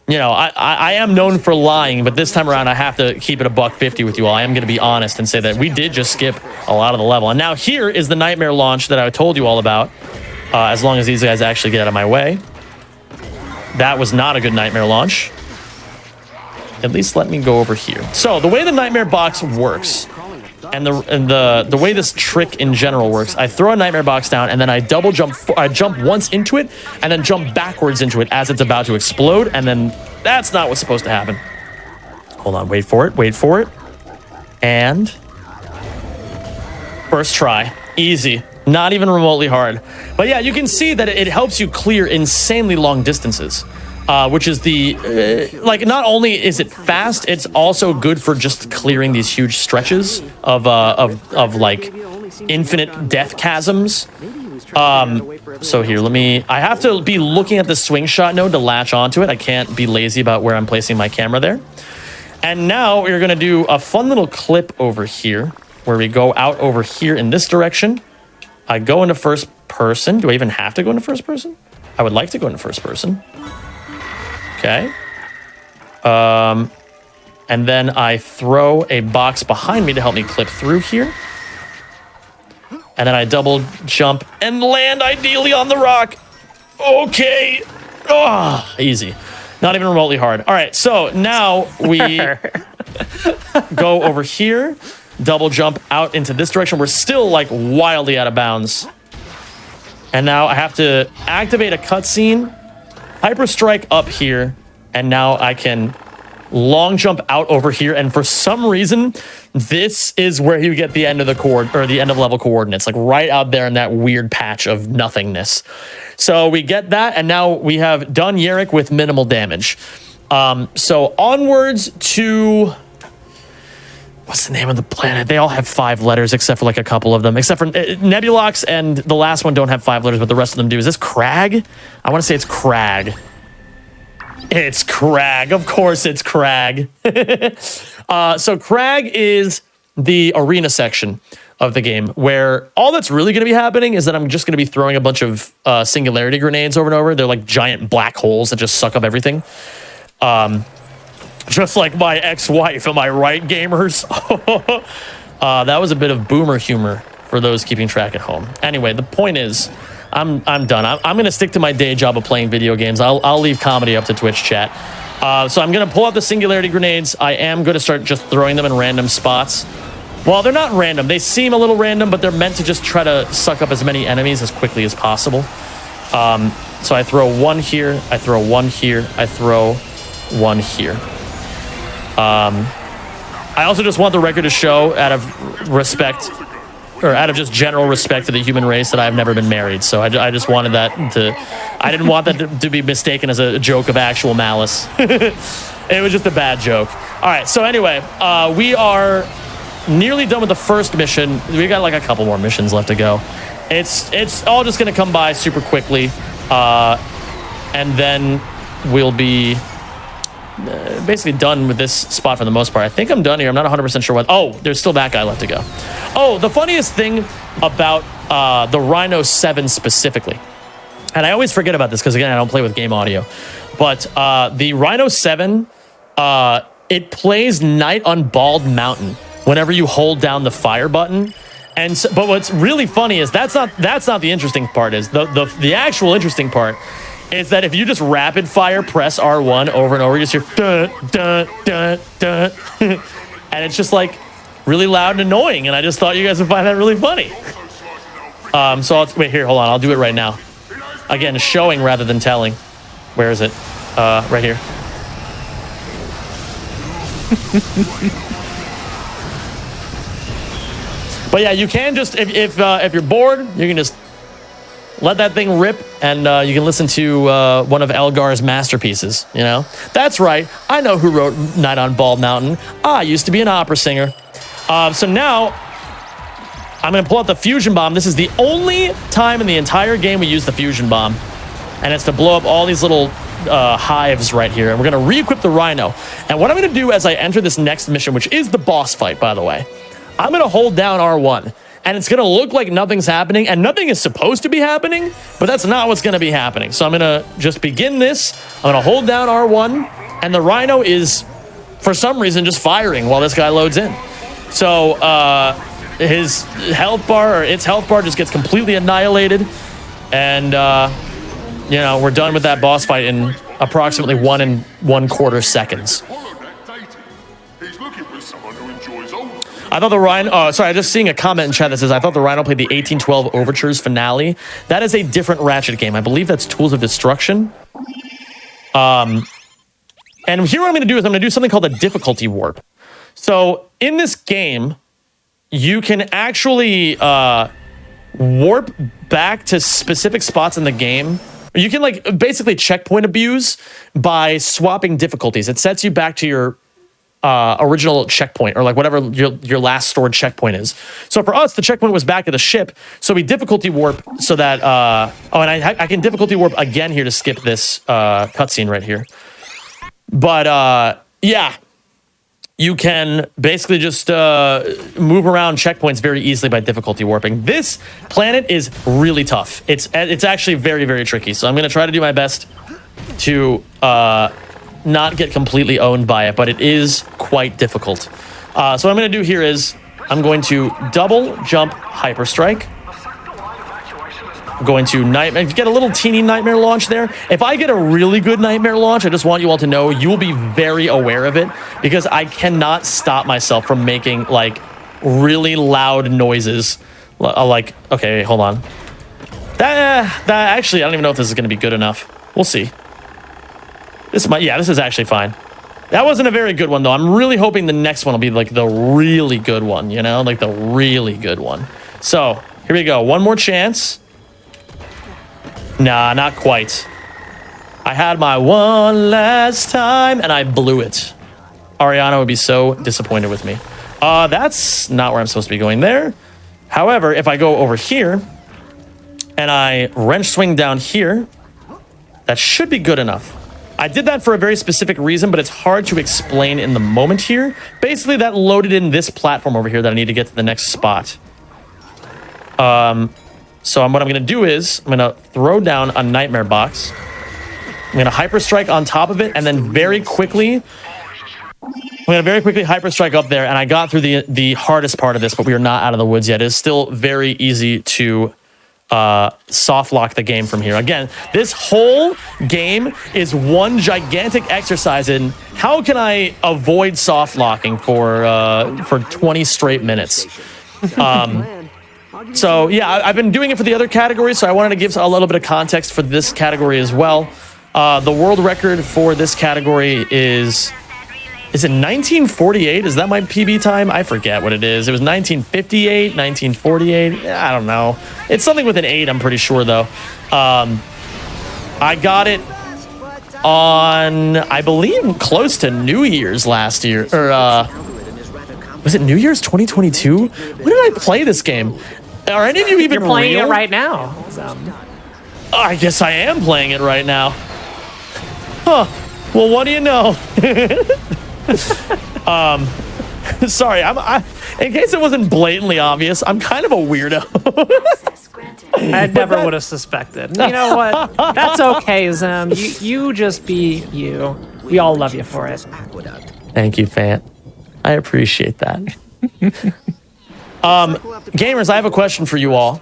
You know, I am known for lying, but this time around I have to keep it a $1.50 with you all. I am going to be honest and say that we did just skip a lot of the level. And now here is the nightmare launch that I told you all about, as long as these guys actually get out of my way. That was not a good nightmare launch. At least let me go over here. So the way the nightmare box works, and the way this trick in general works, I throw a nightmare box down, and then I double jump. I jump once into it, and then jump backwards into it as it's about to explode, and then that's not what's supposed to happen. Hold on, wait for it, and first try, easy. Not even remotely hard. But yeah, you can see that it helps you clear insanely long distances. Which is like, not only is it fast, it's also good for just clearing these huge stretches of like infinite death chasms. So here, I have to be looking at the swing shot node to latch onto it. I can't be lazy about where I'm placing my camera there. And now we're gonna do a fun little clip over here where we go out over here in this direction. I go into first person. Do I even have to go into first person? I would like to go into first person. Okay. And then I throw a box behind me to help me clip through here. And then I double jump and land ideally on the rock. Okay. Oh, easy. Not even remotely hard. All right, so now we go over here, double jump out into this direction. We're still like wildly out of bounds. And now I have to activate a cutscene, hyper strike up here, and now I can long jump out over here. And for some reason, this is where you get the end of the end of level coordinates, like right out there in that weird patch of nothingness. So we get that, and now we have done Yerrick with minimal damage. So onwards to... What's the name of the planet? They all have 5 letters, except for like a couple of them. Except for Nebulox and the last one don't have 5 letters, but the rest of them do. Is this Crag? I want to say it's Crag. It's Crag. Of course it's Crag. So Crag is the arena section of the game, where all that's really going to be happening is that I'm just going to be throwing a bunch of singularity grenades over and over. They're like giant black holes that just suck up everything. Just like my ex-wife, am I right, gamers? That was a bit of boomer humor for those keeping track at home. Anyway, the point is, I'm done. I'm going to stick to my day job of playing video games. I'll leave comedy up to Twitch chat. So I'm going to pull out the singularity grenades. I am going to start just throwing them in random spots. Well, they're not random. They seem a little random, but they're meant to just try to suck up as many enemies as quickly as possible. So I throw one here. I throw one here. I throw one here. I also just want the record to show, out of respect, or out of just general respect to the human race, that I've never been married. So I just wanted that to... I didn't want that to be mistaken as a joke of actual malice. It was just a bad joke. All right, so anyway, we are nearly done with the first mission. We got like a couple more missions left to go. It's all just going to come by super quickly. And then we'll be... basically done with this spot for the most part. I think I'm done here. I'm not 100% sure what... Oh, there's still that guy left to go. Oh, the funniest thing about the Rhino 7 specifically, and I always forget about this because, again, I don't play with game audio, but the Rhino 7, it plays Night on Bald Mountain whenever you hold down the fire button. And so, but what's really funny is that's not the interesting part. Is the actual interesting part is that if you just rapid fire press R1 over and over, you just hear dun, dun, dun, dun. And it's just like really loud and annoying. And I just thought you guys would find that really funny. So wait here, hold on. I'll do it right now. Again, showing rather than telling. Where is it? Right here. But yeah, you can just, if you're bored, you can just let that thing rip, and you can listen to one of Elgar's masterpieces, you know? That's right, I know who wrote Night on Bald Mountain. I used to be an opera singer. So now, I'm gonna pull out the fusion bomb. This is the only time in the entire game we use the fusion bomb. And it's to blow up all these little hives right here. And we're gonna re-equip the Rhino. And what I'm gonna do as I enter this next mission, which is the boss fight, by the way, I'm gonna hold down R1. And it's gonna look like nothing's happening, and nothing is supposed to be happening, but that's not what's gonna be happening. So I'm gonna just begin this. I'm gonna hold down R1, and the Rhino is, for some reason, just firing while this guy loads in. So his health bar, or its health bar, just gets completely annihilated, and you know, we're done with that boss fight in approximately 1 1/4 seconds. I thought the Rhino... sorry, I'm just seeing a comment in chat that says, I thought the Rhino played the 1812 Overtures finale. That is a different Ratchet game. I believe that's Tools of Destruction. And here what I'm going to do is I'm going to do something called a difficulty warp. So in this game, you can actually warp back to specific spots in the game. You can like basically checkpoint abuse by swapping difficulties. It sets you back to your original checkpoint, or like whatever your last stored checkpoint is. So for us, the checkpoint was back to the ship. So we difficulty warp so that and I can difficulty warp again here to skip this cutscene right here. But yeah, you can basically just move around checkpoints very easily by difficulty warping. This planet is really tough. It's actually very, very tricky. So I'm going to try to do my best to not get completely owned by it, but it is quite difficult. So what I'm going to do here is I'm going to double jump hyper strike. I'm going to nightmare, get a little teeny nightmare launch there. If I get a really good nightmare launch, I just want you all to know you will be very aware of it, because I cannot stop myself from making like really loud noises. Like, okay, hold on. That actually, I don't even know if this is going to be good enough. We'll see. This is actually fine. That wasn't a very good one though. I'm really hoping the next one will be like the really good one, you know, like the really good one. So here we go. One more chance. Nah, not quite. I had my one last time and I blew it. Ariana would be so disappointed with me. That's not where I'm supposed to be going there. However, if I go over here and I wrench swing down here, that should be good enough. I did that for a very specific reason, but it's hard to explain in the moment here. Basically, that loaded in this platform over here that I need to get to the next spot. So what I'm going to do is I'm going to throw down a nightmare box. I'm going to hyper strike on top of it, and then very quickly, I'm going to very quickly hyper strike up there. And I got through the hardest part of this, but we are not out of the woods yet. It is still very easy to soft lock the game from here. Again, this whole game is one gigantic exercise in how can I avoid soft locking for 20 straight minutes. So yeah, I've been doing it for the other categories, so I wanted to give a little bit of context for this category as well. The world record for this category is it 1948? Is that my PB time? I forget what it is. It was 1958, 1948. I don't know. It's something with an 8, I'm pretty sure, though. I got it on, I believe, close to New Year's last year. Or, was it New Year's 2022? When did I play this game? Are any of you even You're playing real? it right now. So. I guess I am playing it right now. Huh. Well, what do you know? Sorry, in case it wasn't blatantly obvious, I'm kind of a weirdo. I never would have suspected. You know what? That's okay, Zem. You just be you. We all love you for it. Thank you, Fant. I appreciate that. Gamers, I have a question for you all.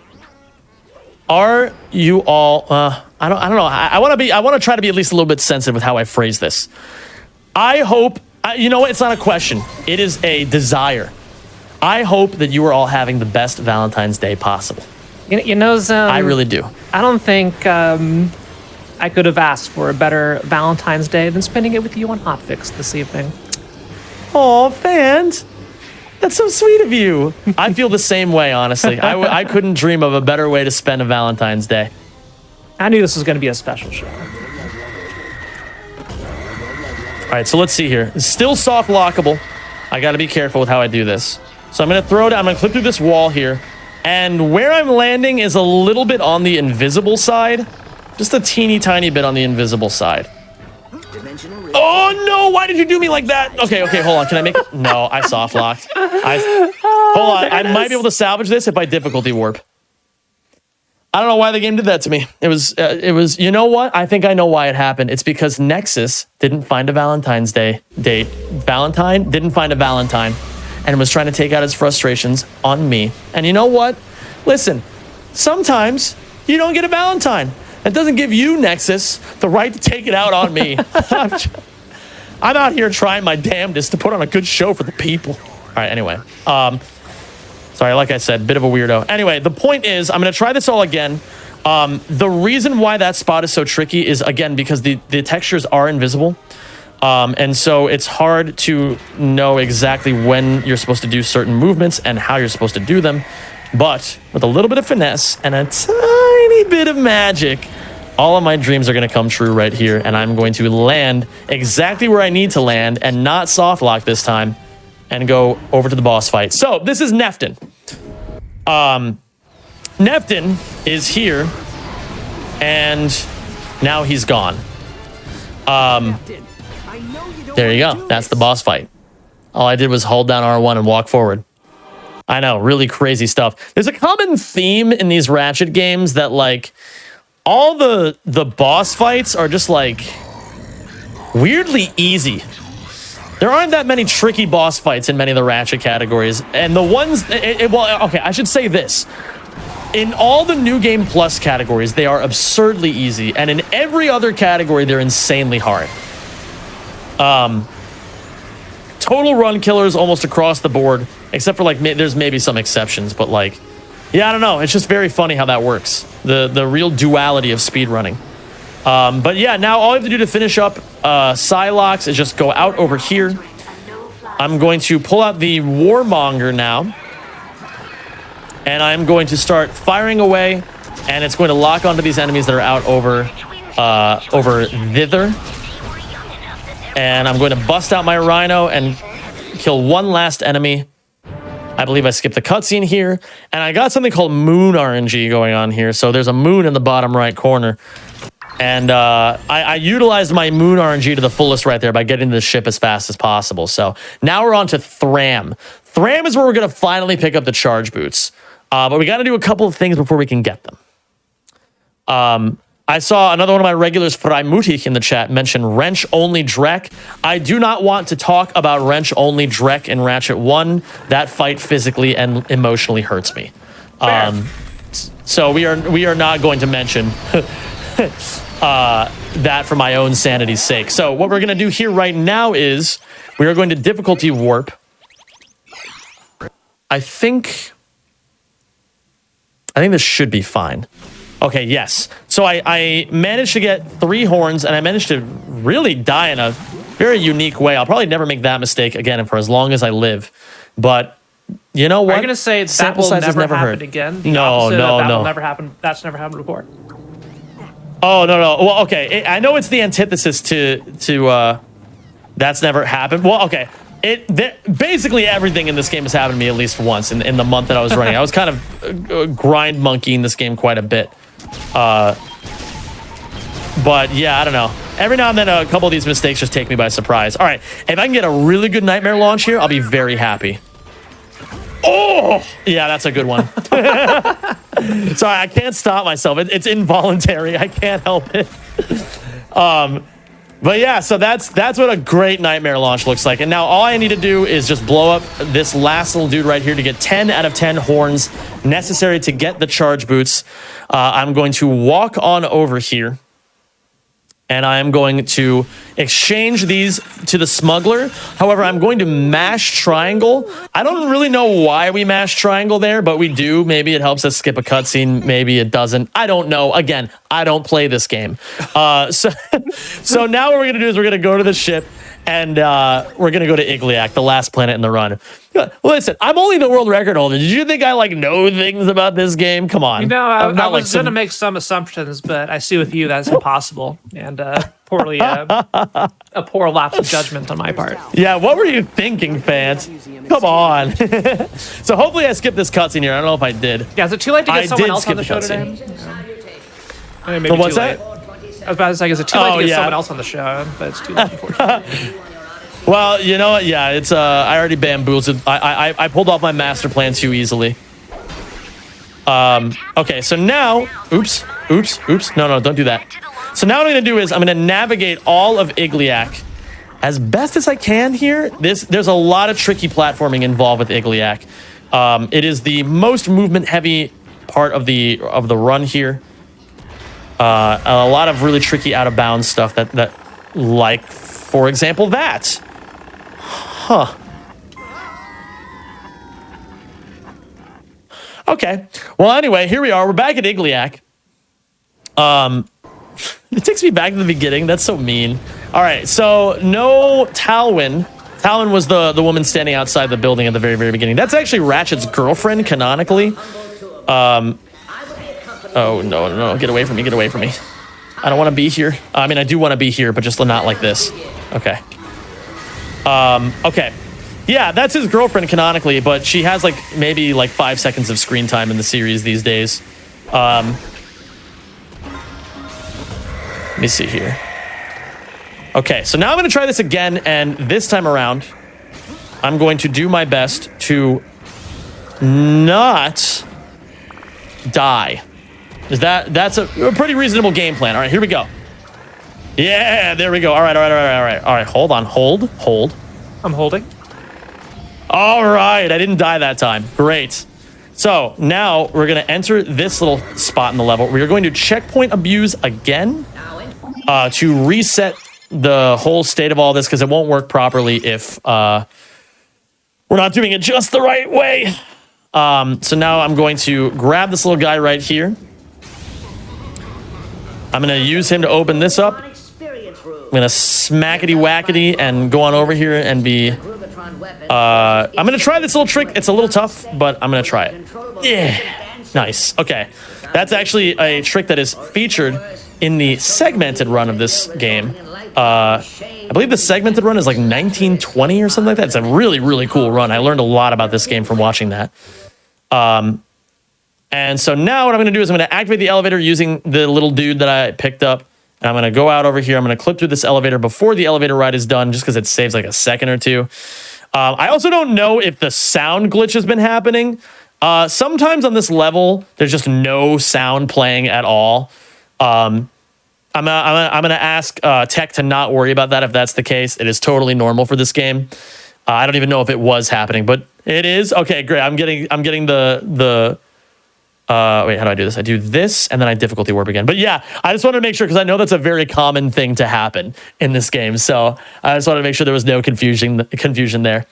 Are you all? I don't know. I want to try to be at least a little bit sensitive with how I phrase this. I hope. You know what? It's not a question. It is a desire. I hope that you are all having the best Valentine's Day possible. You know, Zem, I really do. I don't think I could have asked for a better Valentine's Day than spending it with you on Hotfix this evening. Oh, fans. That's so sweet of you. I feel the same way, honestly. I couldn't dream of a better way to spend a Valentine's Day. I knew this was going to be a special show. All right, so let's see here. It's still soft lockable. I got to be careful with how I do this. So I'm going to throw it. I'm going to clip through this wall here. And where I'm landing is a little bit on the invisible side. Just a teeny tiny bit on the invisible side. Oh, no. Why did you do me like that? Okay, hold on. Can I make it? No, I soft locked. Hold on. I might be able to salvage this if I difficulty warp. I don't know why the game did that to me. It was, you know what? I think I know why it happened. It's because Nexus didn't find a Valentine's Day date. Valentine didn't find a Valentine and was trying to take out his frustrations on me. And you know what? Listen, sometimes you don't get a Valentine. That doesn't give you, Nexus, the right to take it out on me. I'm out here trying my damnedest to put on a good show for the people. All right, anyway. Sorry, like I said, bit of a weirdo. Anyway, the point is, I'm going to try this all again. The reason why that spot is so tricky is, again, because the textures are invisible. And so it's hard to know exactly when you're supposed to do certain movements and how you're supposed to do them. But with a little bit of finesse and a tiny bit of magic, all of my dreams are going to come true right here, and I'm going to land exactly where I need to land and not soft lock this time and go over to the boss fight. So this is Neftin. Neftin is here, and now he's gone. There you go. That's the boss fight. All I did was hold down R1 and walk forward. I know, really crazy stuff. There's a common theme in these Ratchet games that, like, all the boss fights are just, like, weirdly easy. There aren't that many tricky boss fights in many of the Ratchet categories. And the ones... well, okay, I should say this. In all the New Game Plus categories, they are absurdly easy. And in every other category, they're insanely hard. Total run killers almost across the board. Except for, like, there's maybe some exceptions, but, like, yeah, I don't know. It's just very funny how that works. The real duality of speedrunning. But yeah, now all I have to do to finish up Psylocks is just go out over here. I'm going to pull out the Warmonger now. And I'm going to start firing away. And it's going to lock onto these enemies that are out over thither. And I'm going to bust out my Rhino and kill one last enemy. I believe I skipped the cutscene here, and I got something called Moon RNG going on here. So there's a moon in the bottom right corner, and I utilized my Moon RNG to the fullest right there by getting to the ship as fast as possible. So now we're on to Thram. Thram is where we're going to finally pick up the charge boots, but we got to do a couple of things before we can get them. I saw another one of my regulars, Freimutig, in the chat mention wrench-only Drek. I do not want to talk about wrench-only Drek in Ratchet 1. That fight physically and emotionally hurts me. So we are not going to mention that for my own sanity's sake. So what we're going to do here right now is we are going to difficulty warp. I think this should be fine. Okay, yes. So I managed to get 3 horns, and I managed to really die in a very unique way. I'll probably never make that mistake again for as long as I live. But you know what? Are you going to say that will never happen again? No. Will never happen. That's never happened before. Oh, no. Well, okay. I know it's the antithesis to that's never happened. Well, okay. Basically everything in this game has happened to me at least once in the month that I was running. I was kind of grind monkeying this game quite a bit. But yeah, I don't know. Every now and then a couple of these mistakes just take me by surprise. All right, if I can get a really good nightmare launch here, I'll be very happy. Oh, yeah, that's a good one. Sorry, I can't stop myself. It's involuntary. I can't help it. But yeah, so that's what a great nightmare launch looks like. And now all I need to do is just blow up this last little dude right here to get 10 out of 10 horns necessary to get the charge boots. I'm going to walk on over here. And I am going to exchange these to the smuggler. However, I'm going to mash triangle. I don't really know why we mash triangle there, but we do. Maybe it helps us skip a cutscene. Maybe it doesn't. I don't know. Again, I don't play this game. So now what we're going to do is we're going to go to the ship, and we're going to go to Igliak, the last planet in the run. Listen, I'm only the world record holder. Did you think I know things about this game? Come on. You know, I was going to make some assumptions, but I see with you that's impossible, and a poor lapse of judgment on my part. Yeah, what were you thinking, fans? Come on. So hopefully I skipped this cutscene here. I don't know if I did. Yeah, is it too late to get someone else on the show today? Maybe what's that? I was about to say, is it too late to get someone else on the show? But it's too late, unfortunately. Well, you know what? Yeah, it's I already bamboozled. I pulled off my master plan too easily. Okay, so now, oops. No, don't do that. So now what I'm gonna do is I'm gonna navigate all of Igliak as best as I can here. There's a lot of tricky platforming involved with Igliak. It is the most movement heavy part of the run here. A lot of really tricky out of bounds stuff that like, for example, that. Huh. Okay. Well, anyway, here we are. We're back at Igliak. It takes me back to the beginning. That's so mean. All right. So no Talwyn Talon was the woman standing outside the building at the very, very beginning. That's actually Ratchet's girlfriend, canonically. Oh, no. Get away from me. Get away from me. I don't want to be here. I mean, I do want to be here, but just not like this. Okay. Okay. Yeah, that's his girlfriend, canonically, but she has, like, maybe, like, 5 seconds of screen time in the series these days. Let me see here. Okay, so now I'm going to try this again, and this time around, I'm going to do my best to not die. That's a pretty reasonable game plan. All right, here we go. Yeah, there we go. All right. Hold on. Hold. I'm holding. All right, I didn't die that time. Great. So now we're going to enter this little spot in the level. We are going to checkpoint abuse again to reset the whole state of all this, because it won't work properly if we're not doing it just the right way. So now I'm going to grab this little guy right here. I'm going to use him to open this up. I'm going to smackety whackety and go on over here and be... I'm going to try this little trick. It's a little tough, but I'm going to try it. Yeah. Nice. Okay. That's actually a trick that is featured in the segmented run of this game. I believe the segmented run is like 1920 or something like that. It's a really, really cool run. I learned a lot about this game from watching that. And so now what I'm going to do is I'm going to activate the elevator using the little dude that I picked up. And I'm going to go out over here. I'm going to clip through this elevator before the elevator ride is done, just because it saves like a second or two. I also don't know if the sound glitch has been happening. Sometimes on this level, there's just no sound playing at all. I'm gonna ask tech to not worry about that if that's the case. It is totally normal for this game. I don't even know if it was happening, but it is. Okay, great. I'm getting the wait, how do I do this? I do this and then I difficulty warp again. But yeah, I just wanted to make sure, because I know that's a very common thing to happen in this game. So I just wanted to make sure there was no confusion there.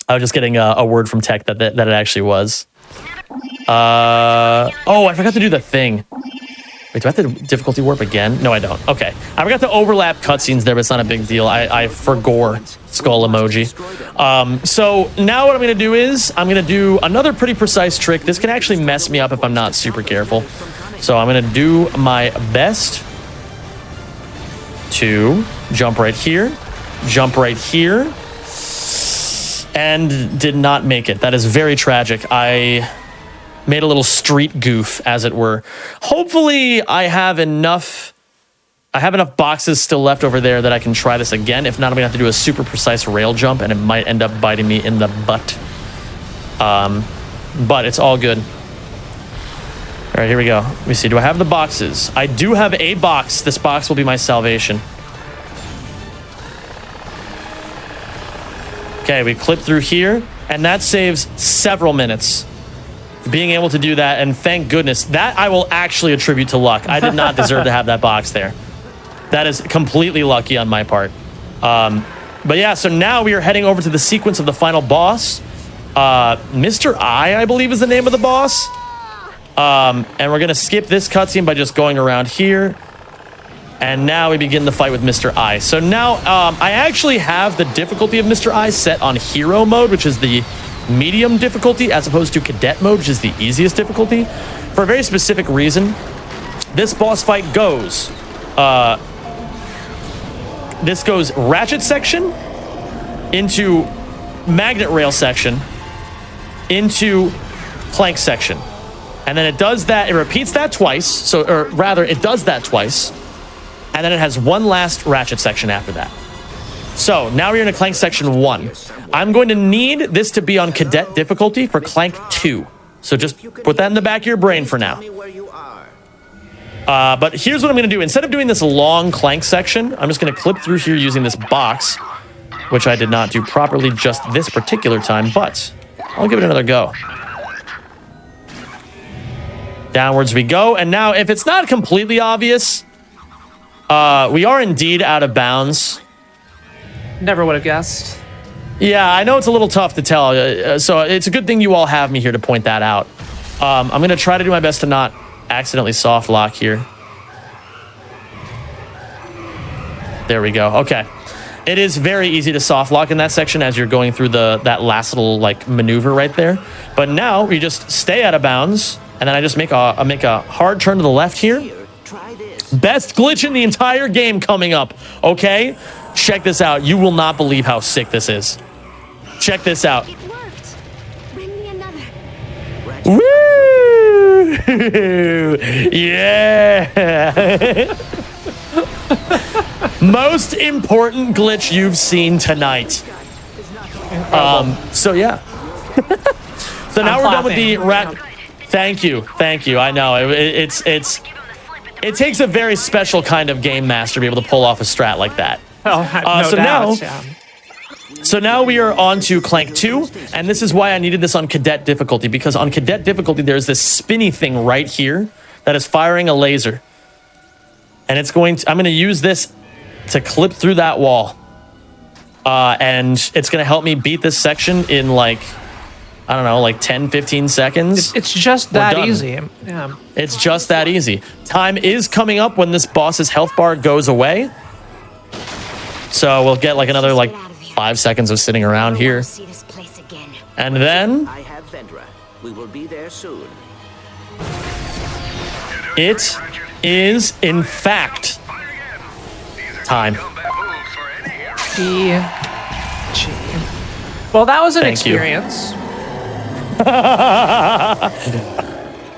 I was just getting a word from tech that it actually was. Oh, I forgot to do the thing. Wait, do I have to difficulty warp again? No, I don't. Okay. I forgot to overlap cutscenes there, but it's not a big deal. I forgore skull emoji. So now what I'm going to do is I'm going to do another pretty precise trick. This can actually mess me up if I'm not super careful. So I'm going to do my best to jump right here, and did not make it. That is very tragic. I made a little street goof, as it were. Hopefully I have enough boxes still left over there that I can try this again. If not, I'm gonna have to do a super precise rail jump, and it might end up biting me in the butt. But it's all good. All right, here we go. Let me see. Do I have the boxes? I do have a box. This box will be my salvation. Okay, we clip through here, and that saves several minutes. Being able to do that, and thank goodness, that I will actually attribute to luck. I did not deserve to have that box there. That is completely lucky on my part. But yeah, so now we are heading over to the sequence of the final boss. Mr. I believe, is the name of the boss. And we're going to skip this cutscene by just going around here. And now we begin the fight with Mr. I. So now I actually have the difficulty of Mr. I set on hero mode, which is the medium difficulty, as opposed to cadet mode, which is the easiest difficulty, for a very specific reason. This boss fight goes this goes Ratchet section into Magnet Rail section into Clank section, and then it does that. It repeats that twice. So, or rather, it does that twice, and then it has one last Ratchet section after that. So now we're in a Clank section 1. I'm going to need this to be on cadet difficulty for Clank 2. So just put that in the back of your brain for now. But here's what I'm going to do. Instead of doing this long Clank section, I'm just going to clip through here using this box, which I did not do properly just this particular time, but I'll give it another go. Downwards we go. And now, if it's not completely obvious, we are indeed out of bounds. Never would have guessed. Yeah, I know it's a little tough to tell, so it's a good thing you all have me here to point that out. I'm going to try to do my best to not accidentally soft lock here. There we go. Okay. It is very easy to soft lock in that section as you're going through that last little like maneuver right there. But now you just stay out of bounds, and then I just make a hard turn to the left here. Best glitch in the entire game coming up. Okay, check this out. You will not believe how sick this is. Check this out. It worked. Bring me another. Woo! Yeah. Most important glitch you've seen tonight. So yeah. So now we're done with the rat. Thank you. I know it takes a very special kind of game master to be able to pull off a strat like that. Oh, no doubt. So now we are on to Clank 2, and this is why I needed this on Cadet difficulty, because on Cadet difficulty there's this spinny thing right here that is firing a laser. And I'm going to use this to clip through that wall. And it's going to help me beat this section in like, I don't know, like 10, 15 seconds. It's just that easy. Yeah. It's just that easy. Time is coming up when this boss's health bar goes away. So we'll get like another like 5 seconds of sitting around here. And then I have Vendra. We will be there soon. It is, in fact, time. Well, that was an experience.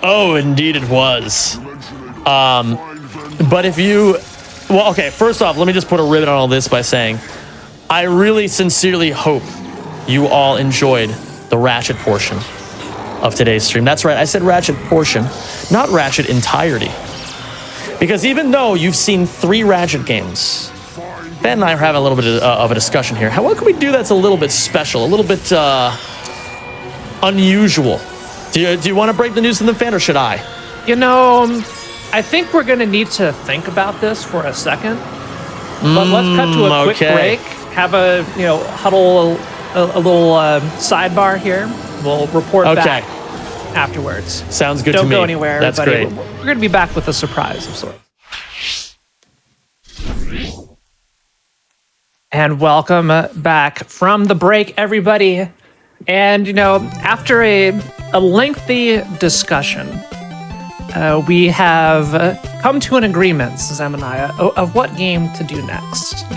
Oh, indeed it was. But if you... Well, okay, first off, let me just put a ribbon on all this by saying I really sincerely hope you all enjoyed the Ratchet portion of today's stream. That's right, I said Ratchet portion, not Ratchet entirety. Because even though you've seen 3 Ratchet games, Ben and I are having a little bit of a discussion here. What can we do that's a little bit special, a little bit unusual? Do you want to break the news to the fan, or should I? You know, I think we're going to need to think about this for a second. But let's cut to a quick break. Have a, huddle a little sidebar here. We'll report back afterwards. Sounds good to me. Don't go anywhere. That's everybody. great. We're going to be back with a surprise of sorts. And welcome back from the break, everybody. And, after a lengthy discussion, we have come to an agreement, Zam and I, of what game to do next.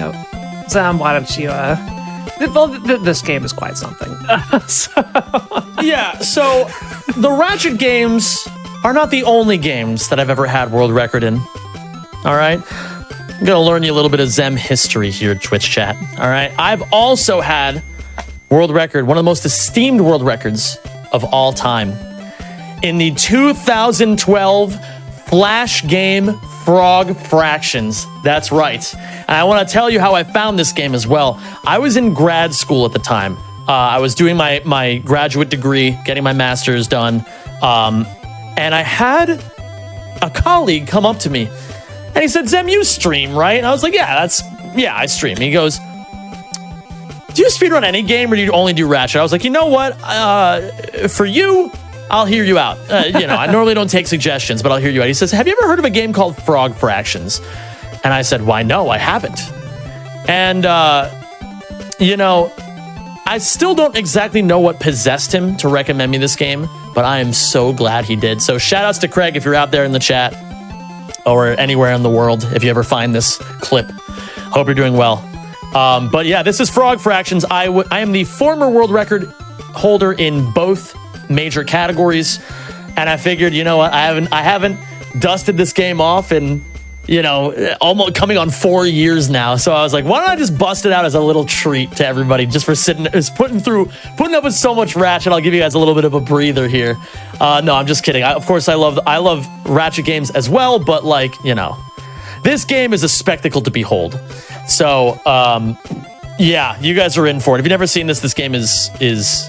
Zam, why don't you... this game is quite something. Yeah, so the Ratchet games are not the only games that I've ever had world record in. All right? I'm going to learn you a little bit of Zem history here, Twitch chat. All right? I've also had world record, one of the most esteemed world records of all time, in the 2012 Flash game Frog Fractions. That's right. And I want to tell you how I found this game as well. I was in grad school at the time. I was doing my graduate degree, getting my master's done. And I had a colleague come up to me and he said, "Zem, you stream, right?" And I was like, yeah, I stream. He goes, "Do you speedrun any game or do you only do Ratchet?" I was like, you know what? For you, I'll hear you out. I normally don't take suggestions, but I'll hear you out. He says, "Have you ever heard of a game called Frog Fractions?" And I said, "Why, no, I haven't." And, I still don't exactly know what possessed him to recommend me this game, but I am so glad he did. So shout outs to Craig if you're out there in the chat or anywhere in the world, if you ever find this clip. Hope you're doing well. But yeah, this is Frog Fractions. I am the former world record holder in both major categories, and I figured, you know what, I haven't dusted this game off in, almost coming on 4 years now. So I was like, why don't I just bust it out as a little treat to everybody, just for putting up with so much Ratchet. I'll give you guys a little bit of a breather here. No, I'm just kidding. Of course, I love Ratchet games as well, but this game is a spectacle to behold. So, yeah, you guys are in for it. If you've never seen this game is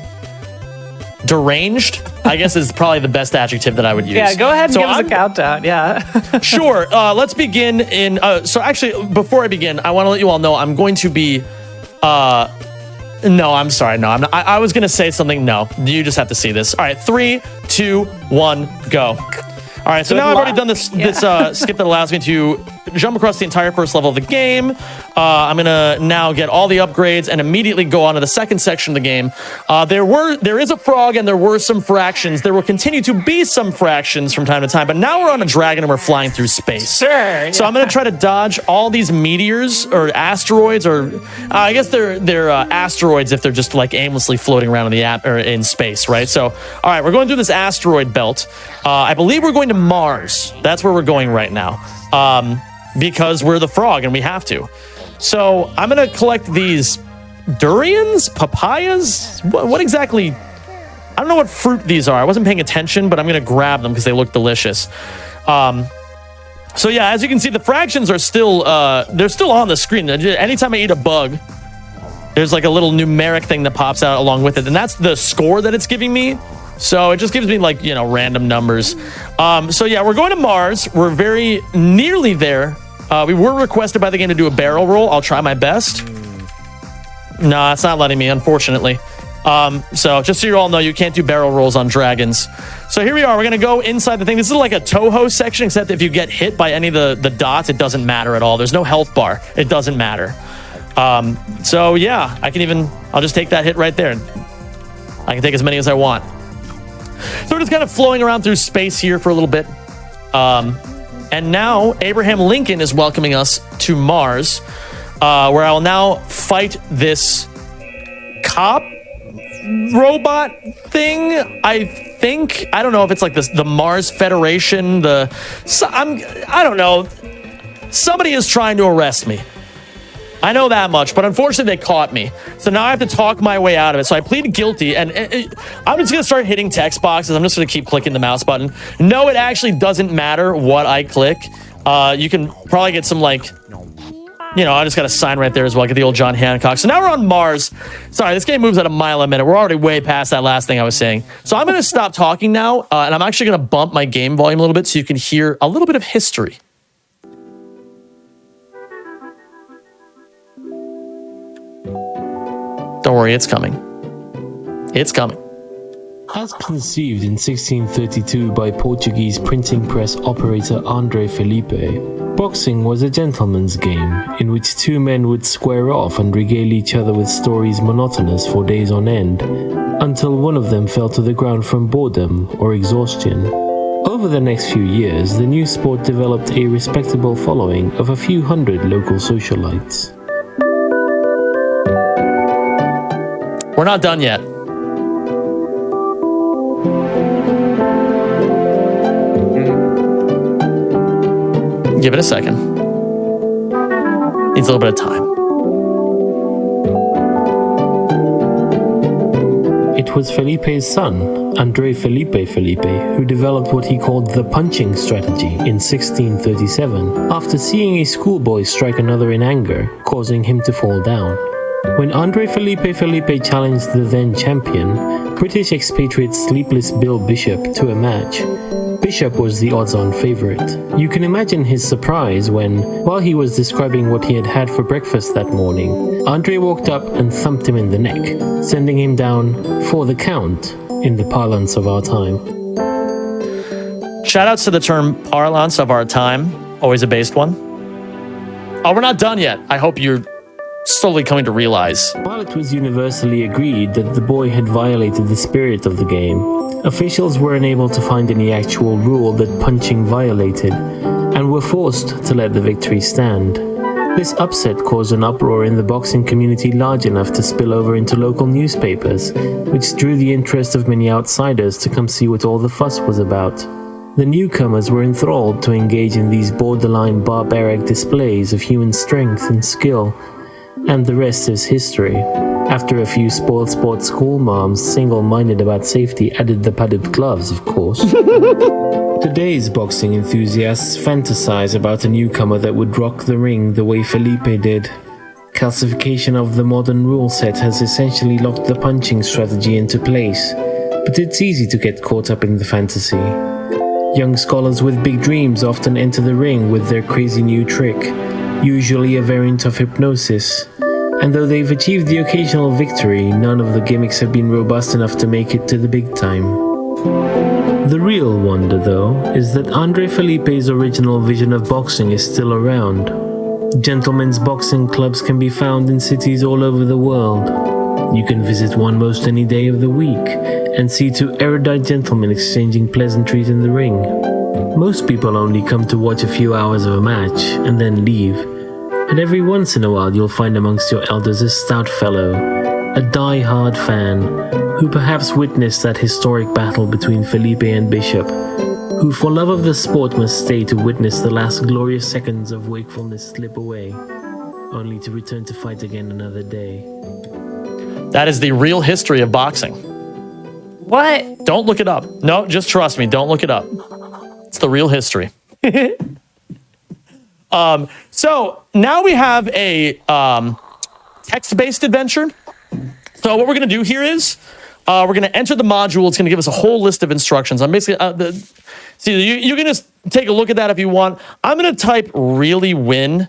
deranged, I guess, is probably the best adjective that I would use. Yeah, go ahead and give us a countdown. Yeah. Sure. Let's begin in... so actually, before I begin, I want to let you all know I'm going to be... no, I'm sorry. No, I'm not. I was going to say something. No, you just have to see this. All right, 3, 2, 1, go. All right, so now I've already done this skip that allows me to jump across the entire first level of the game. I'm gonna now get all the upgrades and immediately go on to the second section of the game. There is a frog and there were some fractions. There will continue to be some fractions from time to time, but now we're on a dragon and we're flying through space. Sure. Yeah. So I'm gonna try to dodge all these meteors or asteroids, or I guess they're asteroids if they're just like aimlessly floating around in space, right? So, all right, we're going through this asteroid belt. I believe we're going to Mars. That's where we're going right now. Because we're the frog and we have to. So I'm going to collect these durians, papayas. What exactly? I don't know what fruit these are. I wasn't paying attention, but I'm going to grab them because they look delicious. So yeah, as you can see, the fractions are still, they're still on the screen. Anytime I eat a bug, there's like a little numeric thing that pops out along with it. And that's the score that it's giving me. So it just gives me like, random numbers. So yeah, we're going to Mars. We're very nearly there. We were requested by the game to do a barrel roll. I'll try my best. No, it's not letting me, unfortunately. So just so you all know, you can't do barrel rolls on dragons. So here we are. We're going to go inside the thing. This is like a Toho section, except if you get hit by any of the dots, it doesn't matter at all. There's no health bar. It doesn't matter. So yeah, I'll just take that hit right there. I can take as many as I want. So we're just kind of flowing around through space here for a little bit. And now Abraham Lincoln is welcoming us to Mars, where I will now fight this cop robot thing. I think. I don't know if it's like the Mars Federation. I don't know. Somebody is trying to arrest me. I know that much, but unfortunately they caught me. So now I have to talk my way out of it. So I plead guilty, and I'm just going to start hitting text boxes. I'm just going to keep clicking the mouse button. No, it actually doesn't matter what I click. You can probably get some, I just got a sign right there as well. Get the old John Hancock. So now we're on Mars. Sorry, this game moves at a mile a minute. We're already way past that last thing I was saying. So I'm going to stop talking now, and I'm actually going to bump my game volume a little bit so you can hear a little bit of history. Don't worry, it's coming. It's coming. As conceived in 1632 by Portuguese printing press operator André Felipe, boxing was a gentleman's game in which two men would square off and regale each other with stories monotonous for days on end, until one of them fell to the ground from boredom or exhaustion. Over the next few years, the new sport developed a respectable following of a few hundred local socialites. We're not done yet. Give it a second. Needs a little bit of time. It was Felipe's son, André Felipe, who developed what he called the punching strategy in 1637, after seeing a schoolboy strike another in anger, causing him to fall down. When André Felipe challenged the then champion, British expatriate Sleepless Bill Bishop, to a match, Bishop was the odds-on favorite. You can imagine his surprise when, while he was describing what he had had for breakfast that morning, André walked up and thumped him in the neck, sending him down for the count in the parlance of our time. Shoutouts to the term parlance of our time. Always a based one. Oh, we're not done yet. I hope you're slowly coming to realize. While it was universally agreed that the boy had violated the spirit of the game, officials were unable to find any actual rule that punching violated, and were forced to let the victory stand. This upset caused an uproar in the boxing community large enough to spill over into local newspapers, which drew the interest of many outsiders to come see what all the fuss was about. The newcomers were enthralled to engage in these borderline barbaric displays of human strength and skill, and the rest is history. After a few spoiled sport school moms, single-minded about safety, added the padded gloves, of course. Today's boxing enthusiasts fantasize about a newcomer that would rock the ring the way Felipe did. Calcification of the modern rule set has essentially locked the punching strategy into place, but it's easy to get caught up in the fantasy. Young scholars with big dreams often enter the ring with their crazy new trick, usually a variant of hypnosis, and though they've achieved the occasional victory, none of the gimmicks have been robust enough to make it to the big time. The real wonder, though, is that Andre Felipe's original vision of boxing is still around. Gentlemen's boxing clubs can be found in cities all over the world. You can visit one most any day of the week and see two erudite gentlemen exchanging pleasantries in the ring. Most people only come to watch a few hours of a match and then leave. And every once in a while you'll find amongst your elders a stout fellow, a die-hard fan, who perhaps witnessed that historic battle between Felipe and Bishop, who for love of the sport must stay to witness the last glorious seconds of wakefulness slip away, only to return to fight again another day. That is the real history of boxing. What? Don't look it up. No, just trust me. Don't look it up. It's the real history. So now we have a text-based adventure. So what we're going to do here is we're going to enter the module. It's going to give us a whole list of instructions. I'm basically see you can just take a look at that if you want. I'm going to type really win.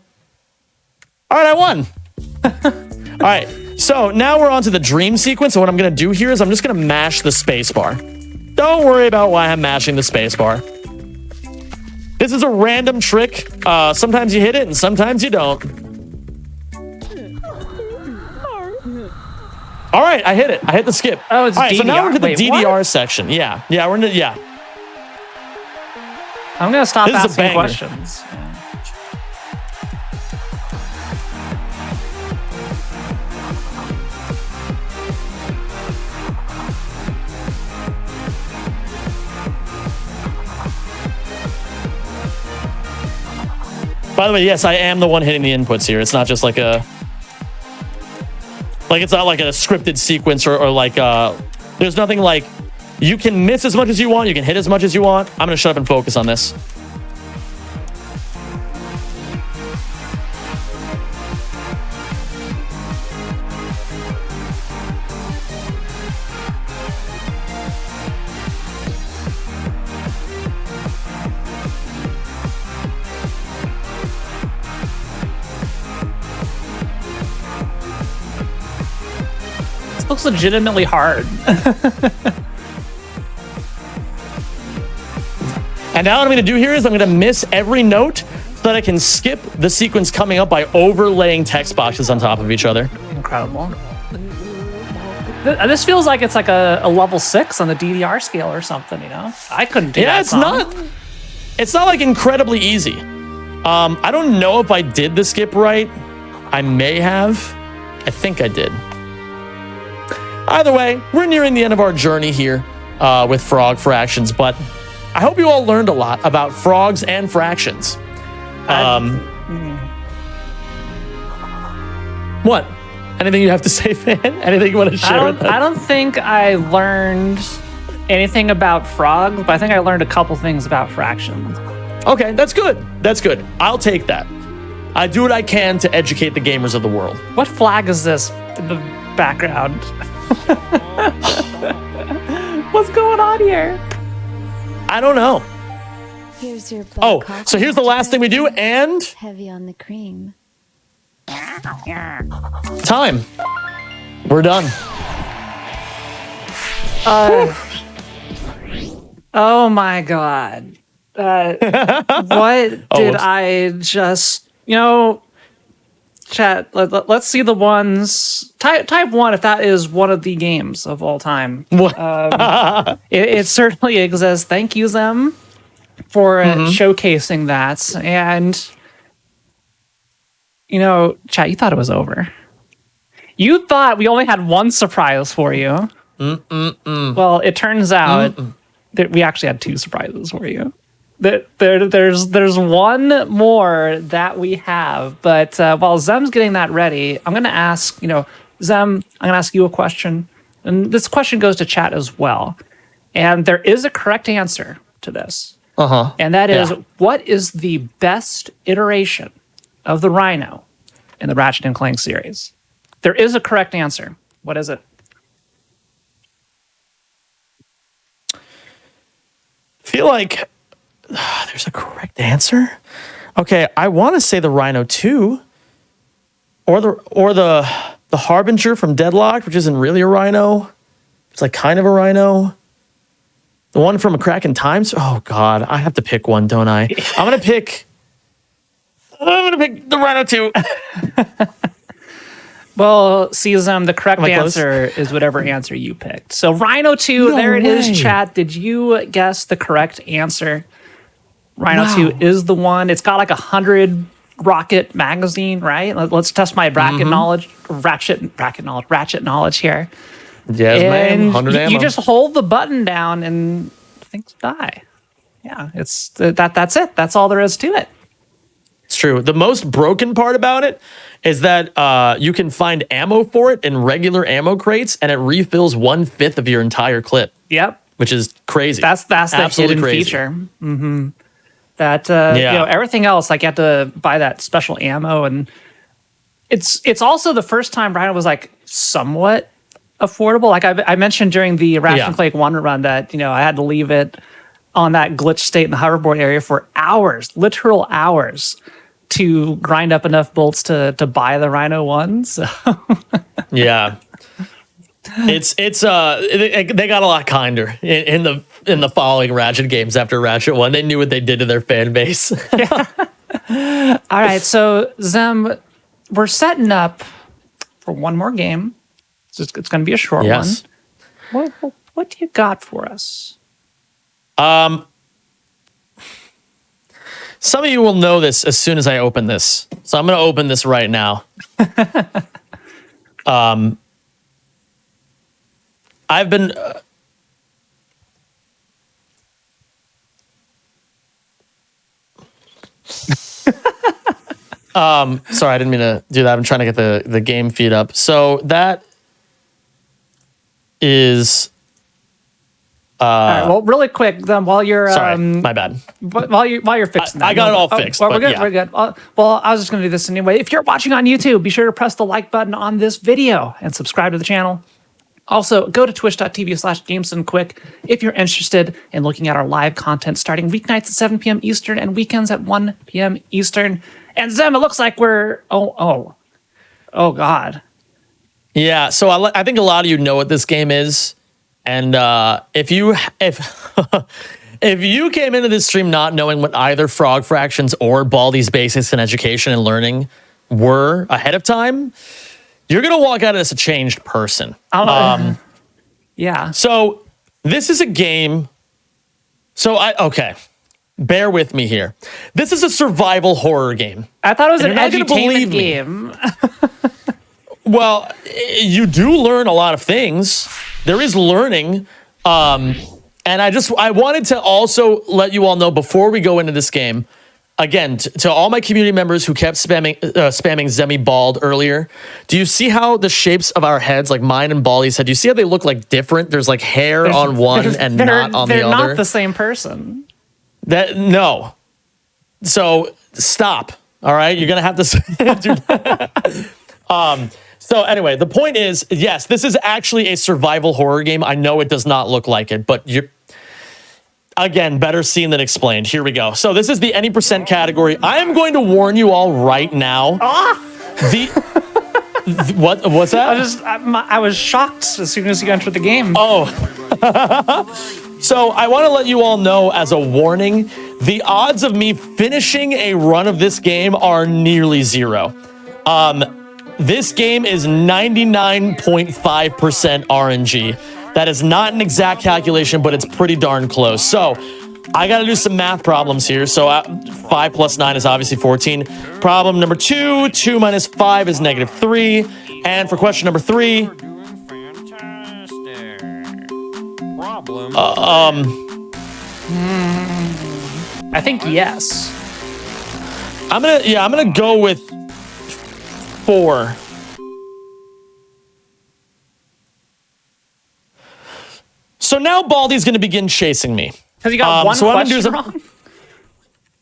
All right, I won. All right. So now we're on to the dream sequence. So what I'm going to do here is I'm just going to mash the space bar. Don't worry about why I'm mashing the space bar. This is a random trick. Sometimes you hit it and sometimes you don't. All right, I hit it. I hit the skip. Oh, it's all right, DDR. So now we're to the Wait, DDR what? section. Yeah, we're in the, yeah. I'm going to stop This is a asking banger. questions. By the way, yes, I am the one hitting the inputs here. It's not just like a... Like, it's not like a scripted sequence or like... There's nothing like... You can miss as much as you want. You can hit as much as you want. I'm going to shut up and focus on this. This looks legitimately hard. And now what I'm going to do here is I'm going to miss every note so that I can skip the sequence coming up by overlaying text boxes on top of each other. Incredible. This feels like it's like a level 6 on the DDR scale or something, you know? I couldn't do that Yeah, it's not like incredibly easy. I don't know if I did the skip right. I may have. I think I did. Either way, we're nearing the end of our journey here with frog fractions, but I hope you all learned a lot about frogs and fractions. What? Anything you have to say, Fan? Anything you want to share with us? I don't think I learned anything about frogs, but I think I learned a couple things about fractions. Okay, that's good. That's good. I'll take that. I do what I can to educate the gamers of the world. What flag is this in the background? What's going on here? I don't know. Here's your black Oh, coffee. so here's the last thing we do, and Heavy on the cream. time. We're done. Oh my god. What did whoops. I just, chat, let's see the ones. Type 1 if that is one of the games of all time. It certainly exists. Thank you, Zem, for showcasing that. And, chat, you thought it was over. You thought we only had one surprise for you. Well, it turns out that we actually had 2 surprises for you. There's one more that we have, but while Zem's getting that ready, I'm going to ask, Zem, I'm going to ask you a question. And this question goes to chat as well. And there is a correct answer to this. And that is, what is the best iteration of the Rhino in the Ratchet & Clank series? There is a correct answer. What is it? I feel like there's a correct answer. Okay, I want to say the Rhino 2 or the Harbinger from Deadlock, which isn't really a Rhino. It's like kind of a Rhino. The one from A Crack in Times? Oh, God. I have to pick one, don't I? I'm going to pick the Rhino 2. Well, Cesam, the correct Am I close? answer is whatever answer you picked. So Rhino 2, No there it is, way. chat. Did you guess the correct answer? Rhino Wow. 2 is the one. It's got like 100 rocket magazine, right? Let's test my ratchet knowledge here. Yes, ma'am. And 100 ammo. you just hold the button down and things die. Yeah, it's that's it. That's all there is to it. It's true. The most broken part about it is that you can find ammo for it in regular ammo crates, and it refills 1/5 of your entire clip, Yep. which is crazy. That's the Absolutely hidden crazy. feature. That Yeah. everything else, like you have to buy that special ammo, and it's also the first time Rhino was like somewhat affordable. Like I mentioned during the Ratchet Clank 1 run that I had to leave it on that glitch state in the hoverboard area for hours, literal hours, to grind up enough bolts to buy the Rhino 1. So Yeah. They got a lot kinder in the following Ratchet games after Ratchet 1. They knew what they did to their fan base. all right, so Zem, we're setting up for one more game. It's going to be a short Yes. one. What do you got for us? Some of you will know this as soon as I open this. So I'm going to open this right now. I've been sorry, I didn't mean to do that. I'm trying to get the game feed up. So that is All right, well, really quick, then, while you're sorry, my bad. while you're fixing that, I got it all fixed, Well, but we're good. yeah. We're good. Well, I was just going to do this anyway. If you're watching on YouTube, be sure to press the like button on this video and subscribe to the channel. Also, go to twitch.tv/GamesonQuick if you're interested in looking at our live content starting weeknights at 7 p.m. Eastern and weekends at 1 p.m. Eastern. And Zem, it looks like we're oh God. Yeah, so I think a lot of you know what this game is, and if if you came into this stream not knowing what either Frog Fractions or Baldi's Basics in Education and Learning were ahead of time, you're gonna walk out as a changed person. Yeah. So this is a game. Okay, bear with me here. This is a survival horror game. I thought it was And an you're not gonna believe edutainment me. game. Well, you do learn a lot of things. There is learning. And I wanted to also let you all know before we go into this game, again, to all my community members who kept spamming Zemi Bald earlier, do you see how the shapes of our heads, like mine and Baldi's head, do you see how they look like different? There's like hair on one and not on the They're other. not the same person. No. So stop. All right, you're gonna have to do that. So anyway, the point is, yes, this is actually a survival horror game. I know it does not look like it, but again, better seen than explained. Here we go. So this is the any percent category. I am going to warn you all right now. What's that? I was shocked as soon as you entered the game. So I want to let you all know as a warning, the odds of me finishing a run of this game are nearly zero. This game is 99.5% RNG. That is not an exact calculation, but it's pretty darn close. So I got to do some math problems here. So 5 plus 9 is obviously 14. Problem number 2, 2 minus 5 is -3. And for question number 3, Problem. I think yes. I'm gonna go with 4. So now Baldi's gonna begin chasing me. Because you got one so what I'm gonna do question is wrong.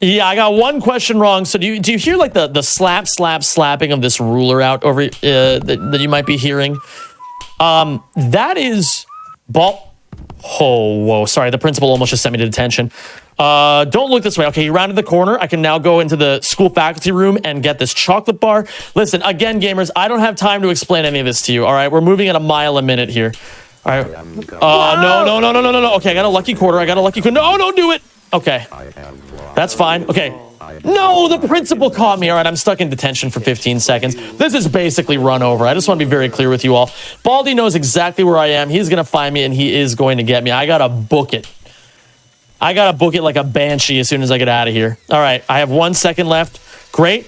Yeah, I got one question wrong. So do you hear like the slapping of this ruler out over that you might be hearing? That is Bal. Oh, whoa! Sorry, the principal almost just sent me to detention. Don't look this way. Okay, you rounded the corner. I can now go into the school faculty room and get this chocolate bar. Listen, again, gamers, I don't have time to explain any of this to you. All right, we're moving at a mile a minute here. All right. No. Okay, I got a lucky quarter. No, don't do it. Okay. That's fine. Okay. No, the principal caught me. All right, I'm stuck in detention for 15 seconds. This is basically run over. I just want to be very clear with you all. Baldi knows exactly where I am. He's going to find me, and he is going to get me. I got to book it. I got to book it like a banshee as soon as I get out of here. All right, I have 1 second left. Great.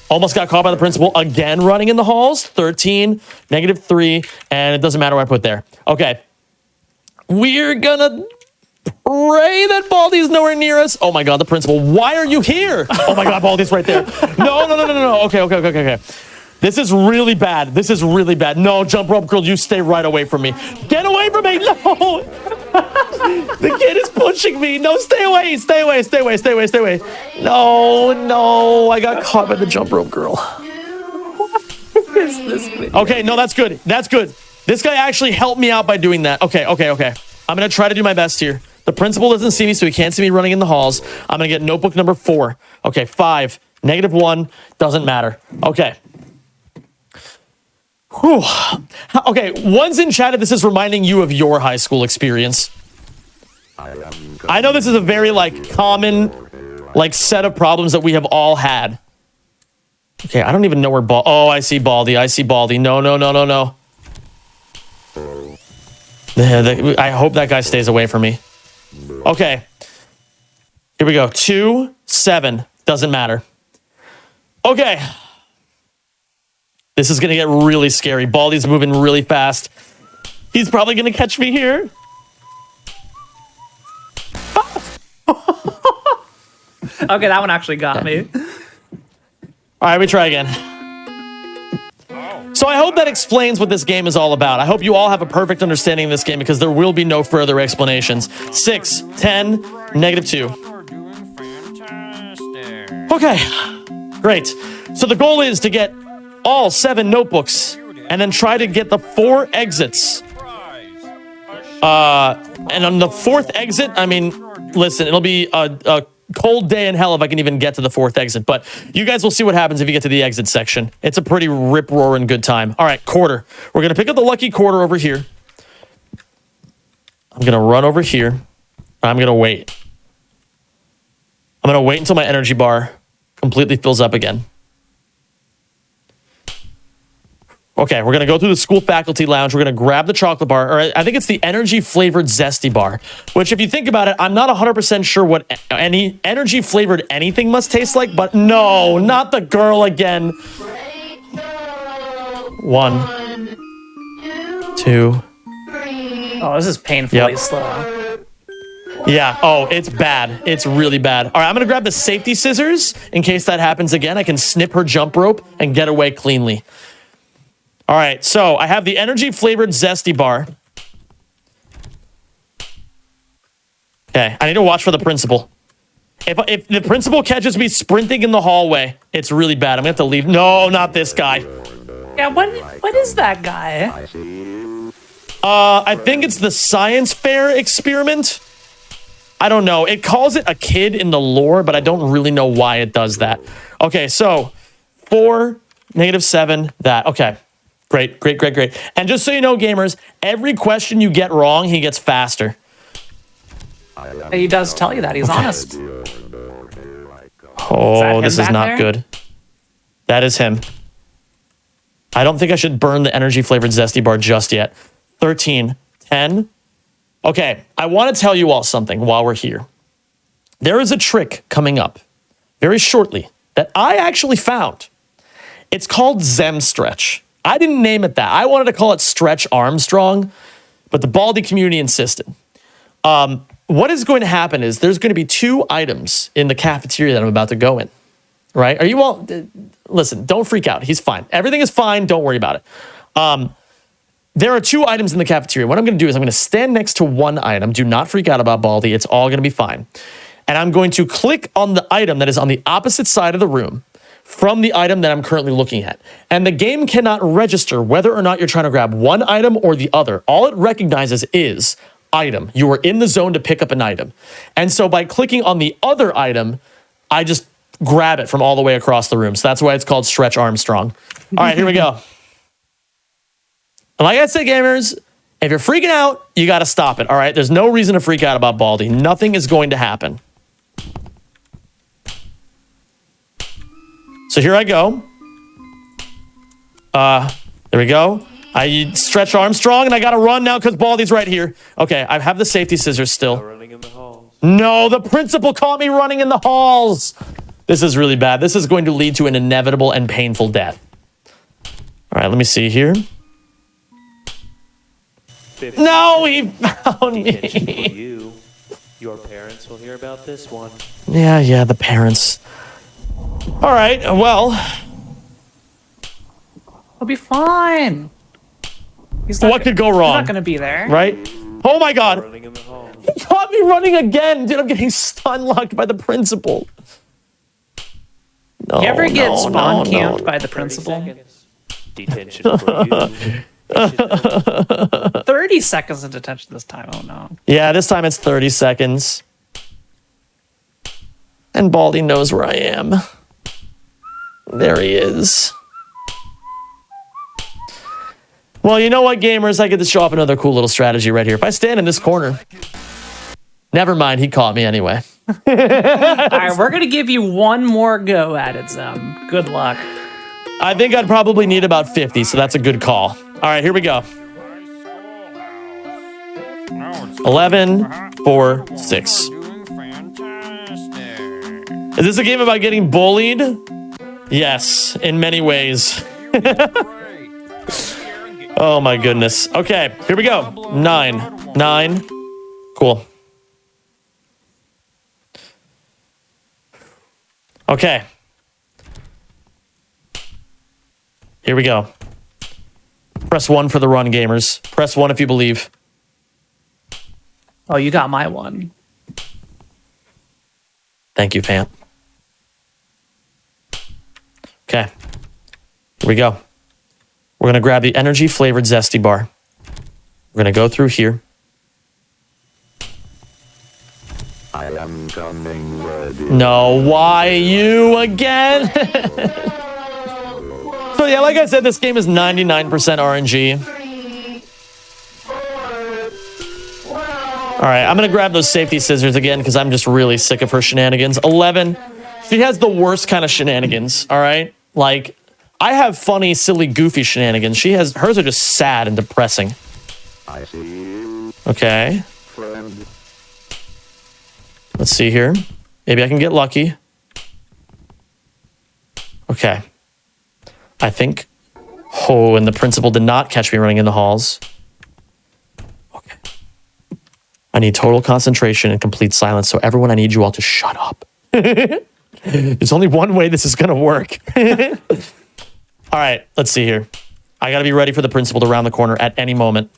Almost got caught by the principal again running in the halls. 13, -3, and it doesn't matter what I put there. Okay. We're going to pray that Baldi's nowhere near us. Oh my God, the principal. Why are you here? Oh my God, Baldi's right there. No. Okay. This is really bad. No, jump rope girl, you stay right away from me. Get away from me. No. The kid is pushing me. No, stay away. No. I got caught by the jump rope girl. What is this video? Okay, no, that's good. This guy actually helped me out by doing that. Okay. I'm going to try to do my best here. The principal doesn't see me, so he can't see me running in the halls. I'm going to get notebook number 4. Okay, 5, -1, doesn't matter. Okay. Whew. Okay, one's in chat if this is reminding you of your high school experience. I know this is a very, common, set of problems that we have all had. Okay, I don't even know where Oh, I see Baldi. No. I hope that guy stays away from me. Okay. Here we go. 2, 7. Doesn't matter. Okay. This is going to get really scary. Baldi's moving really fast. He's probably going to catch me here. Okay, that one actually got me. All right, we try again. So I hope that explains what this game is all about. I hope you all have a perfect understanding of this game because there will be no further explanations. 6, 10, -2. You're doing fantastic. Okay, great. So the goal is to get all 7 notebooks and then try to get the 4 exits. And on the 4th exit, I mean, listen, it'll be a cold day in hell if I can even get to the 4th exit. But you guys will see what happens if you get to the exit section. It's a pretty rip-roaring good time. All right, quarter. We're going to pick up the lucky quarter over here. I'm going to run over here. I'm going to wait. I'm going to wait until my energy bar completely fills up again. Okay, we're going to go through the school faculty lounge. We're going to grab the chocolate bar, or I think it's the energy-flavored Zesty bar, which if you think about it, I'm not 100% sure what any energy-flavored anything must taste like, but no, not the girl again. 1, 2. Oh, this is painfully slow. Yeah, oh, it's bad. It's really bad. All right, I'm going to grab the safety scissors in case that happens again. I can snip her jump rope and get away cleanly. All right, so I have the energy-flavored Zesty bar. Okay, I need to watch for the principal. If the principal catches me sprinting in the hallway, it's really bad. I'm going to have to leave. No, not this guy. Yeah, what is that guy? I think it's the science fair experiment. I don't know. It calls it a kid in the lore, but I don't really know why it does that. Okay, so 4, -7, that. Okay. Great. And just so you know, gamers, every question you get wrong, he gets faster. He does tell you that. He's honest. Oh, this is not good. That is him. I don't think I should burn the energy-flavored Zesty bar just yet. 13, 10. Okay, I want to tell you all something while we're here. There is a trick coming up very shortly that I actually found. It's called Zem Stretch. I didn't name it that. I wanted to call it Stretch Armstrong, but the Baldi community insisted. What is going to happen is there's going to be 2 items in the cafeteria that I'm about to go in, right? Are you all... Listen, don't freak out. He's fine. Everything is fine. Don't worry about it. There are 2 items in the cafeteria. What I'm going to do is I'm going to stand next to one item. Do not freak out about Baldi. It's all going to be fine. And I'm going to click on the item that is on the opposite side of the room from the item that I'm currently looking at. And the game cannot register whether or not you're trying to grab one item or the other. All it recognizes is item. You are in the zone to pick up an item. And so by clicking on the other item, I just grab it from all the way across the room. So that's why it's called Stretch Armstrong. All right, here we go. And like I said, gamers, if you're freaking out, you got to stop it, all right? There's no reason to freak out about Baldi. Nothing is going to happen. So here I go. There we go. I stretch Armstrong, and I got to run now because Baldi's right here. Okay, I have the safety scissors still. Running in the halls. No, the principal caught me running in the halls. This is really bad. This is going to lead to an inevitable and painful death. All right, let me see here. No, he found Attention for me. you. Your parents will hear about this one. Yeah, the parents. All right, well, It'll be fine. what could go He's wrong, not going to be there. right? Oh my God. Running in the halls. He caught me running again. Dude, I'm getting stun locked by the principal. No, You ever get no, spawn no, camped no. by the 30 principal? seconds. Detention for you. 30 seconds of detention this time. Oh no. Yeah, this time it's 30 seconds. And Baldi knows where I am. There he is. Well, you know what, gamers? I get to show off another cool little strategy right here. If I stand in this corner... Never mind, he caught me anyway. All right, we're going to give you one more go at it, Zem. Good luck. I think I'd probably need about 50, so that's a good call. All right, here we go. 11, 4, 6. Doing fantastic. Is this a game about getting bullied? Yes, in many ways. Oh my goodness. Okay, here we go. 9, 9. Cool. Okay. Here we go. Press 1 for the run, gamers. Press 1 if you believe. Oh, you got my one. Thank you, fam. Okay. Here we go. We're going to grab the energy flavored zesty bar. We're going to go through here. I am coming ready. No, why you again? So yeah, like I said, this game is 99% RNG. All right, I'm going to grab those safety scissors again because I'm just really sick of her shenanigans. 11. She has the worst kind of shenanigans, all right? Like, I have funny, silly, goofy shenanigans. Hers are just sad and depressing. I see you, Okay, friend. let's see here. Maybe I can get lucky. Okay. I think. Oh, and the principal did not catch me running in the halls. Okay. I need total concentration and complete silence. So everyone, I need you all to shut up. There's only one way this is going to work. All right, let's see here. I got to be ready for the principal to round the corner at any moment.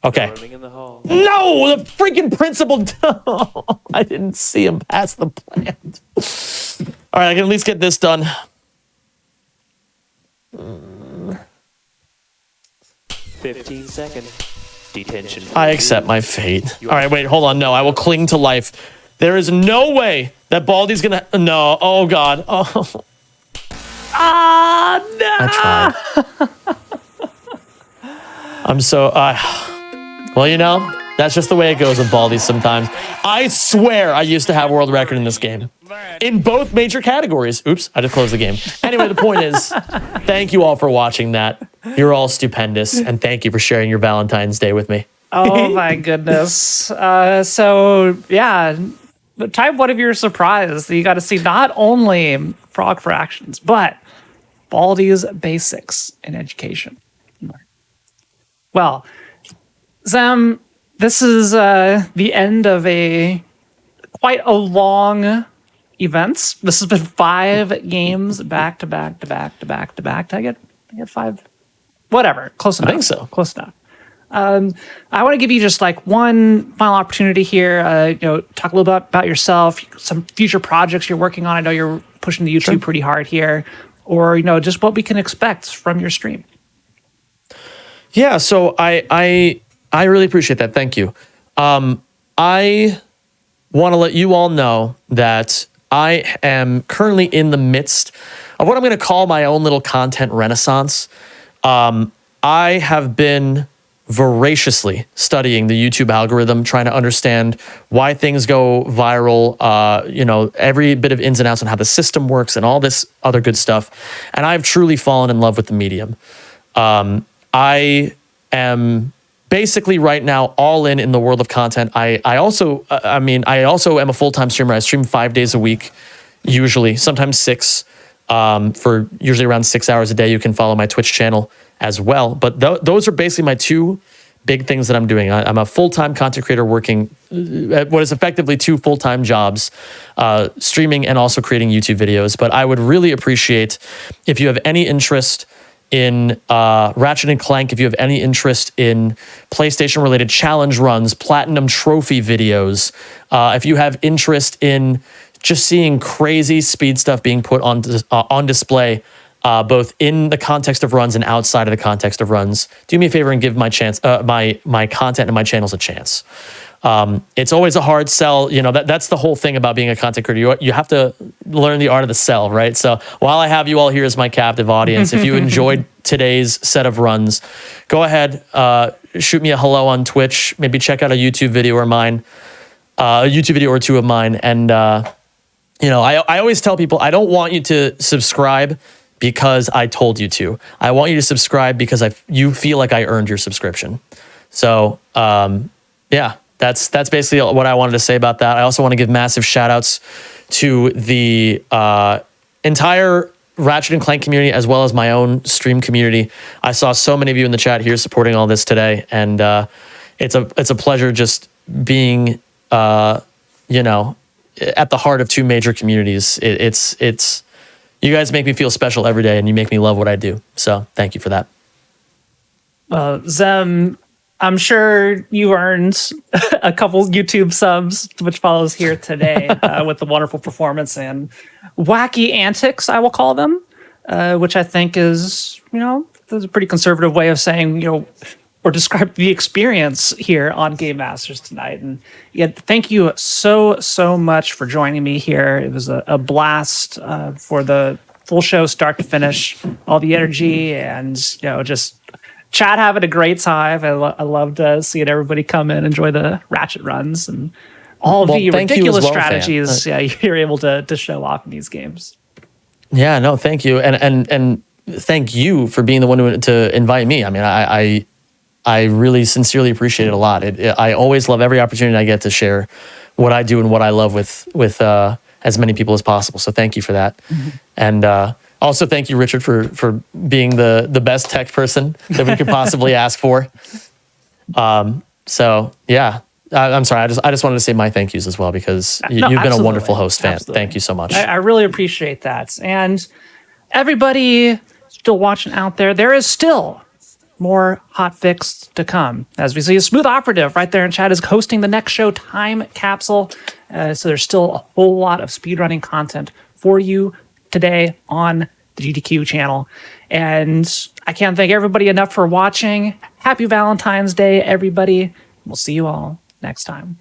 Okay. Running in the halls. No, the freaking principal. I didn't see him pass the plant. All right, I can at least get this done. 15 seconds. Detention for I you. accept my fate. All right, wait, hold on. No, I will cling to life. There is no way that Baldi's gonna. No. Oh God. Oh. Ah, no. I tried. I'm so. Well, you know, that's just the way it goes with Baldi sometimes. I swear I used to have world record in this game. In both major categories. Oops, I just closed the game. Anyway, the point is, thank you all for watching that. You're all stupendous, and thank you for sharing your Valentine's Day with me. Oh my goodness. So yeah, type one of your surprise that you got to see not only Frog for Actions, but Baldi's basics in education. Well, Zem, this is the end of quite a long events. This has been 5 games back to back to back to back to back. Did I get 5? Whatever, close enough. think so. Close enough. I want to give you just like one final opportunity here. Talk a little bit about yourself, some future projects you're working on. I know you're pushing the YouTube pretty hard here, or just what we can expect from your stream. Yeah, so I really appreciate that. Thank you. I want to let you all know that I am currently in the midst of what I'm going to call my own little content renaissance. I have been voraciously studying the YouTube algorithm, trying to understand why things go viral, every bit of ins and outs on how the system works and all this other good stuff. And I've truly fallen in love with the medium. I am basically right now all in the world of content. I also am a full-time streamer. I stream 5 days a week, usually, sometimes 6, for usually around 6 hours a day. You can follow my Twitch channel as well. But those are basically my two big things that I'm doing. I'm a full-time content creator working at what is effectively 2 full-time jobs, streaming and also creating YouTube videos. But I would really appreciate if you have any interest in Ratchet and Clank, if you have any interest in PlayStation-related challenge runs, platinum trophy videos, if you have interest in just seeing crazy speed stuff being put on display, both in the context of runs and outside of the context of runs, do me a favor and give my content and my channels a chance. It's always a hard sell. That's the whole thing about being a content creator. You have to learn the art of the sell, right? So while I have you all here as my captive audience, if you enjoyed today's set of runs, go ahead, shoot me a hello on Twitch. Maybe check out a YouTube video or mine, a YouTube video or 2 of mine. And, I always tell people, I don't want you to subscribe because I told you to. I want you to subscribe because you feel like I earned your subscription. So, yeah. That's basically what I wanted to say about that. I also want to give massive shout outs to the entire Ratchet and Clank community as well as my own stream community. I saw so many of you in the chat here supporting all this today, and it's a pleasure just being at the heart of 2 major communities. It's you guys make me feel special every day, and you make me love what I do. So thank you for that. Zem, I'm sure you earned a couple YouTube subs, which follows here today with the wonderful performance and wacky antics, I will call them, which I think is a pretty conservative way of saying, or describe the experience here on Game Masters tonight. And thank you so much for joining me here. It was a blast for the full show, start to finish, all the energy and, just chat having a great time. I loved seeing everybody come in, enjoy the Ratchet runs and all the ridiculous strategies you're able to show off in these games. Yeah, no, thank you. And thank you for being the one to invite me. I mean, I really sincerely appreciate it a lot. I always love every opportunity I get to share what I do and what I love with as many people as possible. So thank you for that. Mm-hmm. And also, thank you, Richard, for being the best tech person that we could possibly ask for. So yeah, I'm sorry. I just wanted to say my thank yous as well because you've been a wonderful host, fan. Absolutely. Thank you so much. I really appreciate that. And everybody still watching out there is still more hotfix to come. As we see, a Smooth Operative right there in chat is hosting the next show, Time Capsule. So there's still a whole lot of speedrunning content for you today on the GDQ channel. And I can't thank everybody enough for watching. Happy Valentine's Day, everybody. We'll see you all next time.